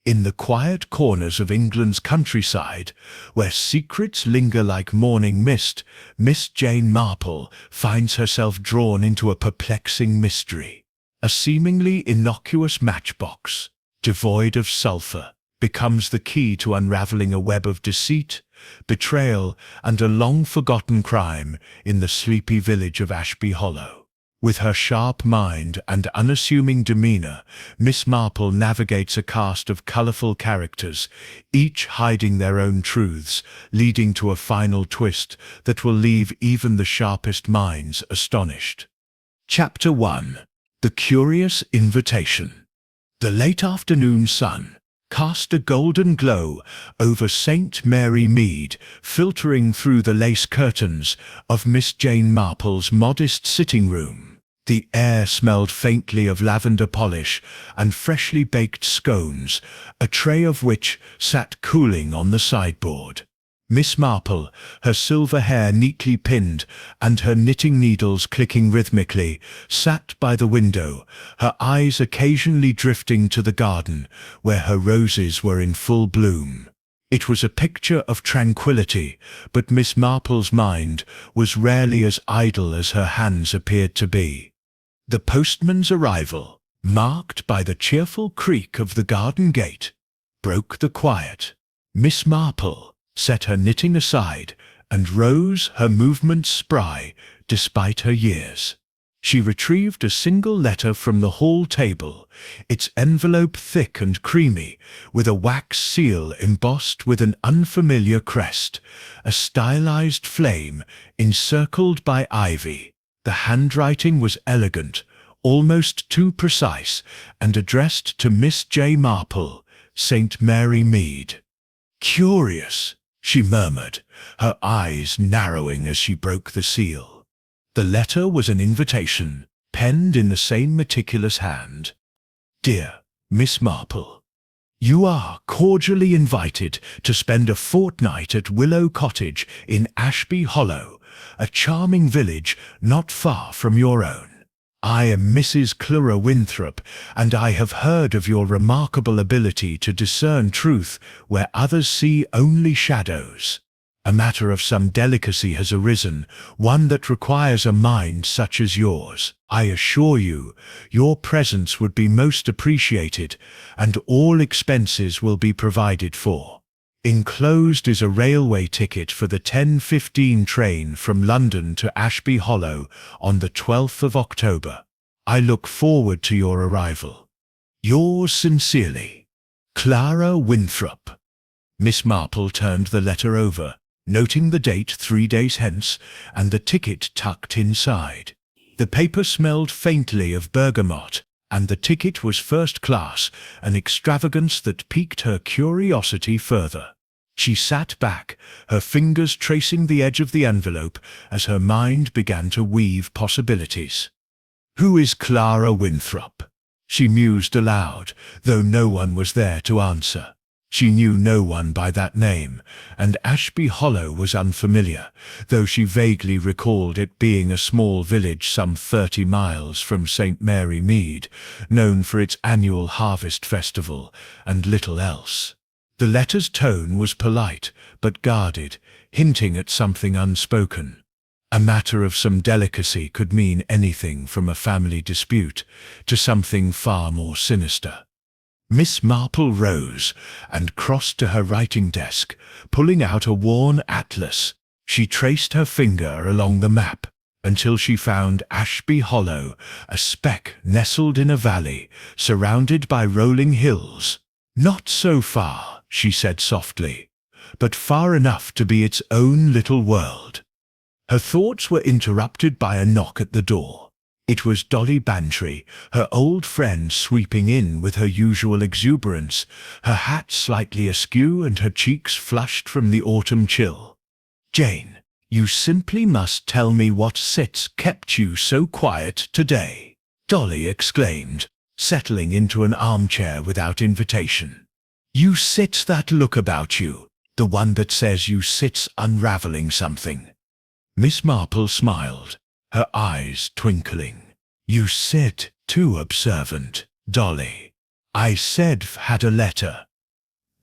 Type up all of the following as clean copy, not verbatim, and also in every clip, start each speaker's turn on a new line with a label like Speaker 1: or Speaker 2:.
Speaker 1: In the quiet corners of England's countryside, where secrets linger like morning mist, Miss Jane Marple finds herself drawn into a perplexing mystery. A seemingly innocuous matchbox, devoid of sulphur, becomes the key to unraveling a web of deceit, betrayal, and a long-forgotten crime in the sleepy village of Ashby Hollow. With her sharp mind and unassuming demeanor, Miss Marple navigates a cast of colorful characters, each hiding their own truths, leading to a final twist that will leave even the sharpest minds astonished. Chapter 1. The Curious Invitation. The late afternoon sun cast a golden glow over St. Mary Mead, filtering through the lace curtains of Miss Jane Marple's modest sitting room. The air smelled faintly of lavender polish and freshly baked scones, a tray of which sat cooling on the sideboard. Miss Marple, her silver hair neatly pinned and her knitting needles clicking rhythmically, sat by the window, her eyes occasionally drifting to the garden, where her roses were in full bloom. It was a picture of tranquility, but Miss Marple's mind was rarely as idle as her hands appeared to be. The postman's arrival, marked by the cheerful creak of the garden gate, broke the quiet. Miss Marple set her knitting aside and rose, her movements spry despite her years. She retrieved a single letter from the hall table, its envelope thick and creamy, with a wax seal embossed with an unfamiliar crest, a stylized flame encircled by ivy. The handwriting was elegant, almost too precise, and addressed to Miss J. Marple, St. Mary Mead. "Curious," she murmured, her eyes narrowing as she broke the seal. The letter was an invitation, penned in the same meticulous hand. "Dear Miss Marple, you are cordially invited to spend a fortnight at Willow Cottage in Ashby Hollow, a charming village not far from your own. I am Mrs. Clara Winthrop, and I have heard of your remarkable ability to discern truth where others see only shadows. A matter of some delicacy has arisen, one that requires a mind such as yours. I assure you, your presence would be most appreciated, and all expenses will be provided for. Enclosed is a railway ticket for the 10:15 train from London to Ashby Hollow on the 12th of October. I look forward to your arrival. Yours sincerely, Clara Winthrop." Miss Marple turned the letter over, noting the date 3 days hence, and the ticket tucked inside. The paper smelled faintly of bergamot, and the ticket was first class, an extravagance that piqued her curiosity further. She sat back, her fingers tracing the edge of the envelope as her mind began to weave possibilities. "Who is Clara Winthrop?" she mused aloud, though no one was there to answer. She knew no one by that name, and Ashby Hollow was unfamiliar, though she vaguely recalled it being a small village some 30 miles from St. Mary Mead, known for its annual harvest festival and little else. The letter's tone was polite, but guarded, hinting at something unspoken. A matter of some delicacy could mean anything from a family dispute to something far more sinister. Miss Marple rose and crossed to her writing desk, pulling out a worn atlas. She traced her finger along the map until she found Ashby Hollow, a speck nestled in a valley, surrounded by rolling hills. "Not so far," she said softly, "but far enough to be its own little world." Her thoughts were interrupted by a knock at the door. It was Dolly Bantry, her old friend, sweeping in with her usual exuberance, her hat slightly askew and her cheeks flushed from the autumn chill. "Jane, you simply must tell me what sits kept you so quiet today," Dolly exclaimed, settling into an armchair without invitation. "You sit that look about you, the one that says you sits unraveling something." Miss Marple smiled, her eyes twinkling. "You sit too observant, Dolly. I said had a letter,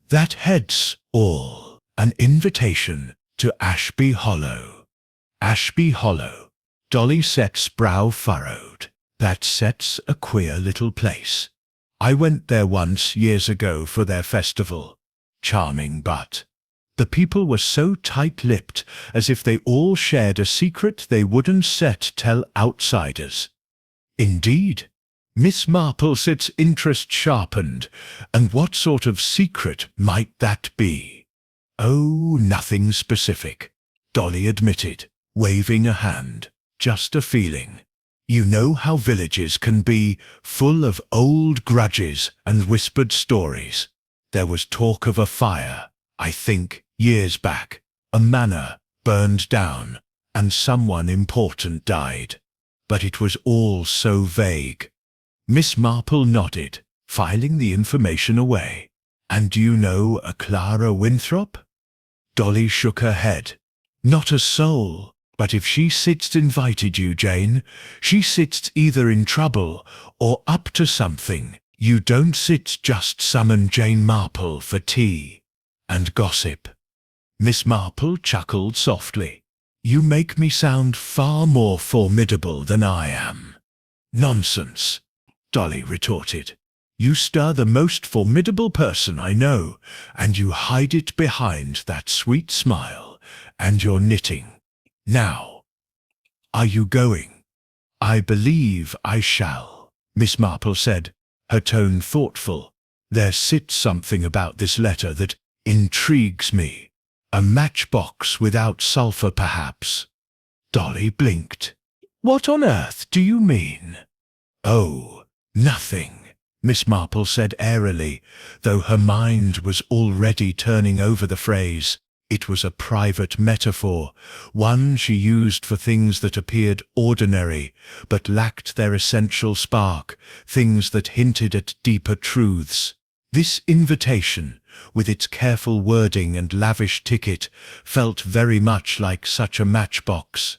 Speaker 1: That heads all. An invitation to Ashby Hollow. Ashby Hollow. Dolly Set's brow furrowed. That sets a queer little place. I went there once years ago for their festival. Charming, but the people were so tight-lipped, as if they all shared a secret they wouldn't set tell outsiders. Indeed, Miss Marple Set's interest sharpened. And what sort of secret might that be? Oh, nothing specific, Dolly admitted, waving a hand. Just a feeling. You know how villages can be, full of old grudges and whispered stories. There was talk of a fire, I think, years back. A manor burned down, and someone important died. But it was all so vague. Miss Marple nodded, filing the information away. And do you know a Clara Winthrop? Dolly shook her head. Not a soul. But if she sits invited you, Jane, she sits either in trouble or up to something. You don't sit just summon Jane Marple for tea and gossip. Miss Marple chuckled softly. You make me sound far more formidable than I am. Nonsense, Dolly retorted. You stir the most formidable person I know, and you hide it behind that sweet smile and your knitting. Now, are you going? I believe I shall, Miss Marple said, her tone thoughtful. There sits something about this letter that intrigues me. A matchbox without sulphur, perhaps. Dolly blinked. What on earth do you mean? Oh, nothing, Miss Marple said airily, though her mind was already turning over the phrase. It was a private metaphor, one she used for things that appeared ordinary, but lacked their essential spark, things that hinted at deeper truths. This invitation, with its careful wording and lavish ticket, felt very much like such a matchbox.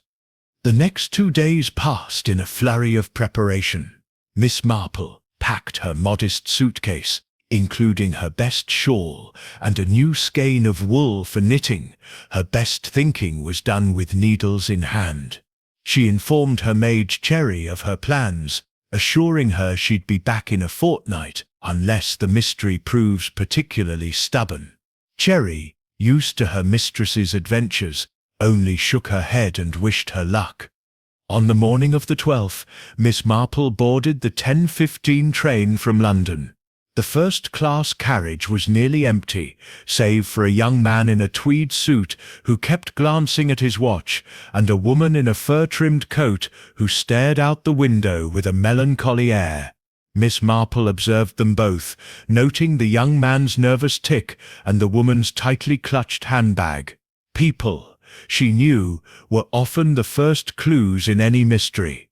Speaker 1: The next 2 days passed in a flurry of preparation. Miss Marple packed her modest suitcase, including her best shawl and a new skein of wool for knitting. Her best thinking was done with needles in hand. She informed her maid Cherry of her plans, assuring her she'd be back in a fortnight, unless the mystery proves particularly stubborn. Cherry, used to her mistress's adventures, only shook her head and wished her luck. On the morning of the 12th, Miss Marple boarded the 10:15 train from London. The first-class carriage was nearly empty, save for a young man in a tweed suit who kept glancing at his watch, and a woman in a fur-trimmed coat who stared out the window with a melancholy air. Miss Marple observed them both, noting the young man's nervous tic and the woman's tightly clutched handbag. People, she knew, were often the first clues in any mystery.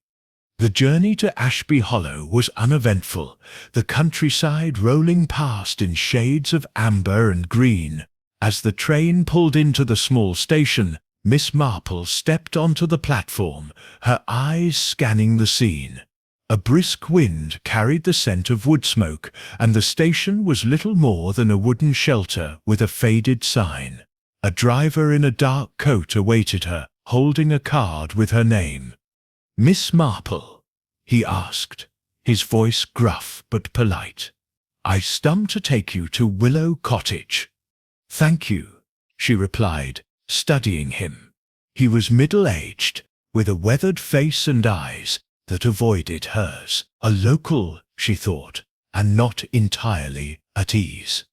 Speaker 1: The journey to Ashby Hollow was uneventful, the countryside rolling past in shades of amber and green. As the train pulled into the small station, Miss Marple stepped onto the platform, her eyes scanning the scene. A brisk wind carried the scent of wood smoke, and the station was little more than a wooden shelter with a faded sign. A driver in a dark coat awaited her, holding a card with her name. Miss Marple, he asked, his voice gruff but polite. I stum to take you to Willow Cottage. Thank you, she replied, studying him. He was middle-aged, with a weathered face and eyes that avoided hers. A local, she thought, and not entirely at ease.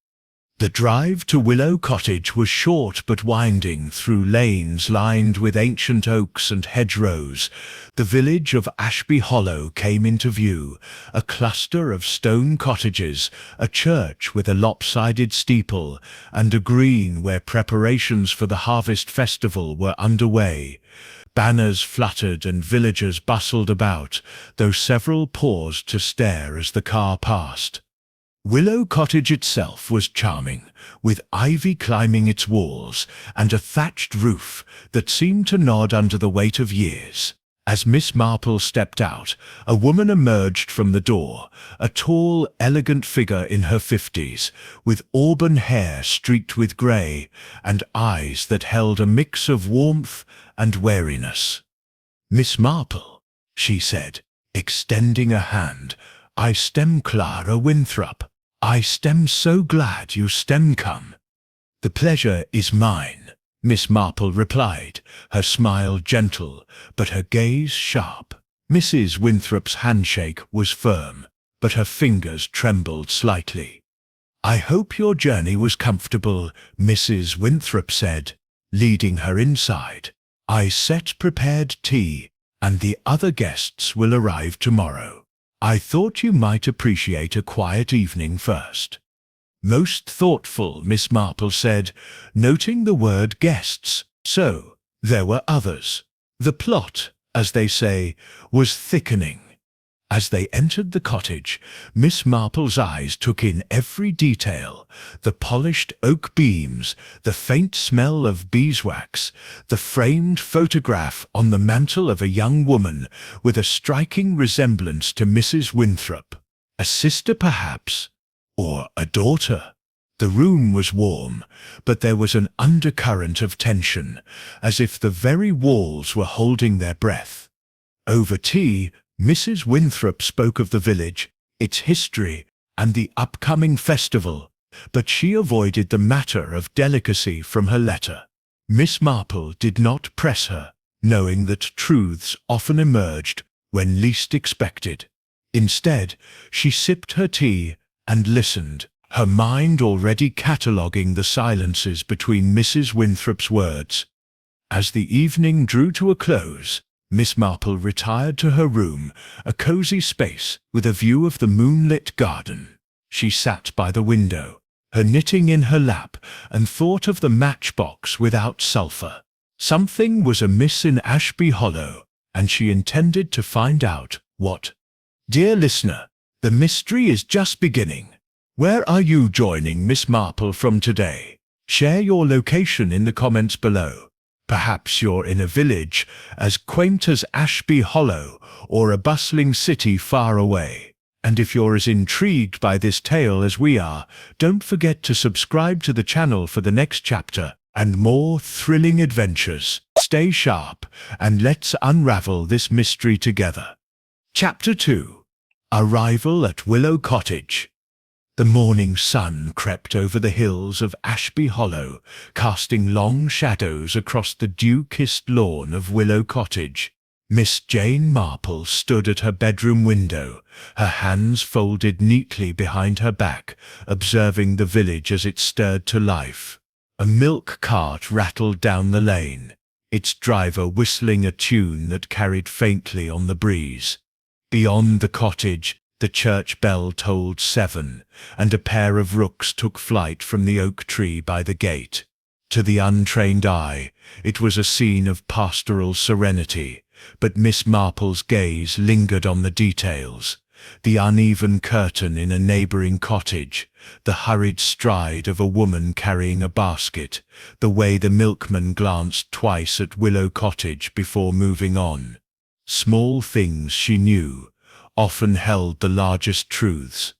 Speaker 1: The drive to Willow Cottage was short but winding through lanes lined with ancient oaks and hedgerows. The village of Ashby Hollow came into view, a cluster of stone cottages, a church with a lopsided steeple, and a green where preparations for the harvest festival were underway. Banners fluttered and villagers bustled about, though several paused to stare as the car passed. Willow Cottage itself was charming, with ivy climbing its walls and a thatched roof that seemed to nod under the weight of years. As Miss Marple stepped out, a woman emerged from the door, a tall, elegant figure in her 50s, with auburn hair streaked with grey and eyes that held a mix of warmth and wariness. "Miss Marple," she said, extending a hand, "I stem Clara Winthrop. I stem so glad you stem come." "The pleasure is mine," Miss Marple replied, her smile gentle, but her gaze sharp. Mrs. Winthrop's handshake was firm, but her fingers trembled slightly. "I hope your journey was comfortable," Mrs. Winthrop said, leading her inside. "I set prepared tea, and the other guests will arrive tomorrow. I thought you might appreciate a quiet evening first." "Most thoughtful," Miss Marple said, noting the word guests. So, there were others. The plot, as they say, was thickening. As they entered the cottage, Miss Marple's eyes took in every detail: the polished oak beams, the faint smell of beeswax, the framed photograph on the mantel of a young woman with a striking resemblance to Mrs. Winthrop. A sister, perhaps, or a daughter. The room was warm, but there was an undercurrent of tension, as if the very walls were holding their breath. Over tea, Mrs. Winthrop spoke of the village, its history, and the upcoming festival, but she avoided the matter of delicacy from her letter. Miss Marple did not press her, knowing that truths often emerged when least expected. Instead, she sipped her tea and listened, her mind already cataloguing the silences between Mrs. Winthrop's words. As the evening drew to a close, Miss Marple retired to her room, a cosy space with a view of the moonlit garden. She sat by the window, her knitting in her lap, and thought of the matchbox without sulphur. Something was amiss in Ashby Hollow, and she intended to find out what. Dear listener, the mystery is just beginning. Where are you joining Miss Marple from today? Share your location in the comments below. Perhaps you're in a village as quaint as Ashby Hollow or a bustling city far away. And if you're as intrigued by this tale as we are, don't forget to subscribe to the channel for the next chapter and more thrilling adventures. Stay sharp and let's unravel this mystery together. Chapter 2. Arrival at Willow Cottage. The morning sun crept over the hills of Ashby Hollow, casting long shadows across the dew-kissed lawn of Willow Cottage. Miss Jane Marple stood at her bedroom window, her hands folded neatly behind her back, observing the village as it stirred to life. A milk cart rattled down the lane, its driver whistling a tune that carried faintly on the breeze. Beyond the cottage, the church bell tolled 7, and a pair of rooks took flight from the oak tree by the gate. To the untrained eye, it was a scene of pastoral serenity, but Miss Marple's gaze lingered on the details: the uneven curtain in a neighbouring cottage, the hurried stride of a woman carrying a basket, the way the milkman glanced twice at Willow Cottage before moving on. Small things, she knew, often held the largest truths.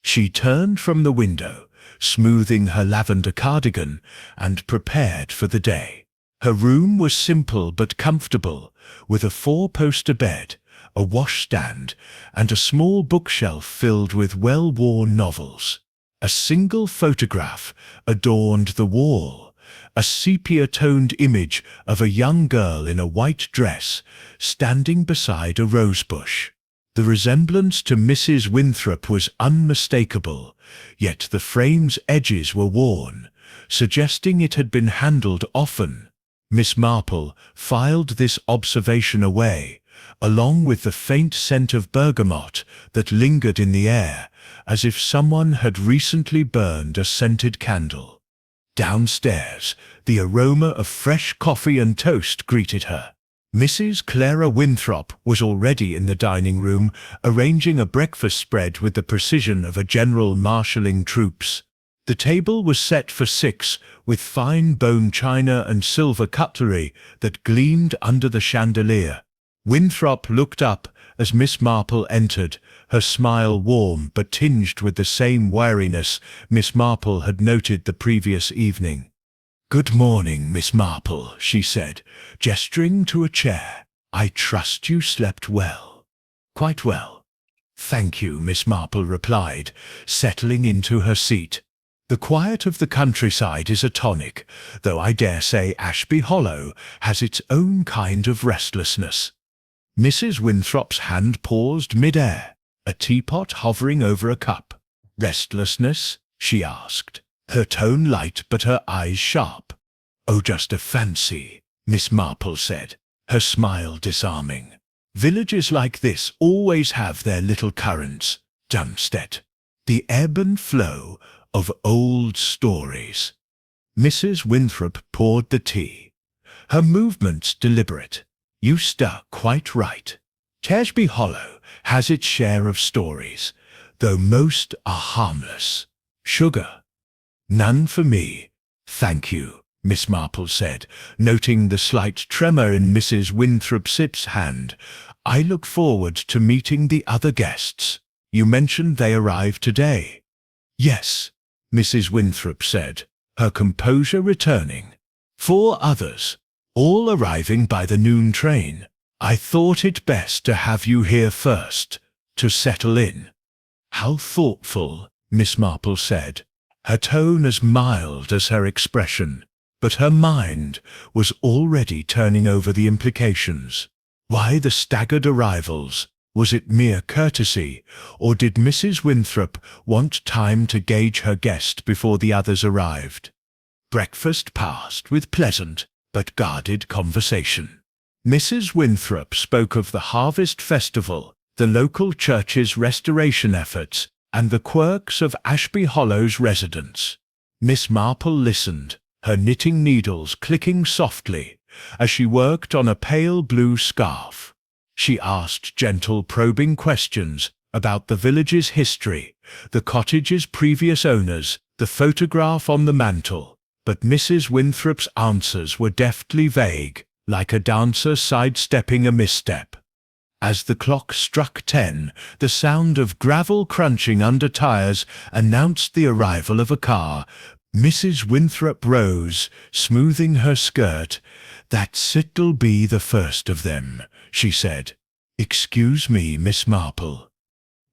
Speaker 1: She turned from the window, smoothing her lavender cardigan, and prepared for the day. Her room was simple but comfortable, with a 4-poster bed, a washstand, and a small bookshelf filled with well-worn novels. A single photograph adorned the wall, a sepia-toned image of a young girl in a white dress, standing beside a rosebush. The resemblance to Mrs. Winthrop was unmistakable, yet the frame's edges were worn, suggesting it had been handled often. Miss Marple filed this observation away, along with the faint scent of bergamot that lingered in the air, as if someone had recently burned a scented candle. Downstairs, the aroma of fresh coffee and toast greeted her. Mrs. Clara Winthrop was already in the dining room, arranging a breakfast spread with the precision of a general marshalling troops. The table was set for 6, with fine bone china and silver cutlery that gleamed under the chandelier. Winthrop looked up as Miss Marple entered, her smile warm but tinged with the same wariness Miss Marple had noted the previous evening. "Good morning, Miss Marple," she said, gesturing to a chair. "I trust you slept well." "Quite well, thank you," Miss Marple replied, settling into her seat. "The quiet of the countryside is a tonic, though I dare say Ashby Hollow has its own kind of restlessness." Mrs. Winthrop's hand paused mid-air, a teapot hovering over a cup. "Restlessness?" she asked, her tone light but her eyes sharp. "Oh, just a fancy," Miss Marple said, her smile disarming. "Villages like this always have their little currents, Dunstead. The ebb and flow of old stories." Mrs. Winthrop poured the tea, her movements deliberate. "You stir quite right. Ashby Hollow has its share of stories, though most are harmless. Sugar? None for me, thank you," Miss Marple said, noting the slight tremor in Mrs. Winthrop's hand. "I look forward to meeting the other guests. You mentioned they arrived today." "Yes," Mrs. Winthrop said, her composure returning. "4 others, all arriving by the noon train. I thought it best to have you here first, to settle in." "How thoughtful," Miss Marple said, her tone as mild as her expression, but her mind was already turning over the implications. Why the staggered arrivals? Was it mere courtesy, or did Mrs. Winthrop want time to gauge her guest before the others arrived? Breakfast passed with pleasant but guarded conversation. Mrs. Winthrop spoke of the harvest festival, the local church's restoration efforts, and the quirks of Ashby Hollow's residents. Miss Marple listened, her knitting needles clicking softly as she worked on a pale blue scarf. She asked gentle probing questions about the village's history, the cottage's previous owners, the photograph on the mantel, but Mrs. Winthrop's answers were deftly vague, like a dancer sidestepping a misstep. As the clock struck 10, the sound of gravel crunching under tires announced the arrival of a car. Mrs. Winthrop rose, smoothing her skirt. "That's it'll be the first of them," she said. "Excuse me, Miss Marple."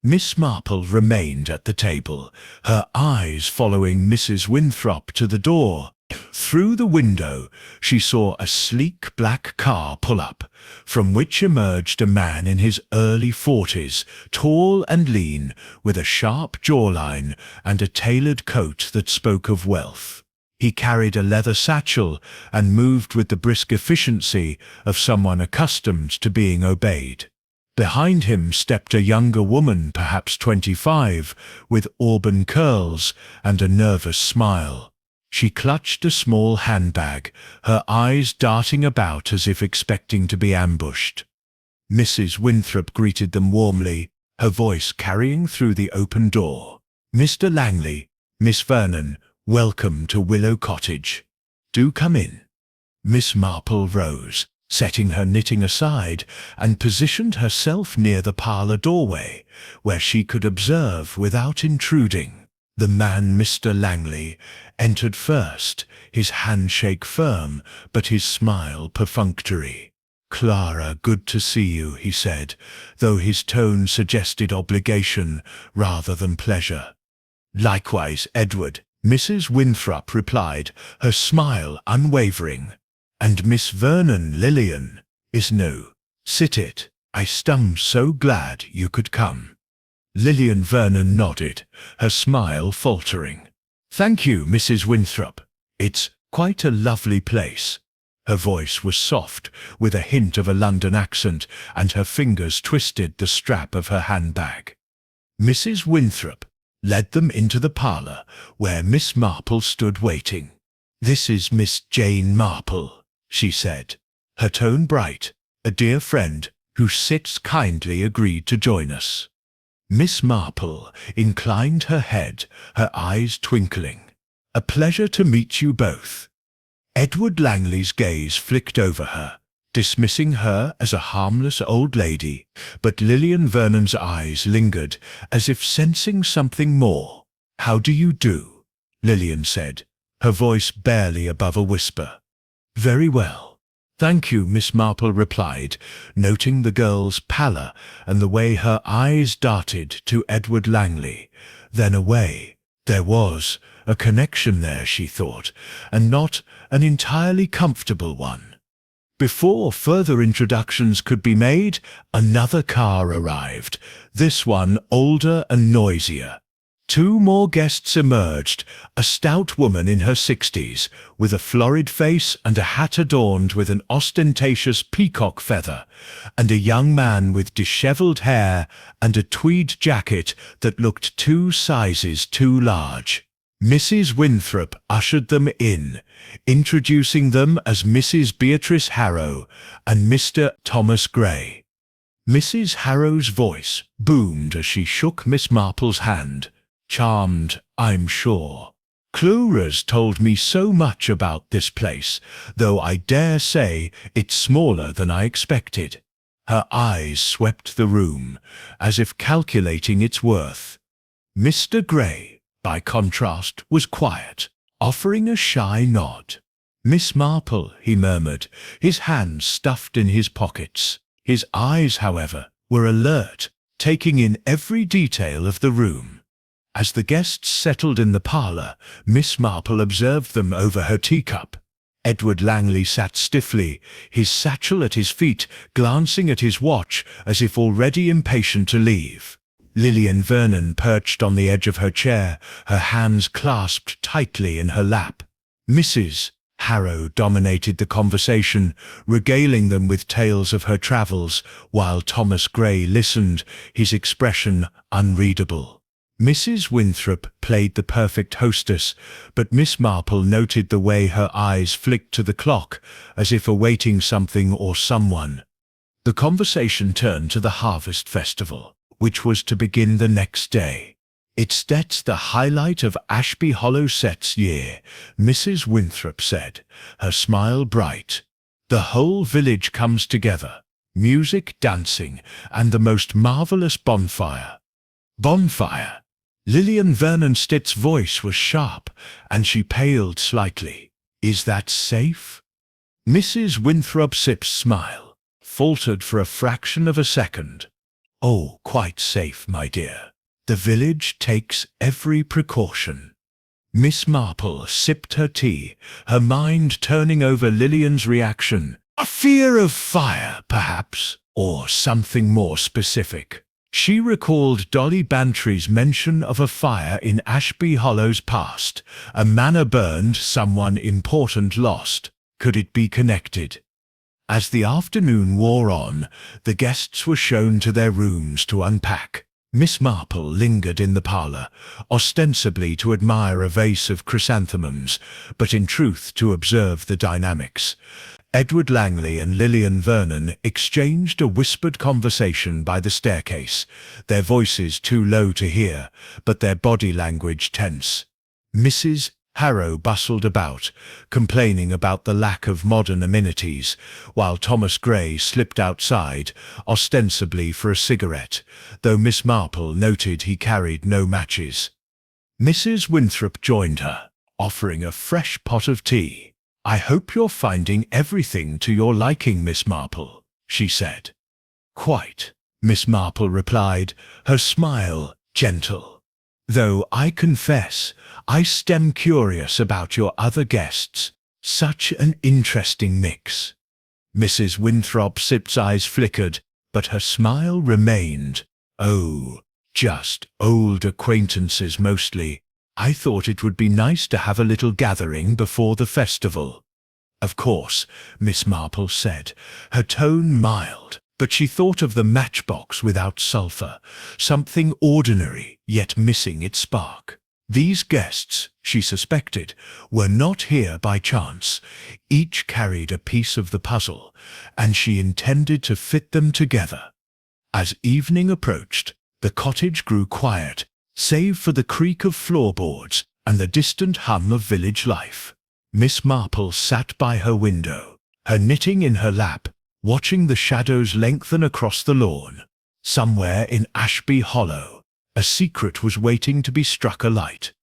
Speaker 1: Miss Marple remained at the table, her eyes following Mrs. Winthrop to the door. Through the window, she saw a sleek black car pull up, from which emerged a man in his early 40s, tall and lean, with a sharp jawline and a tailored coat that spoke of wealth. He carried a leather satchel and moved with the brisk efficiency of someone accustomed to being obeyed. Behind him stepped a younger woman, perhaps 25, with auburn curls and a nervous smile. She clutched a small handbag, her eyes darting about as if expecting to be ambushed. Mrs. Winthrop greeted them warmly, her voice carrying through the open door. "Mr. Langley, Miss Vernon, welcome to Willow Cottage. Do come in." Miss Marple rose, setting her knitting aside, and positioned herself near the parlour doorway, where she could observe without intruding. The man, Mr. Langley, entered first, his handshake firm, but his smile perfunctory. "Clara, good to see you," he said, though his tone suggested obligation rather than pleasure. "Likewise, Edward," Mrs. Winthrop replied, her smile unwavering. "And Miss Vernon, Lillian, is new. Sit it. I'm so glad you could come." Lillian Vernon nodded, her smile faltering. "Thank you, Mrs. Winthrop. It's quite a lovely place." Her voice was soft, with a hint of a London accent, and her fingers twisted the strap of her handbag. Mrs. Winthrop led them into the parlour, where Miss Marple stood waiting. "This is Miss Jane Marple," she said, her tone bright. "A dear friend who sits kindly agreed to join us." Miss Marple inclined her head, her eyes twinkling. "A pleasure to meet you both." Edward Langley's gaze flicked over her, dismissing her as a harmless old lady, but Lillian Vernon's eyes lingered, as if sensing something more. "How do you do?" Lillian said, her voice barely above a whisper. "Very well, thank you," Miss Marple replied, noting the girl's pallor and the way her eyes darted to Edward Langley, then away. There was a connection there, she thought, and not an entirely comfortable one. Before further introductions could be made, another car arrived, this one older and noisier. Two more guests emerged, a stout woman in her 60s, with a florid face and a hat adorned with an ostentatious peacock feather, and a young man with dishevelled hair and a tweed jacket that looked 2 sizes too large. Mrs. Winthrop ushered them in, introducing them as Mrs. Beatrice Harrow and Mr. Thomas Gray. Mrs. Harrow's voice boomed as she shook Miss Marple's hand. "Charmed, I'm sure. Clara's told me so much about this place, though I dare say it's smaller than I expected." Her eyes swept the room, as if calculating its worth. Mr. Gray, by contrast, was quiet, offering a shy nod. "Miss Marple," he murmured, his hands stuffed in his pockets. His eyes, however, were alert, taking in every detail of the room. As the guests settled in the parlour, Miss Marple observed them over her teacup. Edward Langley sat stiffly, his satchel at his feet, glancing at his watch as if already impatient to leave. Lillian Vernon perched on the edge of her chair, her hands clasped tightly in her lap. Mrs. Harrow dominated the conversation, regaling them with tales of her travels, while Thomas Gray listened, his expression unreadable. Mrs. Winthrop played the perfect hostess, but Miss Marple noted the way her eyes flicked to the clock, as if awaiting something or someone. The conversation turned to the Harvest Festival, which was to begin the next day. "It's that's the highlight of Ashby Hollow Set's year," Mrs. Winthrop said, her smile bright. "The whole village comes together, music, dancing, and the most marvellous bonfire." "Bonfire?" Lillian Vernon Stitt's voice was sharp, and she paled slightly. "Is that safe?" Mrs. Winthrop Stitt's smile faltered for a fraction of a second. "Oh, quite safe, my dear. The village takes every precaution." Miss Marple sipped her tea, her mind turning over Lillian's reaction. A fear of fire, perhaps, or something more specific. She recalled Dolly Bantry's mention of a fire in Ashby Hollow's past. A manor burned, someone important lost. Could it be connected? As the afternoon wore on, the guests were shown to their rooms to unpack. Miss Marple lingered in the parlour, ostensibly to admire a vase of chrysanthemums, but in truth to observe the dynamics. Edward Langley and Lillian Vernon exchanged a whispered conversation by the staircase, their voices too low to hear, but their body language tense. Mrs. Harrow bustled about, complaining about the lack of modern amenities, while Thomas Gray slipped outside, ostensibly for a cigarette, though Miss Marple noted he carried no matches. Mrs. Winthrop joined her, offering a fresh pot of tea. "I hope you're finding everything to your liking, Miss Marple," she said. "Quite," Miss Marple replied, her smile gentle. "Though I confess, I stem curious about your other guests. Such an interesting mix." Mrs. Winthrop Stitt's eyes flickered, but her smile remained. "Oh, just old acquaintances mostly. I thought it would be nice to have a little gathering before the festival." "Of course," Miss Marple said, her tone mild, but she thought of the matchbox without sulphur, something ordinary yet missing its spark. These guests, she suspected, were not here by chance. Each carried a piece of the puzzle, and she intended to fit them together. As evening approached, the cottage grew quiet, save for the creak of floorboards and the distant hum of village life. Miss Marple sat by her window, her knitting in her lap, watching the shadows lengthen across the lawn. Somewhere in Ashby Hollow, a secret was waiting to be struck alight.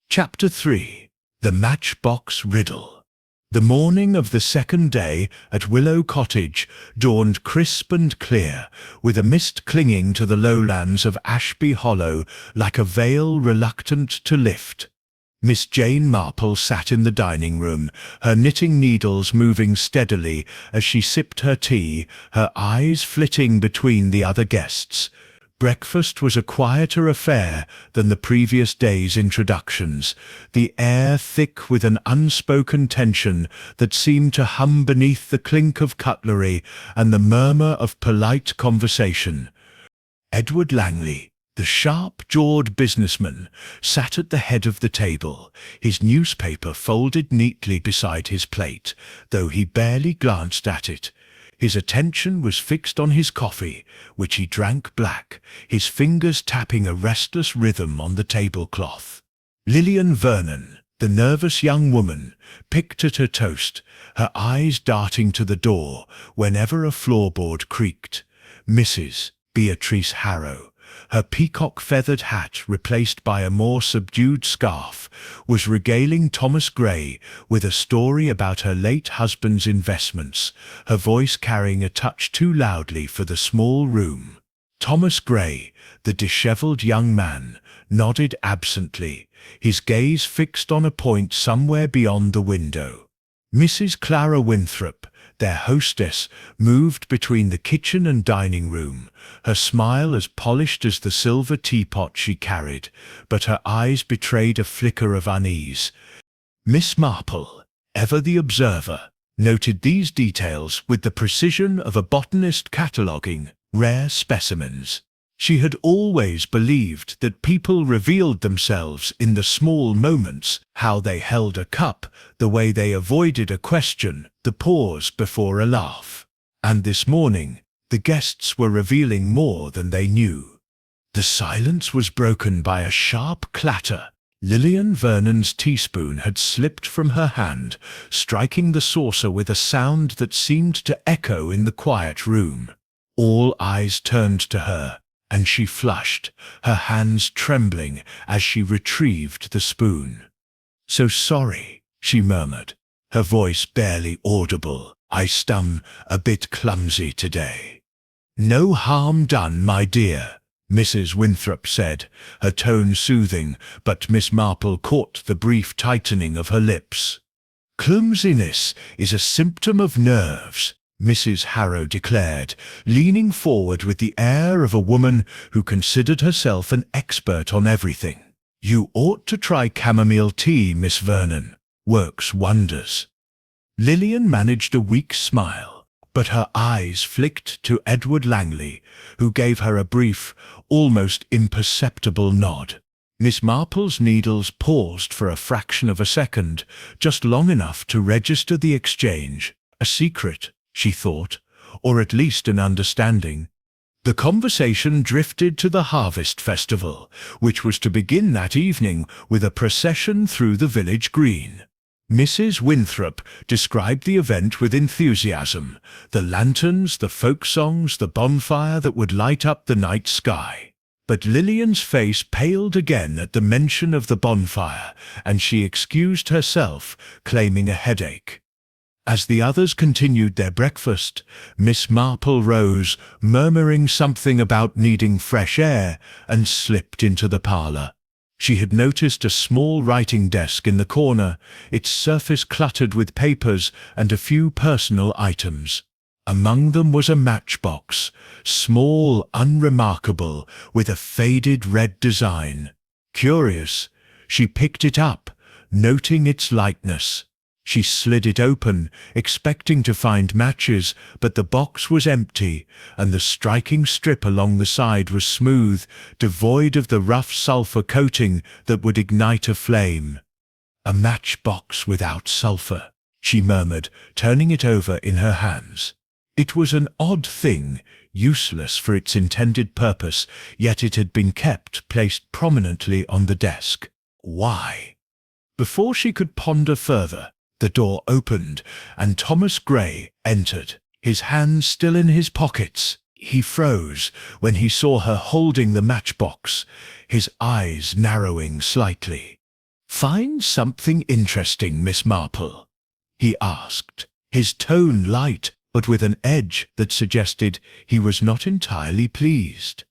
Speaker 1: Chapter 3. The Matchbox Riddle. The morning of the second day at Willow Cottage dawned crisp and clear, with a mist clinging to the lowlands of Ashby Hollow like a veil reluctant to lift. Miss Jane Marple sat in the dining room, her knitting needles moving steadily as she sipped her tea, her eyes flitting between the other guests. Breakfast was a quieter affair than the previous day's introductions, the air thick with an unspoken tension that seemed to hum beneath the clink of cutlery and the murmur of polite conversation. Edward Langley, the sharp-jawed businessman, sat at the head of the table, his newspaper folded neatly beside his plate, though he barely glanced at it. His attention was fixed on his coffee, which he drank black, his fingers tapping a restless rhythm on the tablecloth. Lillian Vernon, the nervous young woman, picked at her toast, her eyes darting to the door whenever a floorboard creaked. Mrs. Beatrice Harrow, her peacock-feathered hat replaced by a more subdued scarf, was regaling Thomas Gray with a story about her late husband's investments, her voice carrying a touch too loudly for the small room. Thomas Gray, the dishevelled young man, nodded absently, his gaze fixed on a point somewhere beyond the window. Mrs. Clara Winthrop, their hostess, moved between the kitchen and dining room, her smile as polished as the silver teapot she carried, but her eyes betrayed a flicker of unease. Miss Marple, ever the observer, noted these details with the precision of a botanist cataloguing rare specimens. She had always believed that people revealed themselves in the small moments, how they held a cup, the way they avoided a question, the pause before a laugh. And this morning, the guests were revealing more than they knew. The silence was broken by a sharp clatter. Lillian Vernon's teaspoon had slipped from her hand, striking the saucer with a sound that seemed to echo in the quiet room. All eyes turned to her, and she flushed, her hands trembling as she retrieved the spoon. "So sorry," she murmured, her voice barely audible. "I a bit clumsy today." "No harm done, my dear," Mrs. Winthrop said, her tone soothing, but Miss Marple caught the brief tightening of her lips. "Clumsiness is a symptom of nerves," Mrs. Harrow declared, leaning forward with the air of a woman who considered herself an expert on everything. "You ought to try chamomile tea, Miss Vernon. Works wonders." Lillian managed a weak smile, but her eyes flicked to Edward Langley, who gave her a brief, almost imperceptible nod. Miss Marple's needles paused for a fraction of a second, just long enough to register the exchange. A secret, she thought, or at least an understanding. The conversation drifted to the Harvest Festival, which was to begin that evening with a procession through the village green. Mrs. Winthrop described the event with enthusiasm, the lanterns, the folk songs, the bonfire that would light up the night sky. But Lillian's face paled again at the mention of the bonfire, and she excused herself, claiming a headache. As the others continued their breakfast, Miss Marple rose, murmuring something about needing fresh air, and slipped into the parlour. She had noticed a small writing desk in the corner, its surface cluttered with papers and a few personal items. Among them was a matchbox, small, unremarkable, with a faded red design. Curious, she picked it up, noting its lightness. She slid it open, expecting to find matches, but the box was empty, and the striking strip along the side was smooth, devoid of the rough sulphur coating that would ignite a flame. "A matchbox without sulphur," she murmured, turning it over in her hands. It was an odd thing, useless for its intended purpose, yet it had been placed prominently on the desk. Why? Before she could ponder further, the door opened, and Thomas Gray entered. his hands still in his pockets. He froze when he saw her holding the matchbox, his eyes narrowing slightly. "Find something interesting, Miss Marple?" he asked, his tone light but with an edge that suggested he was not entirely pleased.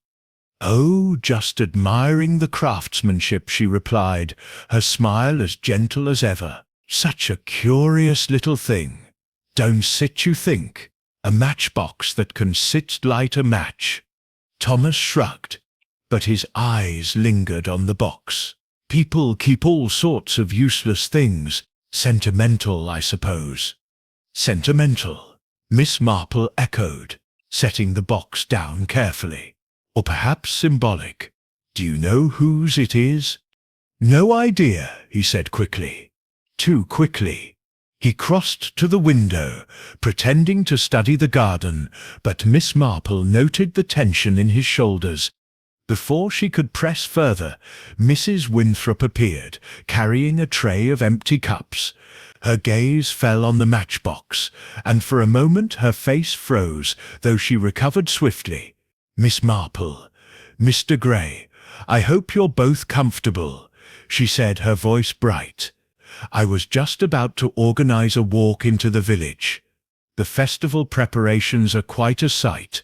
Speaker 1: "Oh, just admiring the craftsmanship," she replied, her smile as gentle as ever. "Such a curious little thing. Don't sit you think. A matchbox that can light a match." Thomas shrugged, but his eyes lingered on the box. "People keep all sorts of useless things. Sentimental, I suppose." "Sentimental," Miss Marple echoed, setting the box down carefully. "Or perhaps symbolic. Do you know whose it is?" "No idea," he said quickly. Too quickly. He crossed to the window, pretending to study the garden, but Miss Marple noted the tension in his shoulders. Before she could press further, Mrs. Winthrop appeared, carrying a tray of empty cups. Her gaze fell on the matchbox, and for a moment her face froze, though she recovered swiftly. "Miss Marple, Mr. Gray, I hope you're both comfortable," she said, her voice bright. "I was just about to organize a walk into the village. The festival preparations are quite a sight."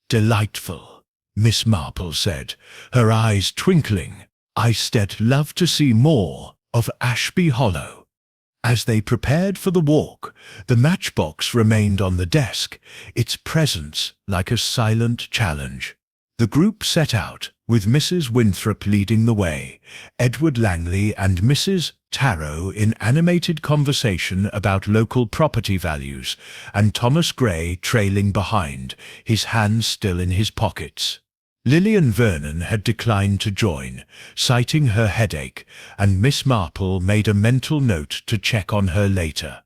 Speaker 1: "Delightful," Miss Marple said, her eyes twinkling. "I'd love to see more of Ashby Hollow." As they prepared for the walk, the matchbox remained on the desk, its presence like a silent challenge. The group set out, with Mrs. Winthrop leading the way, Edward Langley and Mrs. Tarrow in animated conversation about local property values, and Thomas Gray trailing behind, his hands still in his pockets. Lillian Vernon had declined to join, citing her headache, and Miss Marple made a mental note to check on her later.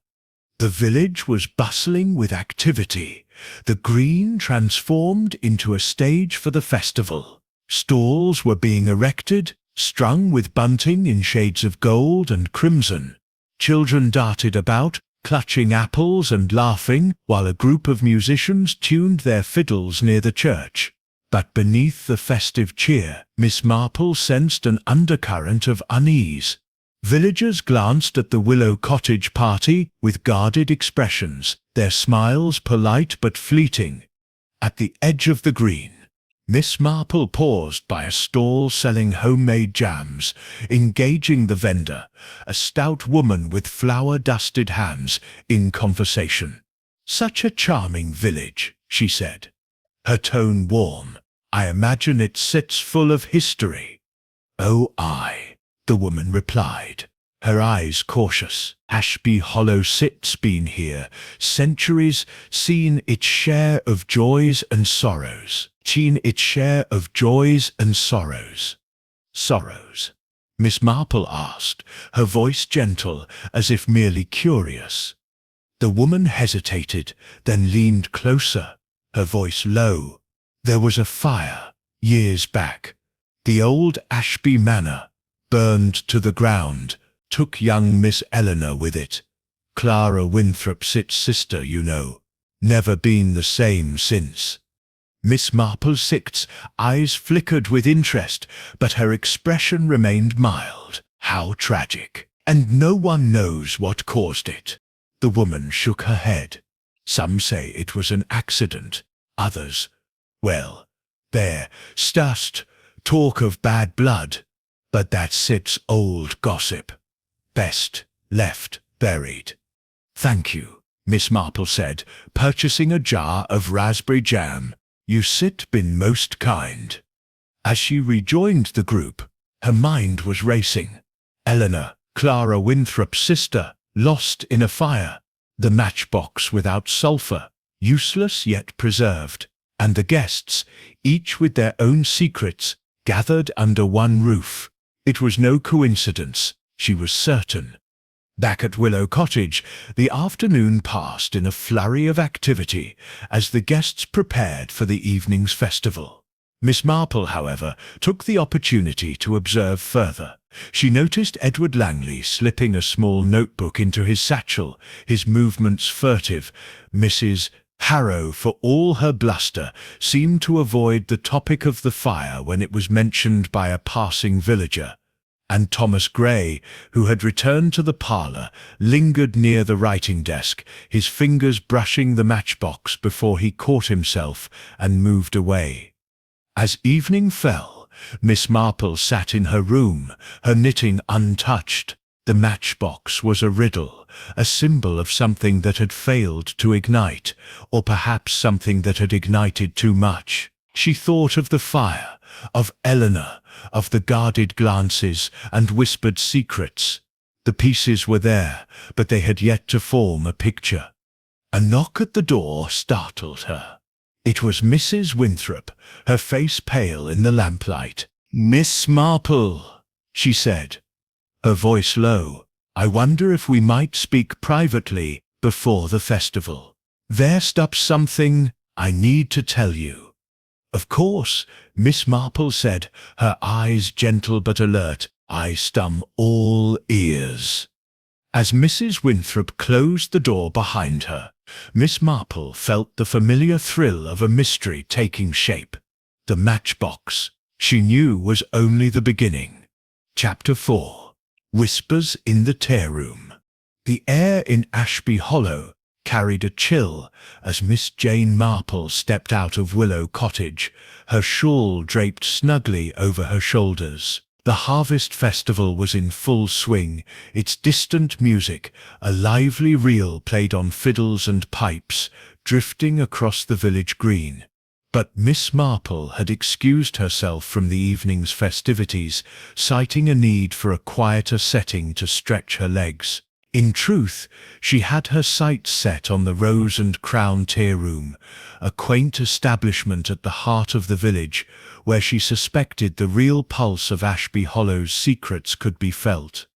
Speaker 1: The village was bustling with activity, the green transformed into a stage for the festival. Stalls were being erected, strung with bunting in shades of gold and crimson. Children darted about, clutching apples and laughing, while a group of musicians tuned their fiddles near the church. But beneath the festive cheer, Miss Marple sensed an undercurrent of unease. Villagers glanced at the Willow Cottage party with guarded expressions, their smiles polite but fleeting. At the edge of the green, Miss Marple paused by a stall selling homemade jams, engaging the vendor, a stout woman with flour-dusted hands, in conversation. "Such a charming village," she said, her tone warm. "I imagine it sits full of history." "Oh, aye," the woman replied, her eyes cautious. "Ashby Hollow sit's been here centuries, seen its share of joys and sorrows. Sorrows?" Miss Marple asked, her voice gentle, as if merely curious. The woman hesitated, then leaned closer, her voice low. "There was a fire, years back. The old Ashby Manor, burned to the ground, took young Miss Eleanor with it. Clara Winthrop's sister, you know. Never been the same since." Miss Marple's eyes flickered with interest, but her expression remained mild. "How tragic. And no one knows what caused it." The woman shook her head. "Some say it was an accident. Others, well, there, just talk of bad blood. But that's old gossip. Best left buried." "Thank you," Miss Marple said, purchasing a jar of raspberry jam. "You been most kind." As she rejoined the group, her mind was racing. Eleanor, Clara Winthrop's sister, lost in a fire. The matchbox without sulphur, useless yet preserved. And the guests, each with their own secrets, gathered under one roof. It was no coincidence, she was certain. Back at Willow Cottage, the afternoon passed in a flurry of activity as the guests prepared for the evening's festival. Miss Marple, however, took the opportunity to observe further. She noticed Edward Langley slipping a small notebook into his satchel, his movements furtive. Mrs. Harrow, for all her bluster, seemed to avoid the topic of the fire when it was mentioned by a passing villager, and Thomas Gray, who had returned to the parlour, lingered near the writing desk, his fingers brushing the matchbox before he caught himself and moved away. As evening fell, Miss Marple sat in her room, her knitting untouched. The matchbox was a riddle, a symbol of something that had failed to ignite, or perhaps something that had ignited too much. She thought of the fire, of Eleanor, of the guarded glances and whispered secrets. The pieces were there, but they had yet to form a picture. A knock at the door startled her. It was Mrs. Winthrop, her face pale in the lamplight. "Miss Marple," she said, her voice low. "I wonder if we might speak privately before the festival. There's something I need to tell you." "Of course," Miss Marple said, her eyes gentle but alert. "I all ears." As Mrs. Winthrop closed the door behind her, Miss Marple felt the familiar thrill of a mystery taking shape. The matchbox, she knew, was only the beginning. Chapter 4. Whispers in the Tear-Room. The air in Ashby Hollow carried a chill as Miss Jane Marple stepped out of Willow Cottage, her shawl draped snugly over her shoulders. The harvest festival was in full swing, its distant music, a lively reel played on fiddles and pipes, drifting across the village green. But Miss Marple had excused herself from the evening's festivities, citing a need for a quieter setting to stretch her legs. In truth, she had her sights set on the Rose and Crown Tear-Room, a quaint establishment at the heart of the village, where she suspected the real pulse of Ashby Hollow's secrets could be felt.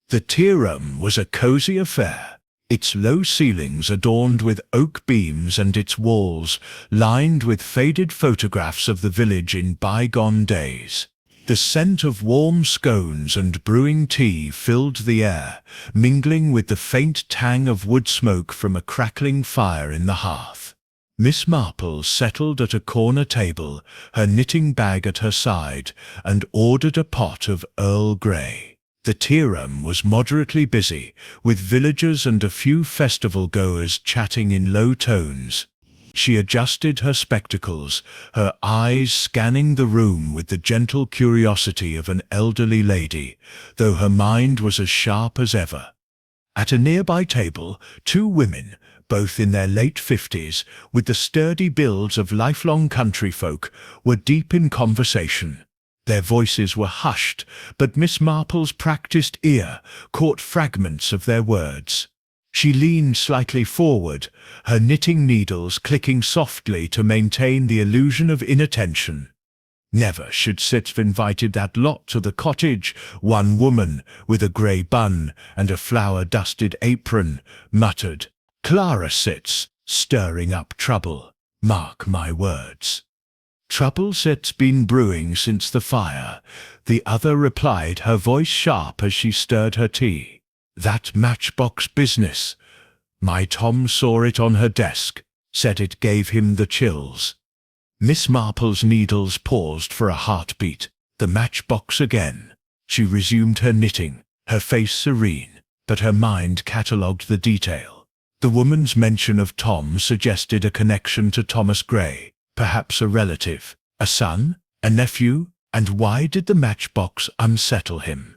Speaker 1: The Tear-Room was a cosy affair, its low ceilings adorned with oak beams and its walls lined with faded photographs of the village in bygone days. The scent of warm scones and brewing tea filled the air, mingling with the faint tang of wood smoke from a crackling fire in the hearth. Miss Marple settled at a corner table, her knitting bag at her side, and ordered a pot of Earl Grey. The Tear-Room was moderately busy, with villagers and a few festival-goers chatting in low tones. She adjusted her spectacles, her eyes scanning the room with the gentle curiosity of an elderly lady, though her mind was as sharp as ever. At a nearby table, two women, both in their late 50s, with the sturdy builds of lifelong country folk, were deep in conversation. Their voices were hushed, but Miss Marple's practiced ear caught fragments of their words. She leaned slightly forward, her knitting needles clicking softly to maintain the illusion of inattention. "Never should Sitz have invited that lot to the cottage," one woman, with a grey bun and a flour-dusted apron, muttered. "Clara Sitz, stirring up trouble, mark my words." "Trouble Sitz been brewing since the fire," the other replied, her voice sharp as she stirred her tea. "That matchbox business. My Tom saw it on her desk, said it gave him the chills." Miss Marple's needles paused for a heartbeat. The matchbox again. She resumed her knitting, her face serene, but her mind catalogued the detail. The woman's mention of Tom suggested a connection to Thomas Gray, perhaps a relative, a son, a nephew, and why did the matchbox unsettle him?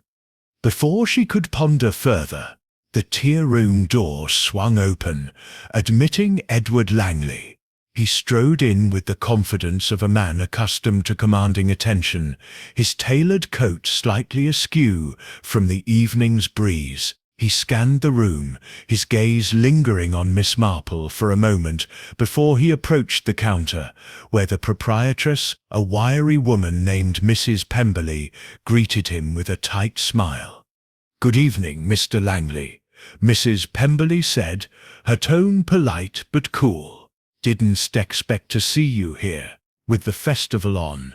Speaker 1: Before she could ponder further, the Tear-Room door swung open, admitting Edward Langley. He strode in with the confidence of a man accustomed to commanding attention, his tailored coat slightly askew from the evening's breeze. He scanned the room, his gaze lingering on Miss Marple for a moment before he approached the counter, where the proprietress, a wiry woman named Mrs. Pemberley, greeted him with a tight smile. "Good evening, Mr. Langley," Mrs. Pemberley said, her tone polite but cool. "Didn't expect to see you here, with the festival on."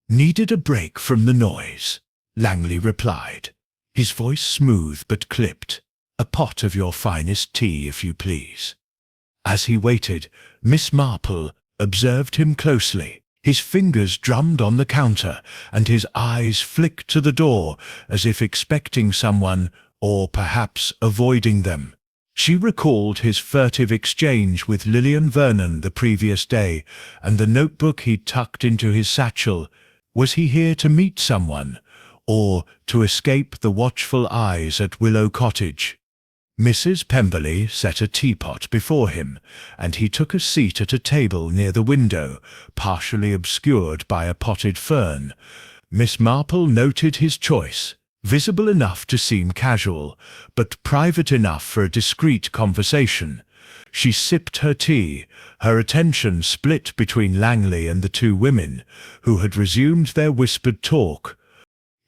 Speaker 1: "Needed a break from the noise," Langley replied, his voice smooth but clipped. "A pot of your finest tea, if you please." As he waited, Miss Marple observed him closely. His fingers drummed on the counter, and his eyes flicked to the door, as if expecting someone, or perhaps avoiding them. She recalled his furtive exchange with Lillian Vernon the previous day, and the notebook he'd tucked into his satchel. Was he here to meet someone, or to escape the watchful eyes at Willow Cottage? Mrs. Pemberley set a teapot before him, and he took a seat at a table near the window, partially obscured by a potted fern. Miss Marple noted his choice, visible enough to seem casual, but private enough for a discreet conversation. She sipped her tea, her attention split between Langley and the two women, who had resumed their whispered talk.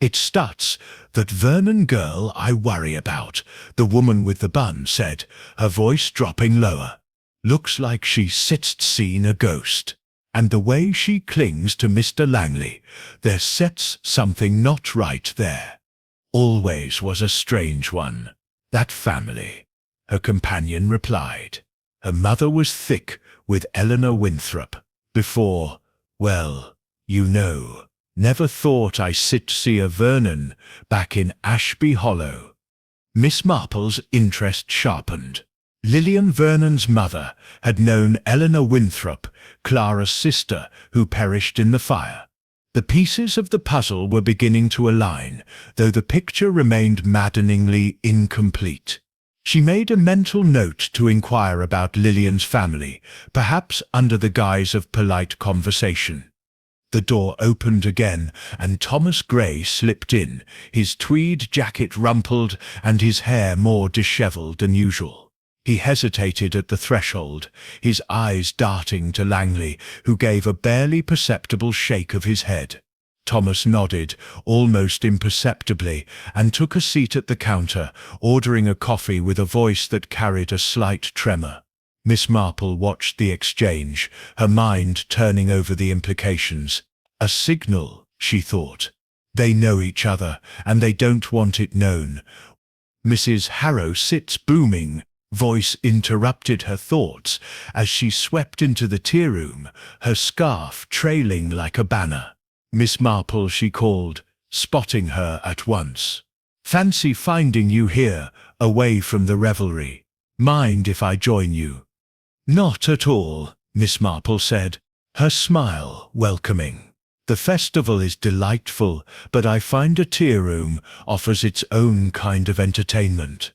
Speaker 1: "It's Stutz, that Vernon girl I worry about," the woman with the bun said, her voice dropping lower. "Looks like she's seen a ghost. And the way she clings to Mr. Langley, there's something not right there. Always was a strange one, that family," her companion replied. Her mother was thick with Eleanor Winthrop. Before, well, you know, never thought I see a Vernon back in Ashby Hollow. Miss Marple's interest sharpened. Lillian Vernon's mother had known Eleanor Winthrop, Clara's sister, who perished in the fire. The pieces of the puzzle were beginning to align, though the picture remained maddeningly incomplete. She made a mental note to inquire about Lillian's family, perhaps under the guise of polite conversation. The door opened again, and Thomas Gray slipped in, his tweed jacket rumpled and his hair more dishevelled than usual. He hesitated at the threshold, his eyes darting to Langley, who gave a barely perceptible shake of his head. Thomas nodded, almost imperceptibly, and took a seat at the counter, ordering a coffee with a voice that carried a slight tremor. Miss Marple watched the exchange, her mind turning over the implications. A signal, she thought. They know each other, and they don't want it known. Mrs. Harrow's booming voice interrupted her thoughts as she swept into the tea-room, her scarf trailing like a banner. "Miss Marple," she called, spotting her at once. "Fancy finding you here, away from the revelry. Mind if I join you?" "Not at all," Miss Marple said, her smile welcoming. "The festival is delightful, but I find a tea-room offers its own kind of entertainment."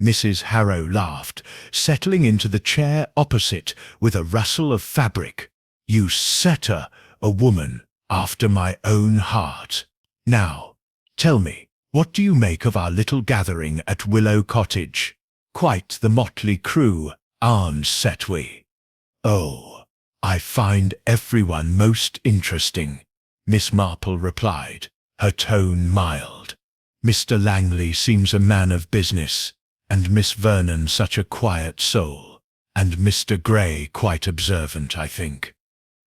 Speaker 1: Mrs. Harrow laughed, settling into the chair opposite with a rustle of fabric. "You set her, a woman after my own heart. Now, tell me, what do you make of our little gathering at Willow Cottage? Quite the motley crew, aren't we?" "Oh, I find everyone most interesting," Miss Marple replied, her tone mild. "Mr. Langley seems a man of business, and Miss Vernon such a quiet soul, and Mr. Gray quite observant, I think."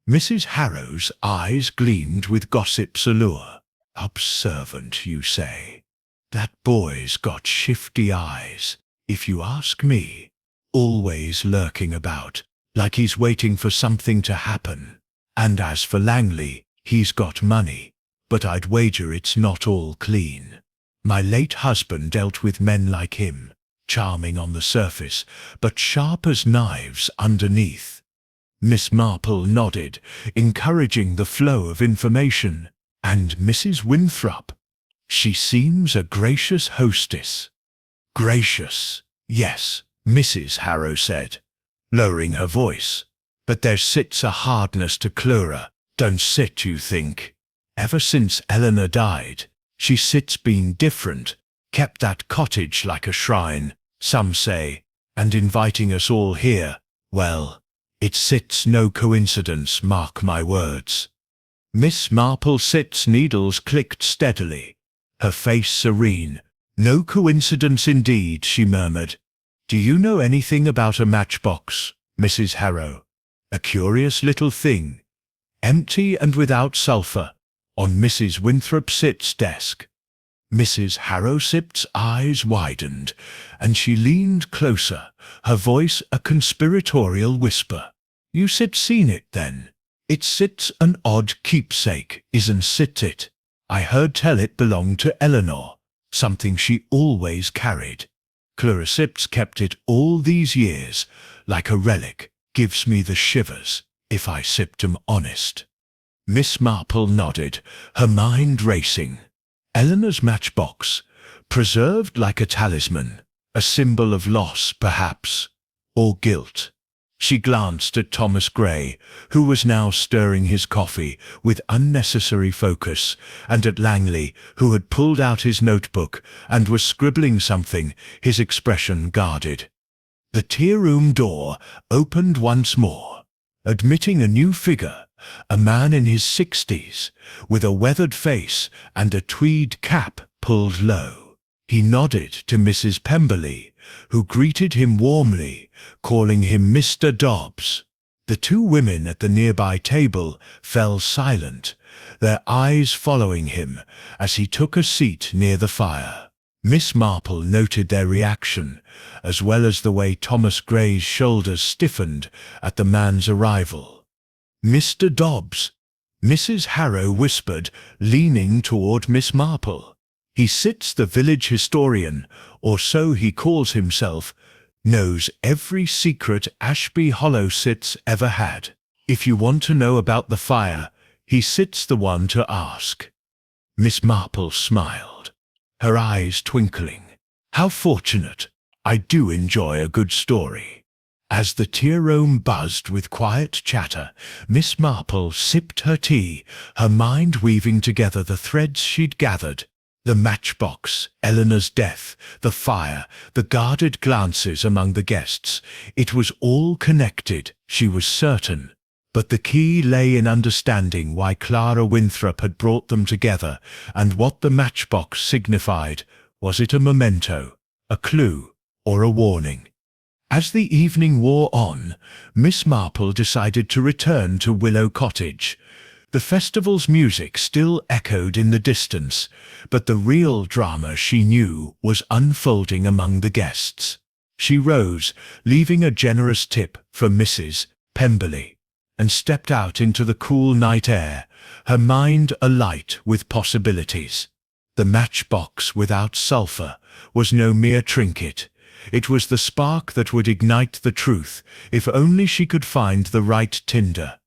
Speaker 1: Mrs. Harrow's eyes gleamed with gossip's allure. "Observant, you say? That boy's got shifty eyes, if you ask me. Always lurking about, like he's waiting for something to happen. And as for Langley, he's got money, but I'd wager it's not all clean. My late husband dealt with men like him, charming on the surface, but sharp as knives underneath." Miss Marple nodded, encouraging the flow of information. "And Mrs. Winthrop? She seems a gracious hostess." "Gracious, yes," Mrs. Harrow said, lowering her voice. "But there sits a hardness to Clara, don't you think? Ever since Eleanor died, she's been different, kept that cottage like a shrine, some say, and inviting us all here, well, it's no coincidence, mark my words." Miss Marple's needles clicked steadily, her face serene. "No coincidence indeed," she murmured. "Do you know anything about a matchbox, Mrs. Harrow? A curious little thing, empty and without sulphur, on Mrs. Winthrop's desk." Mrs. Harrowsip's eyes widened, and she leaned closer, her voice a conspiratorial whisper. "You seen it, then? It's an odd keepsake, isn't it? I heard tell it belonged to Eleanor, something she always carried. Clarissip's kept it all these years, like a relic, gives me the shivers, if I sipped 'em honest." Miss Marple nodded, her mind racing. Eleanor's matchbox, preserved like a talisman, a symbol of loss, perhaps, or guilt. She glanced at Thomas Gray, who was now stirring his coffee with unnecessary focus, and at Langley, who had pulled out his notebook and was scribbling something, his expression guarded. The tea-room door opened once more, admitting a new figure, a man in his 60s, with a weathered face and a tweed cap pulled low. He nodded to Mrs. Pemberley, who greeted him warmly, calling him Mr. Dobbs. The two women at the nearby table fell silent, their eyes following him as he took a seat near the fire. Miss Marple noted their reaction, as well as the way Thomas Gray's shoulders stiffened at the man's arrival. "Mr. Dobbs," Mrs. Harrow whispered, leaning toward Miss Marple. "He sits the village historian, or so he calls himself, knows every secret Ashby Hollow sits ever had. If you want to know about the fire, he sits the one to ask." Miss Marple smiled, her eyes twinkling. "How fortunate! I do enjoy a good story." As the tea-room buzzed with quiet chatter, Miss Marple sipped her tea, her mind weaving together the threads she'd gathered. The matchbox, Eleanor's death, the fire, the guarded glances among the guests. It was all connected, she was certain. But the key lay in understanding why Clara Winthrop had brought them together, and what the matchbox signified. Was it a memento, a clue, or a warning? As the evening wore on, Miss Marple decided to return to Willow Cottage. The festival's music still echoed in the distance, but the real drama, she knew, was unfolding among the guests. She rose, leaving a generous tip for Mrs. Pemberley, and stepped out into the cool night air, her mind alight with possibilities. The matchbox without sulphur was no mere trinket. It was the spark that would ignite the truth, if only she could find the right tinder.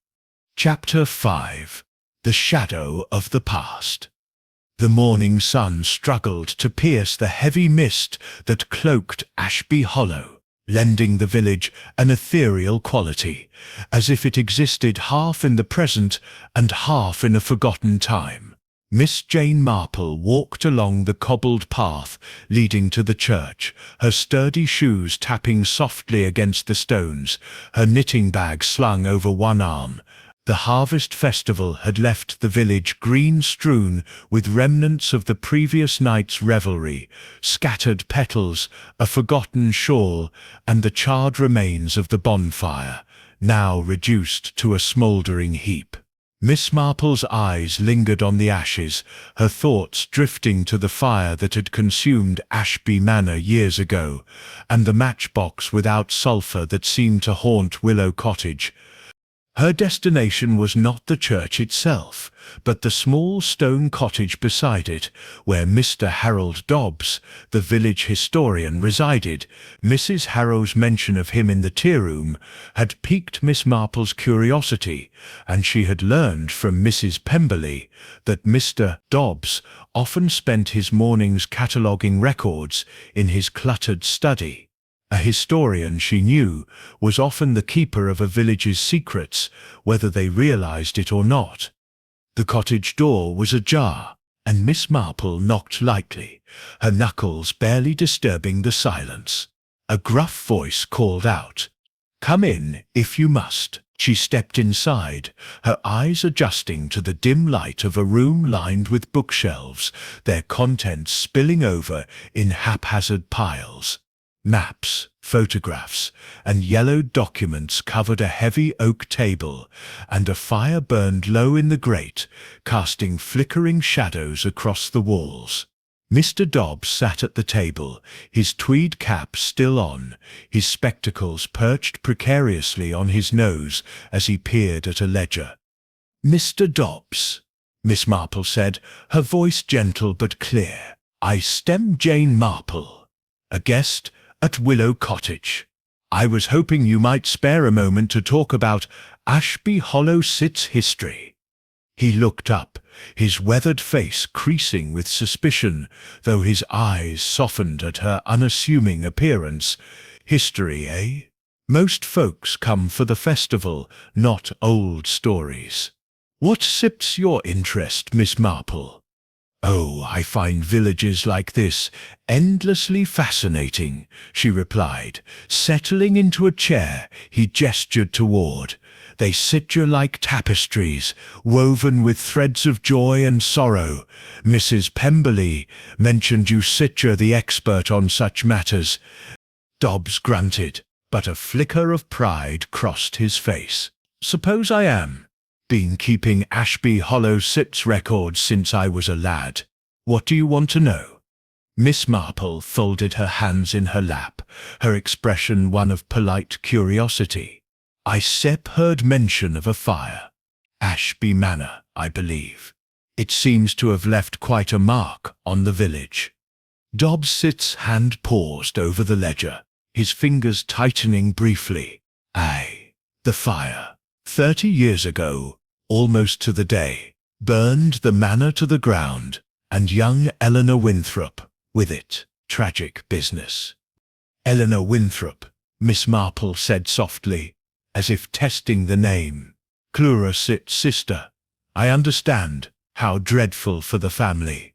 Speaker 1: Chapter 5. The Shadow of the Past. The morning sun struggled to pierce the heavy mist that cloaked Ashby Hollow, lending the village an ethereal quality, as if it existed half in the present and half in a forgotten time. Miss Jane Marple walked along the cobbled path leading to the church, her sturdy shoes tapping softly against the stones, her knitting bag slung over one arm. The harvest festival had left the village green-strewn with remnants of the previous night's revelry, scattered petals, a forgotten shawl, and the charred remains of the bonfire, now reduced to a smouldering heap. Miss Marple's eyes lingered on the ashes, her thoughts drifting to the fire that had consumed Ashby Manor years ago, and the matchbox without sulphur that seemed to haunt Willow Cottage. Her destination was not the church itself, but the small stone cottage beside it, where Mr. Harold Dobbs, the village historian, resided. Mrs. Harrow's mention of him in the tea-room had piqued Miss Marple's curiosity, and she had learned from Mrs. Pemberley that Mr. Dobbs often spent his mornings cataloguing records in his cluttered study. A historian, she knew, was often the keeper of a village's secrets, whether they realized it or not. The cottage door was ajar, and Miss Marple knocked lightly, her knuckles barely disturbing the silence. A gruff voice called out, "Come in, if you must." She stepped inside, her eyes adjusting to the dim light of a room lined with bookshelves, their contents spilling over in haphazard piles. Maps, photographs, and yellowed documents covered a heavy oak table, and a fire burned low in the grate, casting flickering shadows across the walls. Mr. Dobbs sat at the table, his tweed cap still on, his spectacles perched precariously on his nose as he peered at a ledger. "Mr. Dobbs," Miss Marple said, her voice gentle but clear, "I stem Jane Marple, a guest at Willow Cottage. I was hoping you might spare a moment to talk about Ashby Hollow Sit's history." He looked up, his weathered face creasing with suspicion, though his eyes softened at her unassuming appearance. "History, eh? Most folks come for the festival, not old stories. What sips your interest, Miss Marple?" "Oh, I find villages like this endlessly fascinating," she replied. Settling into a chair, he gestured toward. "They sit you like tapestries, woven with threads of joy and sorrow. Mrs. Pemberley mentioned you Sitcher the expert on such matters." Dobbs grunted, but a flicker of pride crossed his face. "Suppose I am. Been keeping Ashby Hollow Sit's records since I was a lad. What do you want to know?" Miss Marple folded her hands in her lap, her expression one of polite curiosity. "I heard mention of a fire. Ashby Manor, I believe. It seems to have left quite a mark on the village." Dobbs' hand paused over the ledger, his fingers tightening briefly. "Aye, the fire. 30 years ago, almost to the day, burned the manor to the ground, and young Eleanor Winthrop with it. Tragic business." "Eleanor Winthrop," Miss Marple said softly, as if testing the name. "Clora Sit's sister. I understand. How dreadful for the family."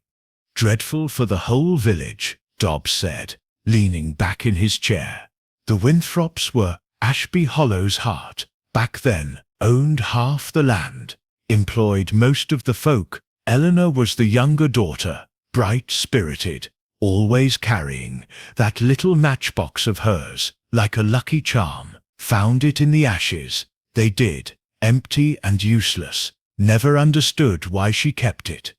Speaker 1: "Dreadful for the whole village," Dobbs said, leaning back in his chair. "The Winthrops were Ashby Hollow's heart. Back then, owned half the land, employed most of the folk. Eleanor was the younger daughter, bright-spirited, always carrying that little matchbox of hers, like a lucky charm. Found it in the ashes, they did, empty and useless. Never understood why she kept it."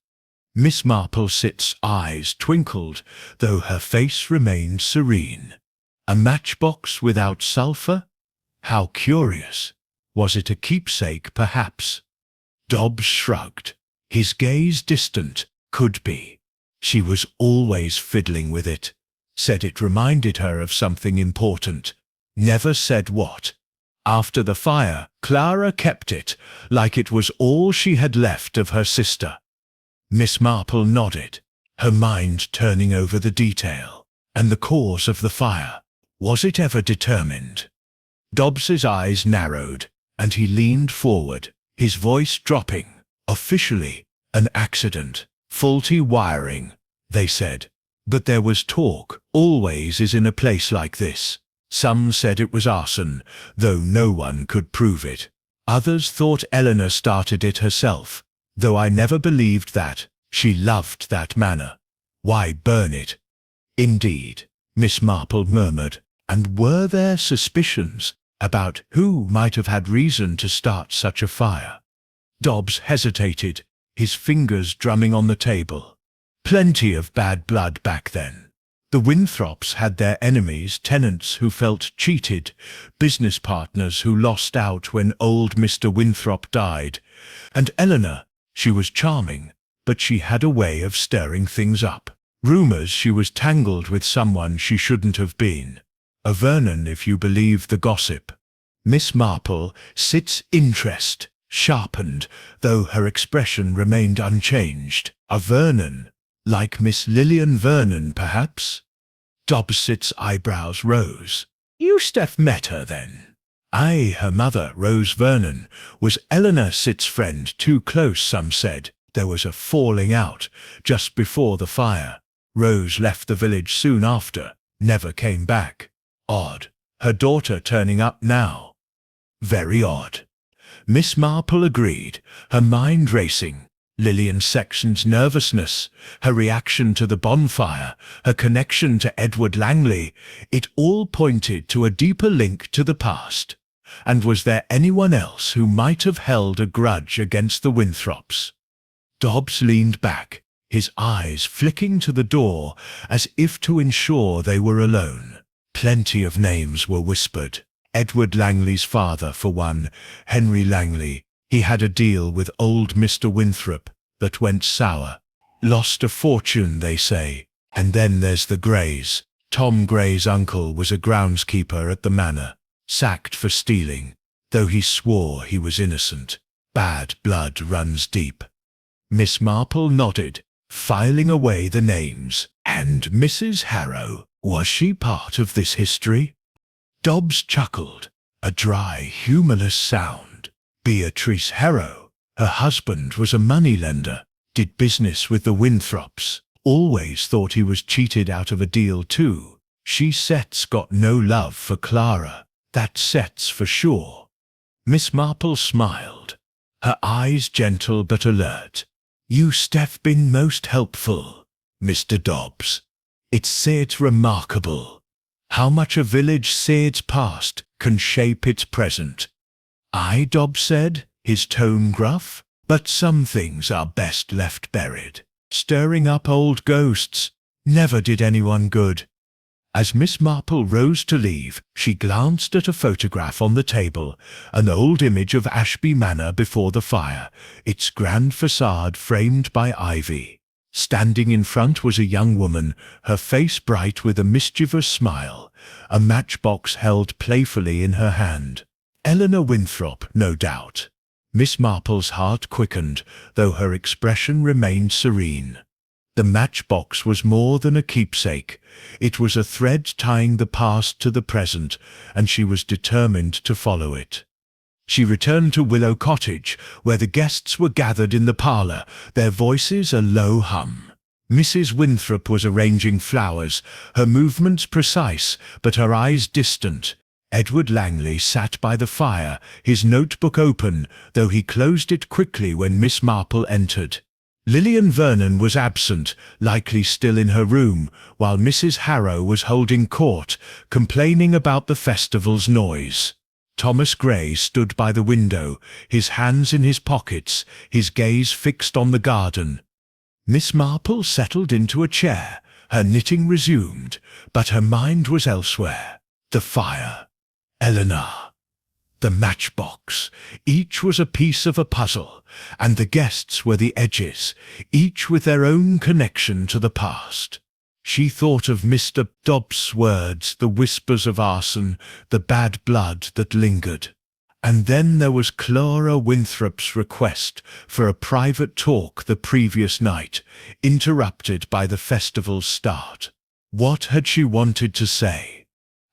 Speaker 1: Miss Marple's eyes twinkled, though her face remained serene. "A matchbox without sulphur? How curious. Was it a keepsake, perhaps?" Dobbs shrugged, his gaze distant. "Could be. She was always fiddling with it. Said it reminded her of something important. Never said what. After the fire, Clara kept it, like it was all she had left of her sister." Miss Marple nodded, her mind turning over the detail. "And the cause of the fire? Was it ever determined?" Dobbs's eyes narrowed, and he leaned forward, his voice dropping. "Officially, an accident. Faulty wiring, they said. But there was talk, always is in a place like this. Some said it was arson, though no one could prove it. Others thought Eleanor started it herself, though I never believed that. She loved that manor. Why burn it?" "Indeed," Miss Marple murmured. "And were there suspicions about who might have had reason to start such a fire?" Dobbs hesitated, his fingers drumming on the table. "Plenty of bad blood back then. The Winthrops had their enemies, tenants who felt cheated, business partners who lost out when old Mr. Winthrop died. And Eleanor, she was charming, but she had a way of stirring things up. Rumours she was tangled with someone she shouldn't have been. A Vernon, if you believe the gossip." Miss Marple's interest sharpened, though her expression remained unchanged. "A Vernon? Like Miss Lillian Vernon, perhaps?" Dobbs' eyebrows rose. "You met her, then?" "Aye, her mother, Rose Vernon, was Eleanor Sit's friend. Too close, some said. There was a falling out just before the fire. Rose left the village soon after, never came back. Odd. Her daughter turning up now." "Very odd," Miss Marple agreed, her mind racing. Lillian Sexton's nervousness, her reaction to the bonfire, her connection to Edward Langley, it all pointed to a deeper link to the past. And was there anyone else who might have held a grudge against the Winthrops? Dobbs leaned back, his eyes flicking to the door as if to ensure they were alone. Plenty of names were whispered. Edward Langley's father, for one, Henry Langley. He had a deal with old Mr. Winthrop that went sour. Lost a fortune, they say. And then there's the Greys. Tom Gray's uncle was a groundskeeper at the manor, sacked for stealing, though he swore he was innocent. Bad blood runs deep. Miss Marple nodded, filing away the names. And Mrs. Harrow, was she part of this history? Dobbs chuckled, a dry, humorless sound. Beatrice Harrow, her husband was a moneylender, did business with the Winthrops, always thought he was cheated out of a deal too. She set's got no love for Clara, that set's for sure. Miss Marple smiled, her eyes gentle but alert. You Steph been most helpful, Mr. Dobbs. It's said remarkable how much a village said's past can shape its present. Aye, Dobbs said, his tone gruff, but some things are best left buried. Stirring up old ghosts never did anyone good. As Miss Marple rose to leave, she glanced at a photograph on the table, an old image of Ashby Manor before the fire, its grand facade framed by ivy. Standing in front was a young woman, her face bright with a mischievous smile, a matchbox held playfully in her hand. Eleanor Winthrop, no doubt. Miss Marple's heart quickened, though her expression remained serene. The matchbox was more than a keepsake. It was a thread tying the past to the present, and she was determined to follow it. She returned to Willow Cottage, where the guests were gathered in the parlour, their voices a low hum. Mrs. Winthrop was arranging flowers, her movements precise, but her eyes distant. Edward Langley sat by the fire, his notebook open, though he closed it quickly when Miss Marple entered. Lillian Vernon was absent, likely still in her room, while Mrs. Harrow was holding court, complaining about the festival's noise. Thomas Gray stood by the window, his hands in his pockets, his gaze fixed on the garden. Miss Marple settled into a chair, her knitting resumed, but her mind was elsewhere. The fire, Eleanor, the matchbox, each was a piece of a puzzle, and the guests were the edges, each with their own connection to the past. She thought of Mr. Dobbs' words, the whispers of arson, the bad blood that lingered. And then there was Clara Winthrop's request for a private talk the previous night, interrupted by the festival's start. What had she wanted to say?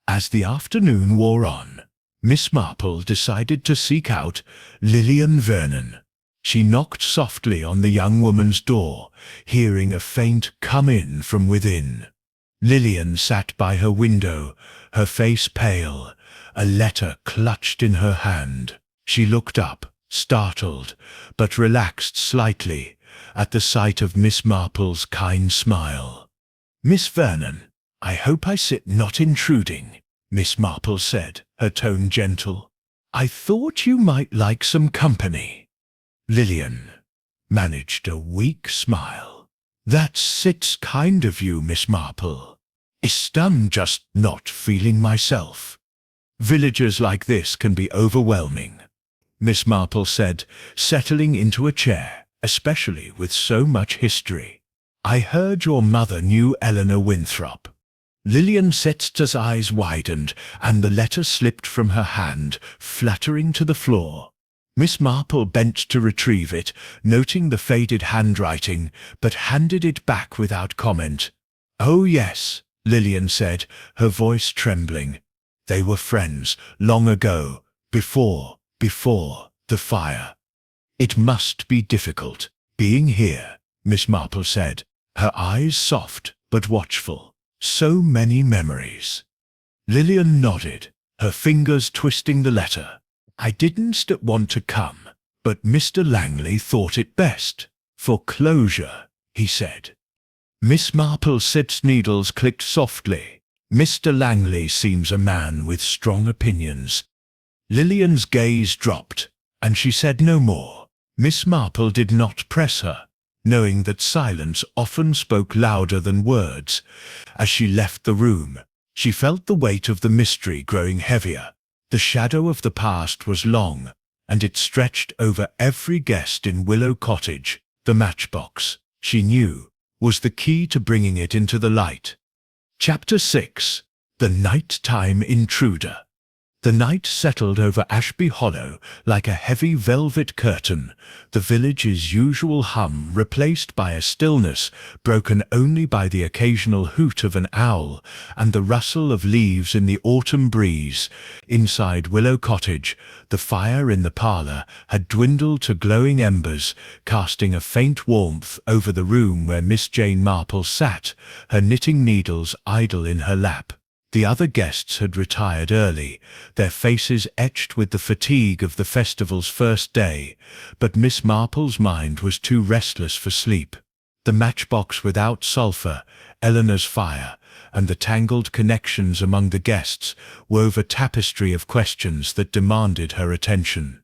Speaker 1: As the afternoon wore on, Miss Marple decided to seek out Lillian Vernon. She knocked softly on the young woman's door, hearing a faint "come in" from within. Lillian sat by her window, her face pale, a letter clutched in her hand. She looked up, startled, but relaxed slightly, at the sight of Miss Marple's kind smile. "Miss Vernon, I hope I sit not intruding," Miss Marple said, her tone gentle. "I thought you might like some company." Lillian managed a weak smile. "It's kind of you, Miss Marple. I'm just not feeling myself." "Villagers like this can be overwhelming," Miss Marple said, settling into a chair, "especially with so much history. I heard your mother knew Eleanor Winthrop." Lillian Setzter's eyes widened, and the letter slipped from her hand, fluttering to the floor. Miss Marple bent to retrieve it, noting the faded handwriting, but handed it back without comment. "Oh yes," Lillian said, her voice trembling. "They were friends, long ago, before the fire. It must be difficult, being here," Miss Marple said, her eyes soft but watchful. "So many memories." Lillian nodded, her fingers twisting the letter. "I didn't want to come, but Mr. Langley thought it best. For closure," he said. Miss Marple's needles clicked softly. "Mr. Langley seems a man with strong opinions." Lillian's gaze dropped, and she said no more. Miss Marple did not press her. knowing that silence often spoke louder than words. As she left the room, she felt the weight of the mystery growing heavier. The shadow of the past was long, and it stretched over every guest in Willow Cottage. The matchbox, she knew, was the key to bringing it into the light. Chapter 6. The Nighttime Intruder. The night settled over Ashby Hollow like a heavy velvet curtain, the village's usual hum replaced by a stillness broken only by the occasional hoot of an owl and the rustle of leaves in the autumn breeze. Inside Willow Cottage, the fire in the parlour had dwindled to glowing embers, casting a faint warmth over the room where Miss Jane Marple sat, her knitting needles idle in her lap. The other guests had retired early, their faces etched with the fatigue of the festival's first day, but Miss Marple's mind was too restless for sleep. The matchbox without sulphur, Eleanor's fire, and the tangled connections among the guests wove a tapestry of questions that demanded her attention.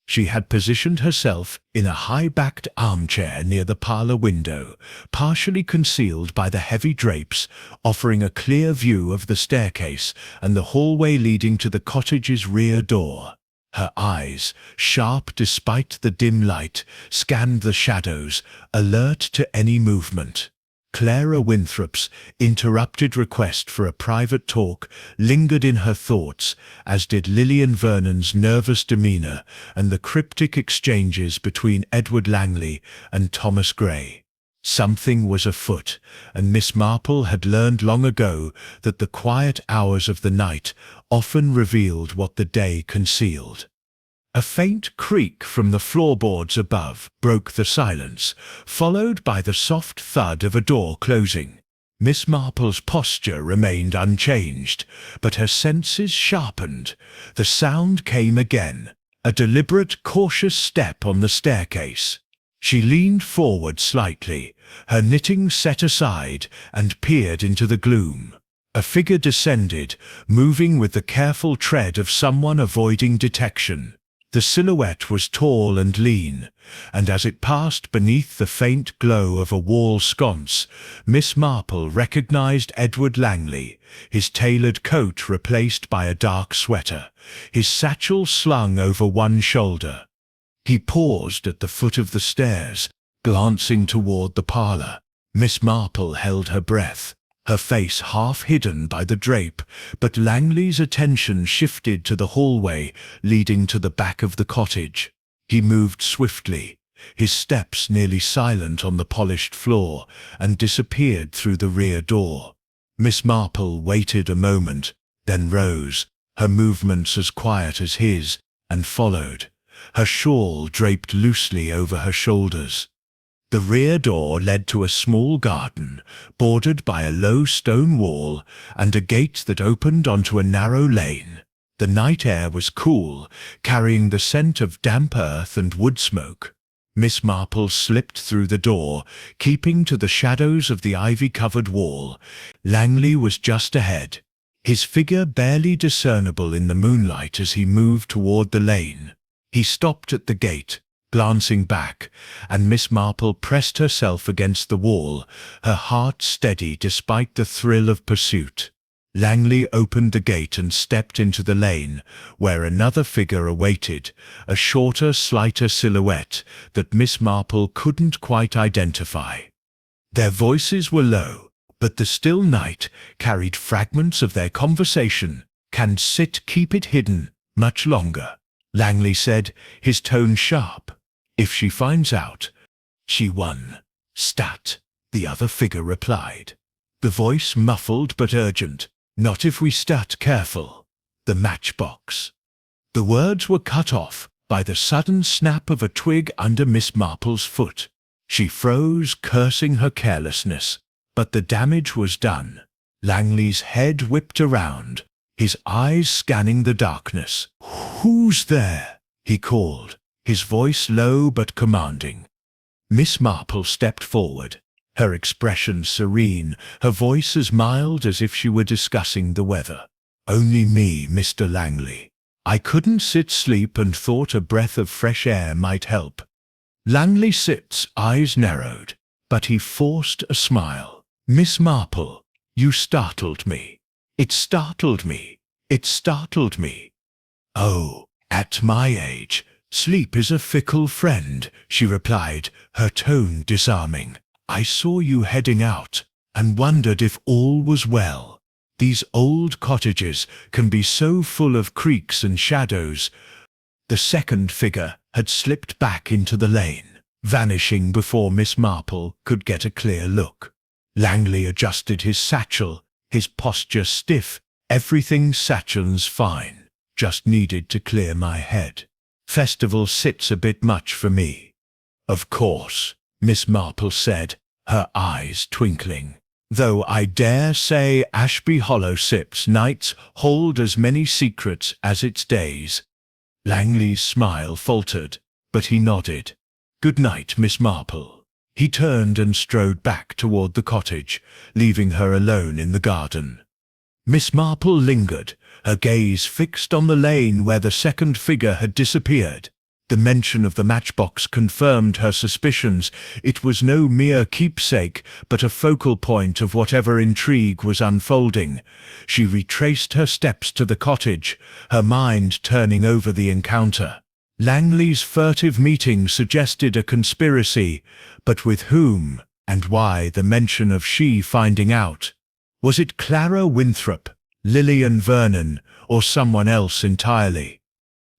Speaker 1: She had positioned herself in a high-backed armchair near the parlour window, partially concealed by the heavy drapes, offering a clear view of the staircase and the hallway leading to the cottage's rear door. Her eyes, sharp despite the dim light, scanned the shadows, alert to any movement. Clara Winthrop's interrupted request for a private talk lingered in her thoughts, as did Lillian Vernon's nervous demeanour and the cryptic exchanges between Edward Langley and Thomas Gray. Something was afoot, and Miss Marple had learned long ago that the quiet hours of the night often revealed what the day concealed. A faint creak from the floorboards above broke the silence, followed by the soft thud of a door closing. Miss Marple's posture remained unchanged, but her senses sharpened. The sound came again, a deliberate, cautious step on the staircase. She leaned forward slightly, her knitting set aside, and peered into the gloom. A figure descended, moving with the careful tread of someone avoiding detection. The silhouette was tall and lean, and as it passed beneath the faint glow of a wall sconce, Miss Marple recognized Edward Langley, his tailored coat replaced by a dark sweater, his satchel slung over one shoulder. He paused at the foot of the stairs, glancing toward the parlour. Miss Marple held her breath, her face half hidden by the drape, but Langley's attention shifted to the hallway leading to the back of the cottage. He moved swiftly, his steps nearly silent on the polished floor, and disappeared through the rear door. Miss Marple waited a moment, then rose, her movements as quiet as his, and followed, her shawl draped loosely over her shoulders. The rear door led to a small garden, bordered by a low stone wall and a gate that opened onto a narrow lane. The night air was cool, carrying the scent of damp earth and wood smoke. Miss Marple slipped through the door, keeping to the shadows of the ivy-covered wall. Langley was just ahead, his figure barely discernible in the moonlight as he moved toward the lane. He stopped at the gate, glancing back, and Miss Marple pressed herself against the wall, her heart steady despite the thrill of pursuit. Langley opened the gate and stepped into the lane, where another figure awaited, a shorter, slighter silhouette that Miss Marple couldn't quite identify. Their voices were low, but the still night carried fragments of their conversation. "Can Sit keep it hidden much longer?" Langley said, his tone sharp. "If she finds out, she won. Stat," the other figure replied, the voice muffled but urgent. "Not if we stat careful." The matchbox. The words were cut off by the sudden snap of a twig under Miss Marple's foot. She froze, cursing her carelessness, but the damage was done. Langley's head whipped around, his eyes scanning the darkness. "Who's there?" he called, his voice low but commanding. Miss Marple stepped forward, her expression serene, her voice as mild as if she were discussing the weather. "Only me, Mr. Langley. I couldn't sleep and thought a breath of fresh air might help." Langley's eyes narrowed, but he forced a smile. "Miss Marple, you startled me. It startled me. It startled me." "Oh, at my age, sleep is a fickle friend," she replied, her tone disarming. "I saw you heading out, and wondered if all was well. These old cottages can be so full of creaks and shadows." The second figure had slipped back into the lane, vanishing before Miss Marple could get a clear look. Langley adjusted his satchel, his posture stiff. "Everything Satchell's fine. Just needed to clear my head. Festival sits a bit much for me." "Of course," Miss Marple said, her eyes twinkling. "Though I dare say Ashby Hollow Sip's nights hold as many secrets as its days." Langley's smile faltered, but he nodded. "Good night, Miss Marple." He turned and strode back toward the cottage, leaving her alone in the garden. Miss Marple lingered, her gaze fixed on the lane where the second figure had disappeared. The mention of the matchbox confirmed her suspicions. It was no mere keepsake, but a focal point of whatever intrigue was unfolding. She retraced her steps to the cottage, her mind turning over the encounter. Langley's furtive meeting suggested a conspiracy, but with whom, and why the mention of she finding out? Was it Clara Winthrop, Lillian Vernon, or someone else entirely?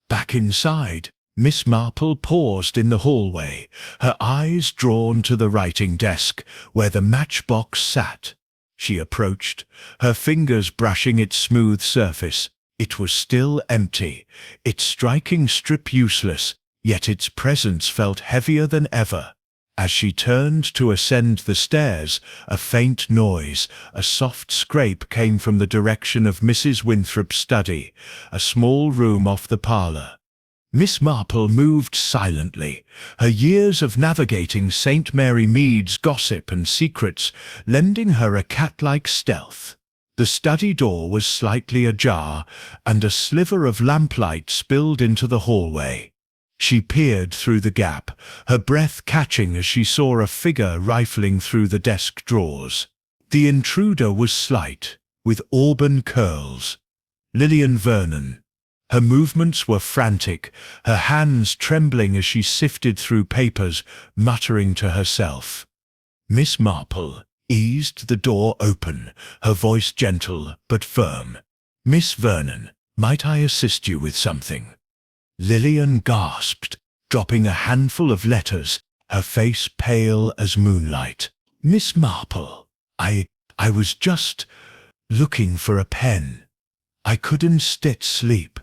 Speaker 1: Back inside, Miss Marple paused in the hallway, her eyes drawn to the writing desk where the matchbox sat. She approached, her fingers brushing its smooth surface. It was still empty, its striking strip useless, yet its presence felt heavier than ever. As she turned to ascend the stairs, a faint noise, a soft scrape came from the direction of Mrs. Winthrop's study, a small room off the parlour. Miss Marple moved silently, her years of navigating St. Mary Mead's gossip and secrets lending her a cat-like stealth. The study door was slightly ajar, and a sliver of lamplight spilled into the hallway. She peered through the gap, her breath catching as she saw a figure rifling through the desk drawers. The intruder was slight, with auburn curls. Lillian Vernon. Her movements were frantic, her hands trembling as she sifted through papers, muttering to herself. Miss Marple eased the door open, her voice gentle but firm. "Miss Vernon, might I assist you with something?" Lillian gasped, dropping a handful of letters, her face pale as moonlight. "Miss Marple, I was just looking for a pen. I couldn't sleep."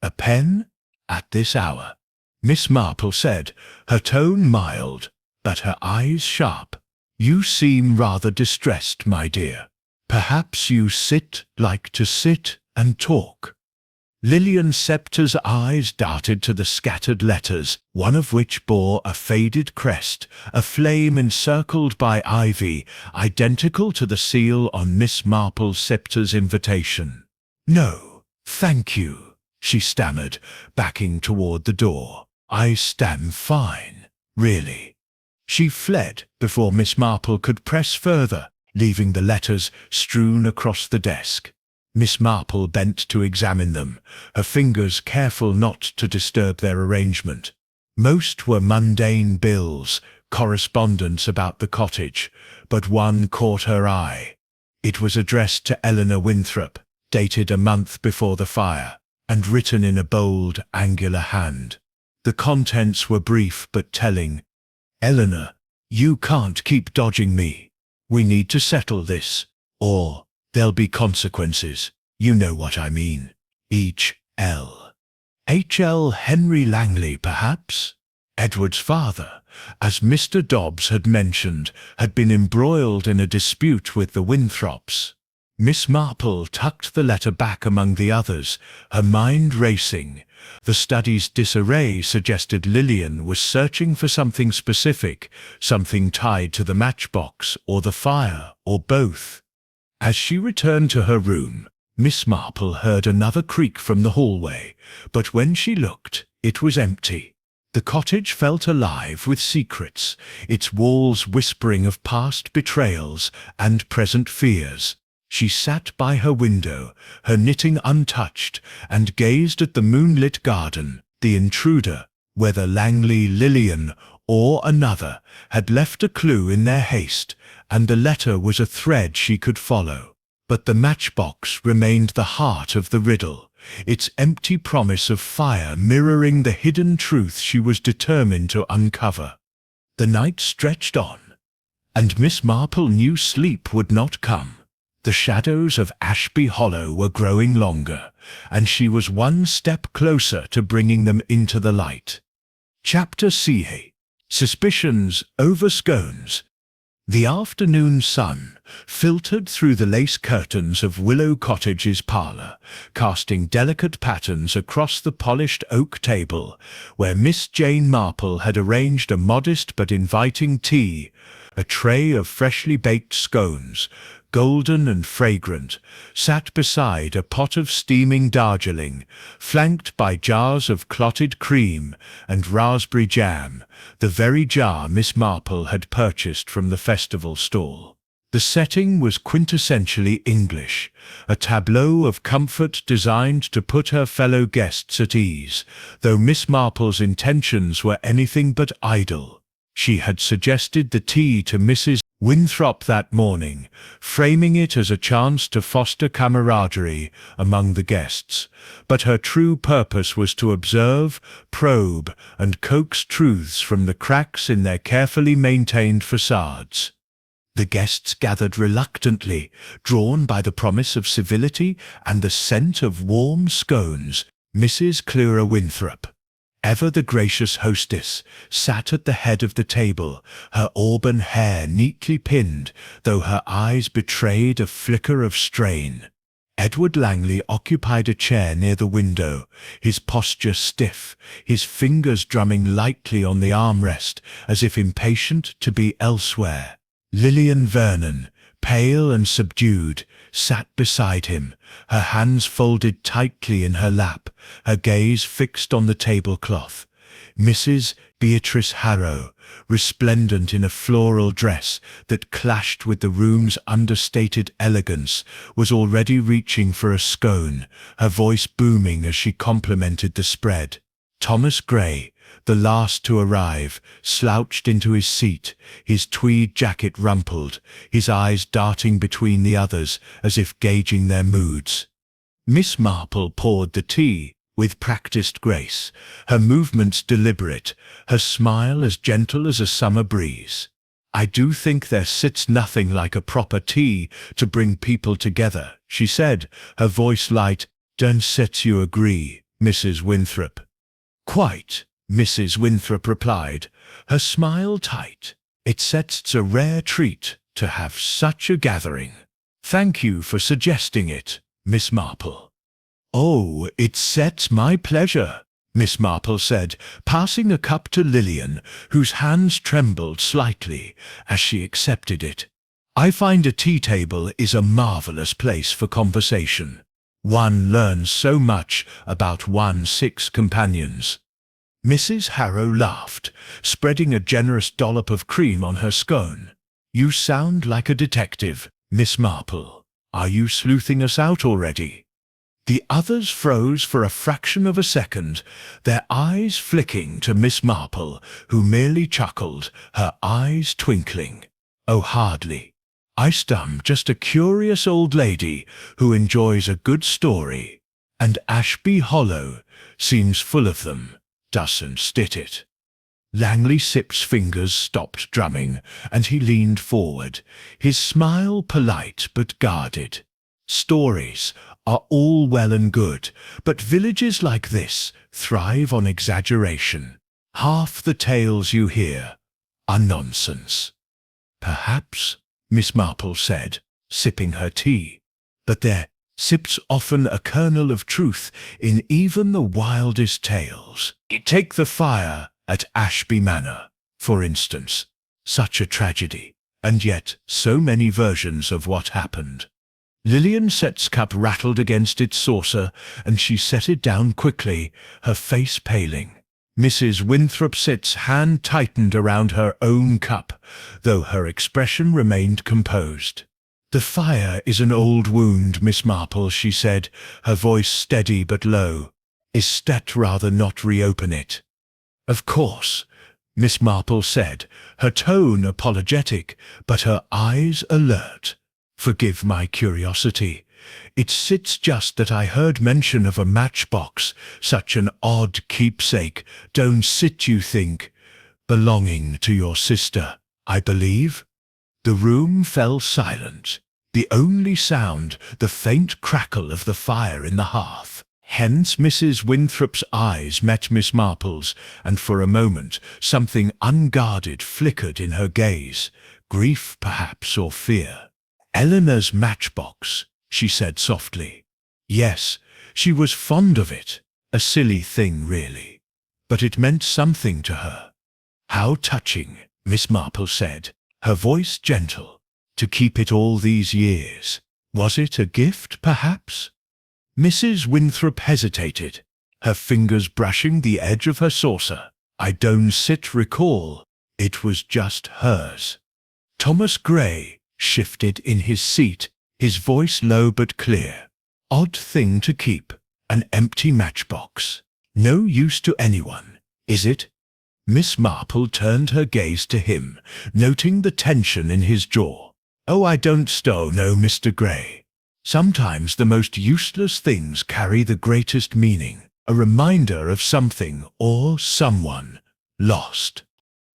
Speaker 1: "A pen? At this hour?" Miss Marple said, her tone mild, but her eyes sharp. "You seem rather distressed, my dear. Perhaps you like to sit and talk." Lillian Scepter's eyes darted to the scattered letters, one of which bore a faded crest, a flame encircled by ivy, identical to the seal on Miss Marple Scepter's invitation. "No, thank you," she stammered, backing toward the door. "I stand fine, really." She fled before Miss Marple could press further, leaving the letters strewn across the desk. Miss Marple bent to examine them, her fingers careful not to disturb their arrangement. Most were mundane bills, correspondence about the cottage, but one caught her eye. It was addressed to Eleanor Winthrop, dated a month before the fire, and written in a bold, angular hand. The contents were brief but telling. "Eleanor, you can't keep dodging me. We need to settle this, or there'll be consequences. You know what I mean. H.L. H.L. Henry Langley, perhaps?" Edward's father, as Mr. Dobbs had mentioned, had been embroiled in a dispute with the Winthrops. Miss Marple tucked the letter back among the others, her mind racing. The study's disarray suggested Lillian was searching for something specific, something tied to the matchbox or the fire, or both. As she returned to her room, Miss Marple heard another creak from the hallway, but when she looked, it was empty. The cottage felt alive with secrets, its walls whispering of past betrayals and present fears. She sat by her window, her knitting untouched, and gazed at the moonlit garden. The intruder, whether Langley, Lillian, or another, had left a clue in their haste, and the letter was a thread she could follow. But the matchbox remained the heart of the riddle, its empty promise of fire mirroring the hidden truth she was determined to uncover. The night stretched on, and Miss Marple knew sleep would not come. The shadows of Ashby Hollow were growing longer, and she was one step closer to bringing them into the light. Chapter C. Suspicions over scones. The afternoon sun filtered through the lace curtains of Willow Cottage's parlour, casting delicate patterns across the polished oak table, where Miss Jane Marple had arranged a modest but inviting tea. A tray of freshly baked scones, golden and fragrant, sat beside a pot of steaming Darjeeling, flanked by jars of clotted cream and raspberry jam, the very jar Miss Marple had purchased from the festival stall. The setting was quintessentially English, a tableau of comfort designed to put her fellow guests at ease, though Miss Marple's intentions were anything but idle. She had suggested the tea to Mrs. Winthrop that morning, framing it as a chance to foster camaraderie among the guests, but her true purpose was to observe, probe, and coax truths from the cracks in their carefully maintained facades. The guests gathered reluctantly, drawn by the promise of civility and the scent of warm scones. Mrs. Clara Winthrop, ever the gracious hostess, sat at the head of the table, her auburn hair neatly pinned, though her eyes betrayed a flicker of strain. Edward Langley occupied a chair near the window, his posture stiff, his fingers drumming lightly on the armrest, as if impatient to be elsewhere. Lillian Vernon, pale and subdued, sat beside him, her hands folded tightly in her lap, her gaze fixed on the tablecloth. Mrs. Beatrice Harrow, resplendent in a floral dress that clashed with the room's understated elegance, was already reaching for a scone, her voice booming as she complimented the spread. Thomas Gray, the last to arrive, slouched into his seat, his tweed jacket rumpled, his eyes darting between the others as if gauging their moods. Miss Marple poured the tea with practiced grace, her movements deliberate, her smile as gentle as a summer breeze. "I do think there sits nothing like a proper tea to bring people together," she said, her voice light. "Don't set you agree, Mrs. Winthrop?" "Quite," Mrs. Winthrop replied, her smile tight. "It sets a rare treat to have such a gathering." "Thank you for suggesting it, Miss Marple." "Oh, it sets my pleasure," Miss Marple said, passing a cup to Lillian, whose hands trembled slightly as she accepted it. "I find a tea table is a marvelous place for conversation. One learns so much about one's 6 companions." Mrs. Harrow laughed, spreading a generous dollop of cream on her scone. "You sound like a detective, Miss Marple. Are you sleuthing us out already?" The others froze for a fraction of a second, their eyes flicking to Miss Marple, who merely chuckled, her eyes twinkling. "Oh, hardly. I'm just a curious old lady who enjoys a good story. And Ashby Hollow seems full of them, doesn't it?" Langley Sip's fingers stopped drumming, and he leaned forward, his smile polite but guarded. "Stories are all well and good, but villages like this thrive on exaggeration. Half the tales you hear are nonsense." "Perhaps," Miss Marple said, sipping her tea, "but there sips often a kernel of truth in even the wildest tales. Take the fire at Ashby Manor, for instance. Such a tragedy, and yet so many versions of what happened." Lillian Set's cup rattled against its saucer, and she set it down quickly, her face paling. Mrs. Winthrop's hand tightened around her own cup, though her expression remained composed. "The fire is an old wound, Miss Marple," she said, her voice steady but low. "Is that rather not reopen it?" "Of course," Miss Marple said, her tone apologetic, but her eyes alert. "Forgive my curiosity. It sits just that I heard mention of a matchbox, such an odd keepsake, don't sit you think, belonging to your sister, I believe?" The room fell silent, the only sound the faint crackle of the fire in the hearth. Hence Mrs. Winthrop's eyes met Miss Marple's, and for a moment something unguarded flickered in her gaze, grief perhaps or fear. "Eleanor's matchbox," she said softly. "Yes, she was fond of it. A silly thing, really. But it meant something to her." "How touching," Miss Marple said, her voice gentle. "To keep it all these years. Was it a gift, perhaps?" Mrs. Winthrop hesitated, her fingers brushing the edge of her saucer. "I don't recall. It was just hers." Thomas Gray shifted in his seat, his voice low but clear. "Odd thing to keep, an empty matchbox. No use to anyone, is it?" Miss Marple turned her gaze to him, noting the tension in his jaw. "Oh, I don't know, Mr. Gray. Sometimes the most useless things carry the greatest meaning, a reminder of something or someone lost."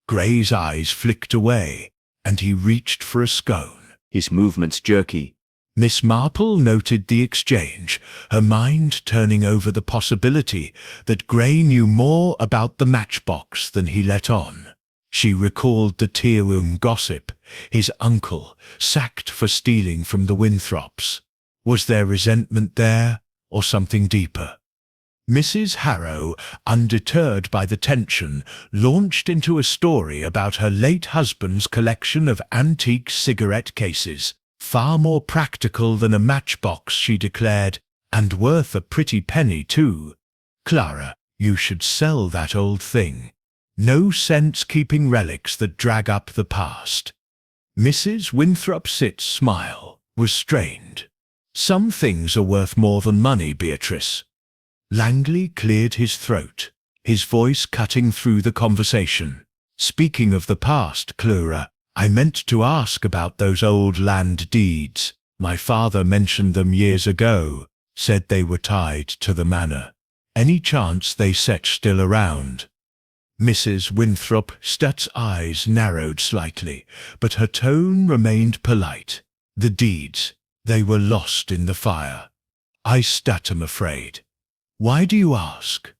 Speaker 1: Gray's eyes flicked away, and he reached for a scone,
Speaker 2: his movements jerky.
Speaker 1: Miss Marple noted the exchange, her mind turning over the possibility that Gray knew more about the matchbox than he let on. She recalled the tea-room gossip, his uncle, sacked for stealing from the Winthrops. Was there resentment there, or something deeper? Mrs. Harrow, undeterred by the tension, launched into a story about her late husband's collection of antique cigarette cases. "Far more practical than a matchbox," she declared, "and worth a pretty penny, too. Clara, you should sell that old thing. No sense keeping relics that drag up the past." Mrs. Winthrop's smile was strained. "Some things are worth more than money, Beatrice." Langley cleared his throat, his voice cutting through the conversation. "Speaking of the past, Clara, I meant to ask about those old land deeds. My father mentioned them years ago, said they were tied to the manor. Any chance they set still around?" Mrs. Winthrop's eyes narrowed slightly, but her tone remained polite. "The deeds, they were lost in the fire. I am afraid." "Why do you ask?"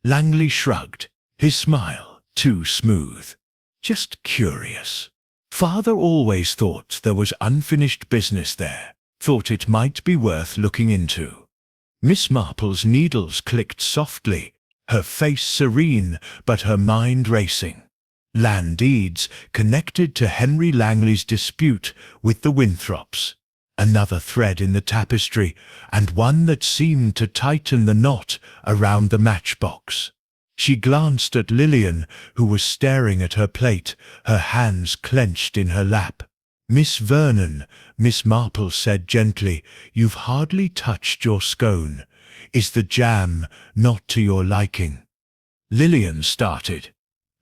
Speaker 1: Langley shrugged, his smile too smooth. "Just curious. Father always thought there was unfinished business there, thought it might be worth looking into." Miss Marple's needles clicked softly, her face serene but her mind racing. Land deeds connected to Henry Langley's dispute with the Winthrops. Another thread in the tapestry, and one that seemed to tighten the knot around the matchbox. She glanced at Lillian, who was staring at her plate, her hands clenched in her lap. "Miss Vernon," Miss Marple said gently, "you've hardly touched your scone. Is the jam not to your liking?" Lillian started,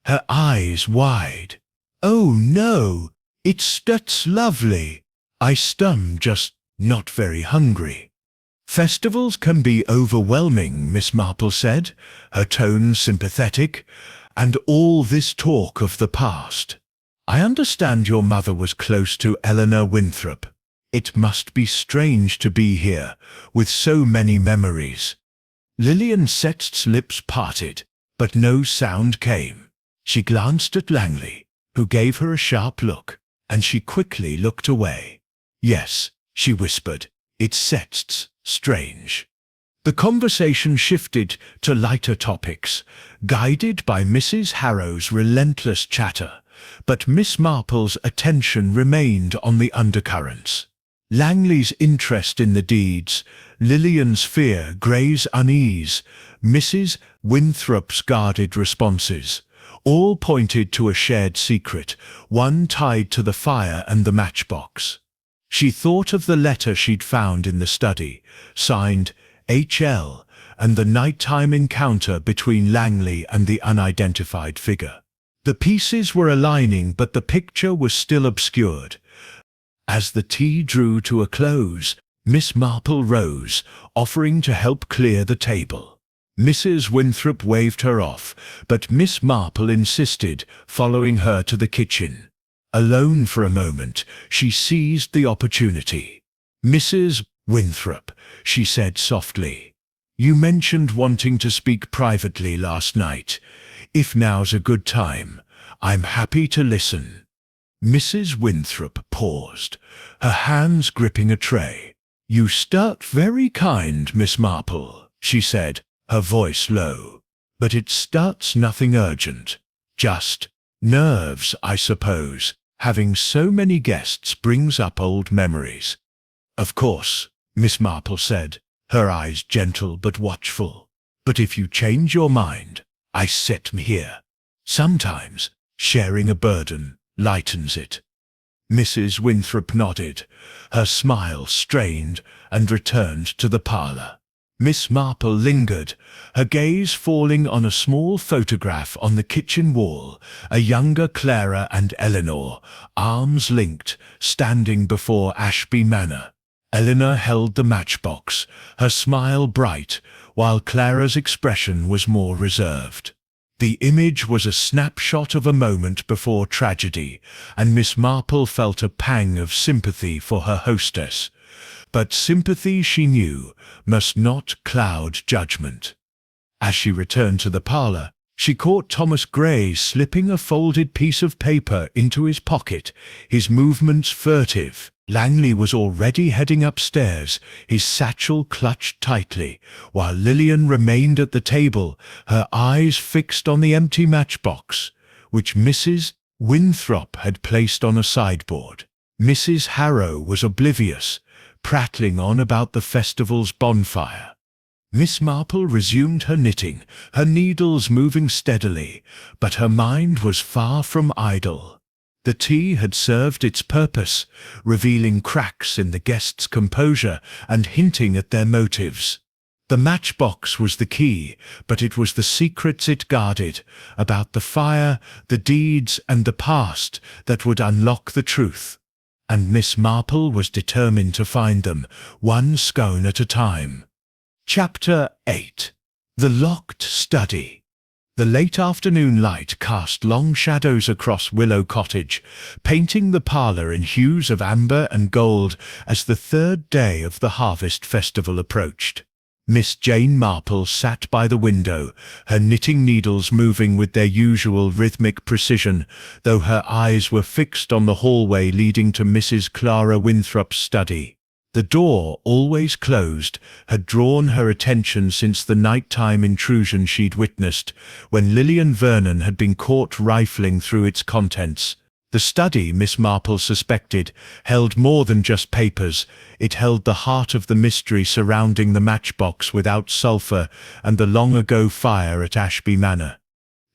Speaker 1: her eyes wide. "Oh no, that's lovely. Just not very hungry." "Festivals can be overwhelming," Miss Marple said, her tone sympathetic, "and all this talk of the past. I understand your mother was close to Eleanor Winthrop. It must be strange to be here, with so many memories." Lillian Setz's lips parted, but no sound came. She glanced at Langley, who gave her a sharp look, and she quickly looked away. "Yes," she whispered, "it's strange." The conversation shifted to lighter topics, guided by Mrs. Harrow's relentless chatter, but Miss Marple's attention remained on the undercurrents. Langley's interest in the deeds, Lillian's fear, Gray's unease, Mrs. Winthrop's guarded responses, all pointed to a shared secret, one tied to the fire and the matchbox. She thought of the letter she'd found in the study, signed H.L., and the nighttime encounter between Langley and the unidentified figure. The pieces were aligning, but the picture was still obscured. As the tea drew to a close, Miss Marple rose, offering to help clear the table. Mrs. Winthrop waved her off, but Miss Marple insisted, following her to the kitchen. Alone for a moment, she seized the opportunity. "Mrs. Winthrop," she said softly, "you mentioned wanting to speak privately last night. If now's a good time, I'm happy to listen." Mrs. Winthrop paused, her hands gripping a tray. "You start very kind, Miss Marple," she said, her voice low. "But it starts nothing urgent. Just nerves, I suppose. Having so many guests brings up old memories." "Of course," Miss Marple said, her eyes gentle but watchful. "But if you change your mind, I sit here. Sometimes sharing a burden lightens it." Mrs. Winthrop nodded, her smile strained, and returned to the parlour. Miss Marple lingered, her gaze falling on a small photograph on the kitchen wall, a younger Clara and Eleanor, arms linked, standing before Ashby Manor. Eleanor held the matchbox, her smile bright, while Clara's expression was more reserved. The image was a snapshot of a moment before tragedy, and Miss Marple felt a pang of sympathy for her hostess. But sympathy, she knew, must not cloud judgment. As she returned to the parlour, she caught Thomas Gray slipping a folded piece of paper into his pocket, his movements furtive. Langley was already heading upstairs, his satchel clutched tightly, while Lillian remained at the table, her eyes fixed on the empty matchbox, which Mrs. Winthrop had placed on a sideboard. Mrs. Harrow was oblivious, prattling on about the festival's bonfire. Miss Marple resumed her knitting, her needles moving steadily, but her mind was far from idle. The tea had served its purpose, revealing cracks in the guests' composure and hinting at their motives. The matchbox was the key, but it was the secrets it guarded, about the fire, the deeds, and the past, that would unlock the truth. And Miss Marple was determined to find them, one scone at a time. Chapter 8. The Locked Study. The late afternoon light cast long shadows across Willow Cottage, painting the parlour in hues of amber and gold as the third day of the harvest festival approached. Miss Jane Marple sat by the window, her knitting needles moving with their usual rhythmic precision, though her eyes were fixed on the hallway leading to Mrs. Clara Winthrop's study. The door, always closed, had drawn her attention since the nighttime intrusion she'd witnessed, when Lillian Vernon had been caught rifling through its contents. The study, Miss Marple suspected, held more than just papers. It held the heart of the mystery surrounding the matchbox without sulphur and the long-ago fire at Ashby Manor.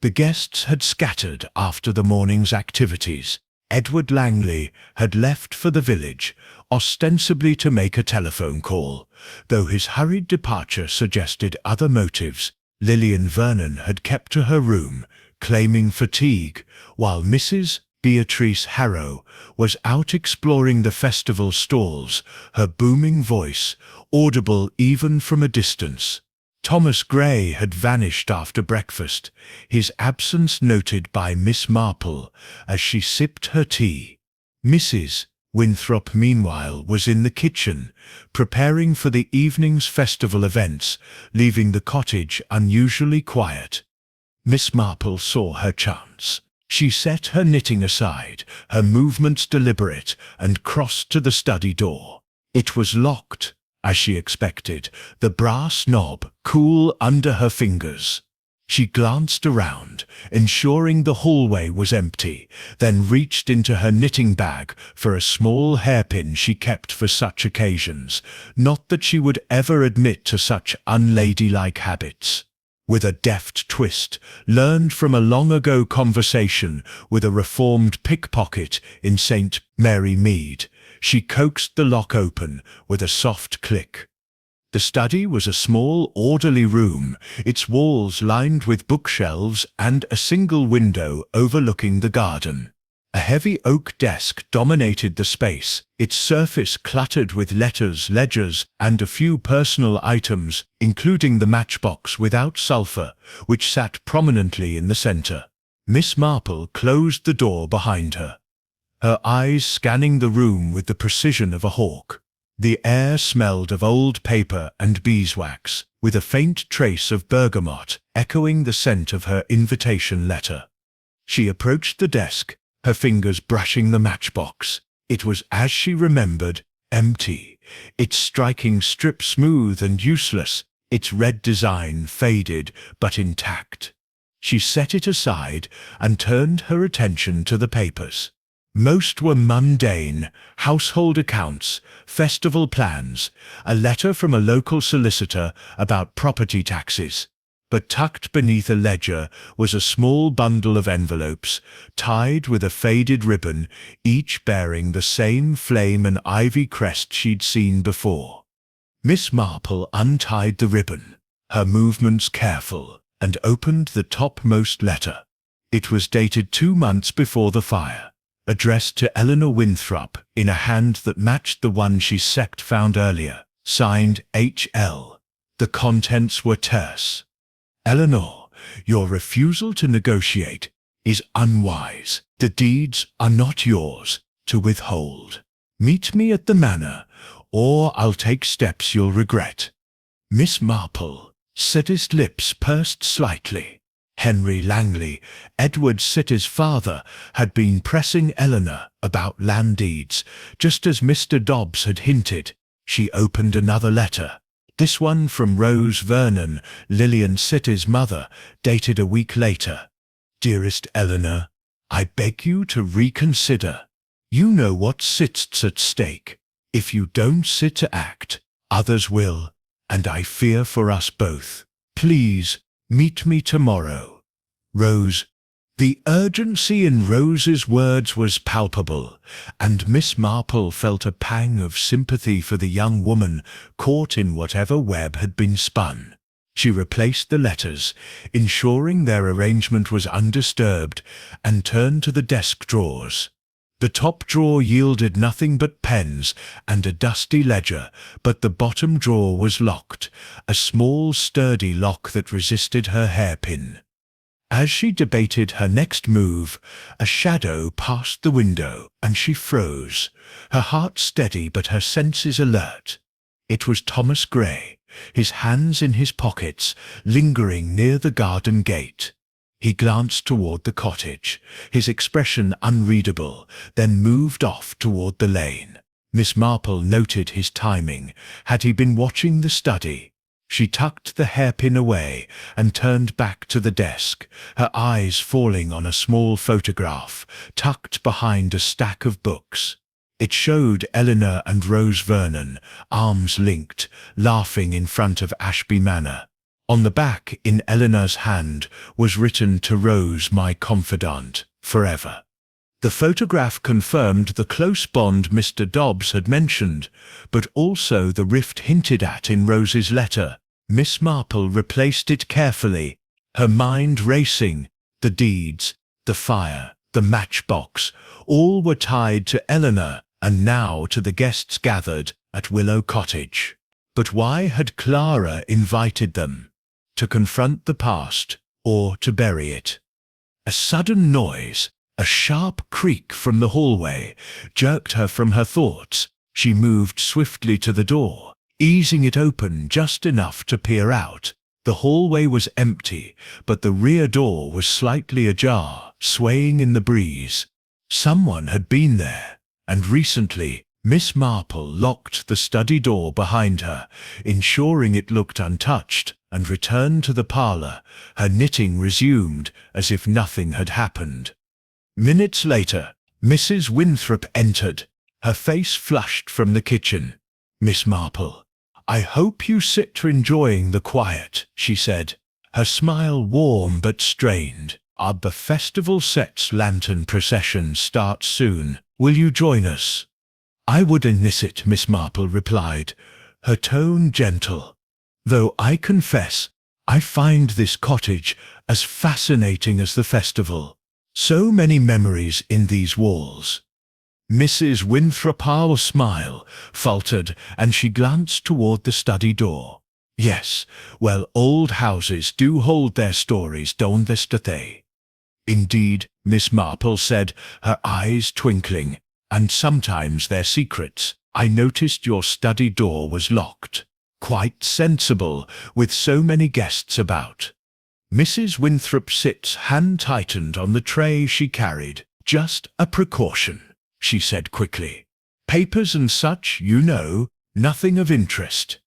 Speaker 1: The guests had scattered after the morning's activities. Edward Langley had left for the village, ostensibly to make a telephone call, though his hurried departure suggested other motives. Lillian Vernon had kept to her room, claiming fatigue, while Mrs. Beatrice Harrow was out exploring the festival stalls, her booming voice audible even from a distance. Thomas Gray had vanished after breakfast, his absence noted by Miss Marple as she sipped her tea. Mrs. Winthrop, meanwhile, was in the kitchen, preparing for the evening's festival events, leaving the cottage unusually quiet. Miss Marple saw her chance. She set her knitting aside, her movements deliberate, and crossed to the study door. It was locked, as she expected, the brass knob cool under her fingers. She glanced around, ensuring the hallway was empty, then reached into her knitting bag for a small hairpin she kept for such occasions, not that she would ever admit to such unladylike habits. With a deft twist, learned from a long-ago conversation with a reformed pickpocket in St. Mary Mead, she coaxed the lock open with a soft click. The study was a small, orderly room, its walls lined with bookshelves and a single window overlooking the garden. A heavy oak desk dominated the space, its surface cluttered with letters, ledgers, and a few personal items, including the matchbox without sulphur, which sat prominently in the center. Miss Marple closed the door behind her, her eyes scanning the room with the precision of a hawk. The air smelled of old paper and beeswax, with a faint trace of bergamot echoing the scent of her invitation letter. She approached the desk, her fingers brushing the matchbox. It was as she remembered, empty, its striking strip smooth and useless, its red design faded but intact. She set it aside and turned her attention to the papers. Most were mundane: household accounts, festival plans, a letter from a local solicitor about property taxes. But tucked beneath a ledger was a small bundle of envelopes, tied with a faded ribbon, each bearing the same flame and ivy crest she'd seen before. Miss Marple untied the ribbon, her movements careful, and opened the topmost letter. It was dated 2 months before the fire, addressed to Eleanor Winthrop in a hand that matched the one she found earlier, signed H.L. The contents were terse. "Eleanor, your refusal to negotiate is unwise. The deeds are not yours to withhold. Meet me at the manor, or I'll take steps you'll regret." Miss Marple, Sitty's lips pursed slightly. Henry Langley, Edward Sitty's father, had been pressing Eleanor about land deeds, just as Mr. Dobbs had hinted. She opened another letter, this one from Rose Vernon, Lillian Sitty's mother, dated a week later. "Dearest Eleanor, I beg you to reconsider. You know what sits at stake. If you don't sit to act, others will, and I fear for us both. Please, meet me tomorrow. Rose." The urgency in Rose's words was palpable, and Miss Marple felt a pang of sympathy for the young woman caught in whatever web had been spun. She replaced the letters, ensuring their arrangement was undisturbed, and turned to the desk drawers. The top drawer yielded nothing but pens and a dusty ledger, but the bottom drawer was locked, a small sturdy lock that resisted her hairpin. As she debated her next move, a shadow passed the window, and she froze, her heart steady but her senses alert. It was Thomas Gray, his hands in his pockets, lingering near the garden gate. He glanced toward the cottage, his expression unreadable, then moved off toward the lane. Miss Marple noted his timing. Had he been watching the study? She tucked the hairpin away and turned back to the desk, her eyes falling on a small photograph tucked behind a stack of books. It showed Eleanor and Rose Vernon, arms linked, laughing in front of Ashby Manor. On the back, in Eleanor's hand, was written, "To Rose, my confidante, forever." The photograph confirmed the close bond Mr. Dobbs had mentioned, but also the rift hinted at in Rose's letter. Miss Marple replaced it carefully, her mind racing. The deeds, the fire, the matchbox, all were tied to Eleanor and now to the guests gathered at Willow Cottage. But why had Clara invited them? To confront the past, or to bury it? A sudden noise, a sharp creak from the hallway, jerked her from her thoughts. She moved swiftly to the door, easing it open just enough to peer out. The hallway was empty, but the rear door was slightly ajar, swaying in the breeze. Someone had been there, and recently. Miss Marple locked the study door behind her, ensuring it looked untouched, and returned to the parlour, her knitting resumed as if nothing had happened. Minutes later, Mrs. Winthrop entered, her face flushed from the kitchen. "Miss Marple, I hope you sit enjoying the quiet," she said, her smile warm but strained. "Our festival set's lantern procession starts soon. Will you join us?" "I would miss it," Miss Marple replied, her tone gentle. "Though I confess, I find this cottage as fascinating as the festival. So many memories in these walls." Mrs. Winthrop's smile faltered, and she glanced toward the study door. "Yes, well, old houses do hold their stories, don't they?" "Indeed," Miss Marple said, her eyes twinkling, "and sometimes their secrets. I noticed your study door was locked. Quite sensible, with so many guests about." Mrs. Winthrop's hand tightened on the tray she carried. "Just a precaution," she said quickly. "Papers and such, you know, nothing of interest."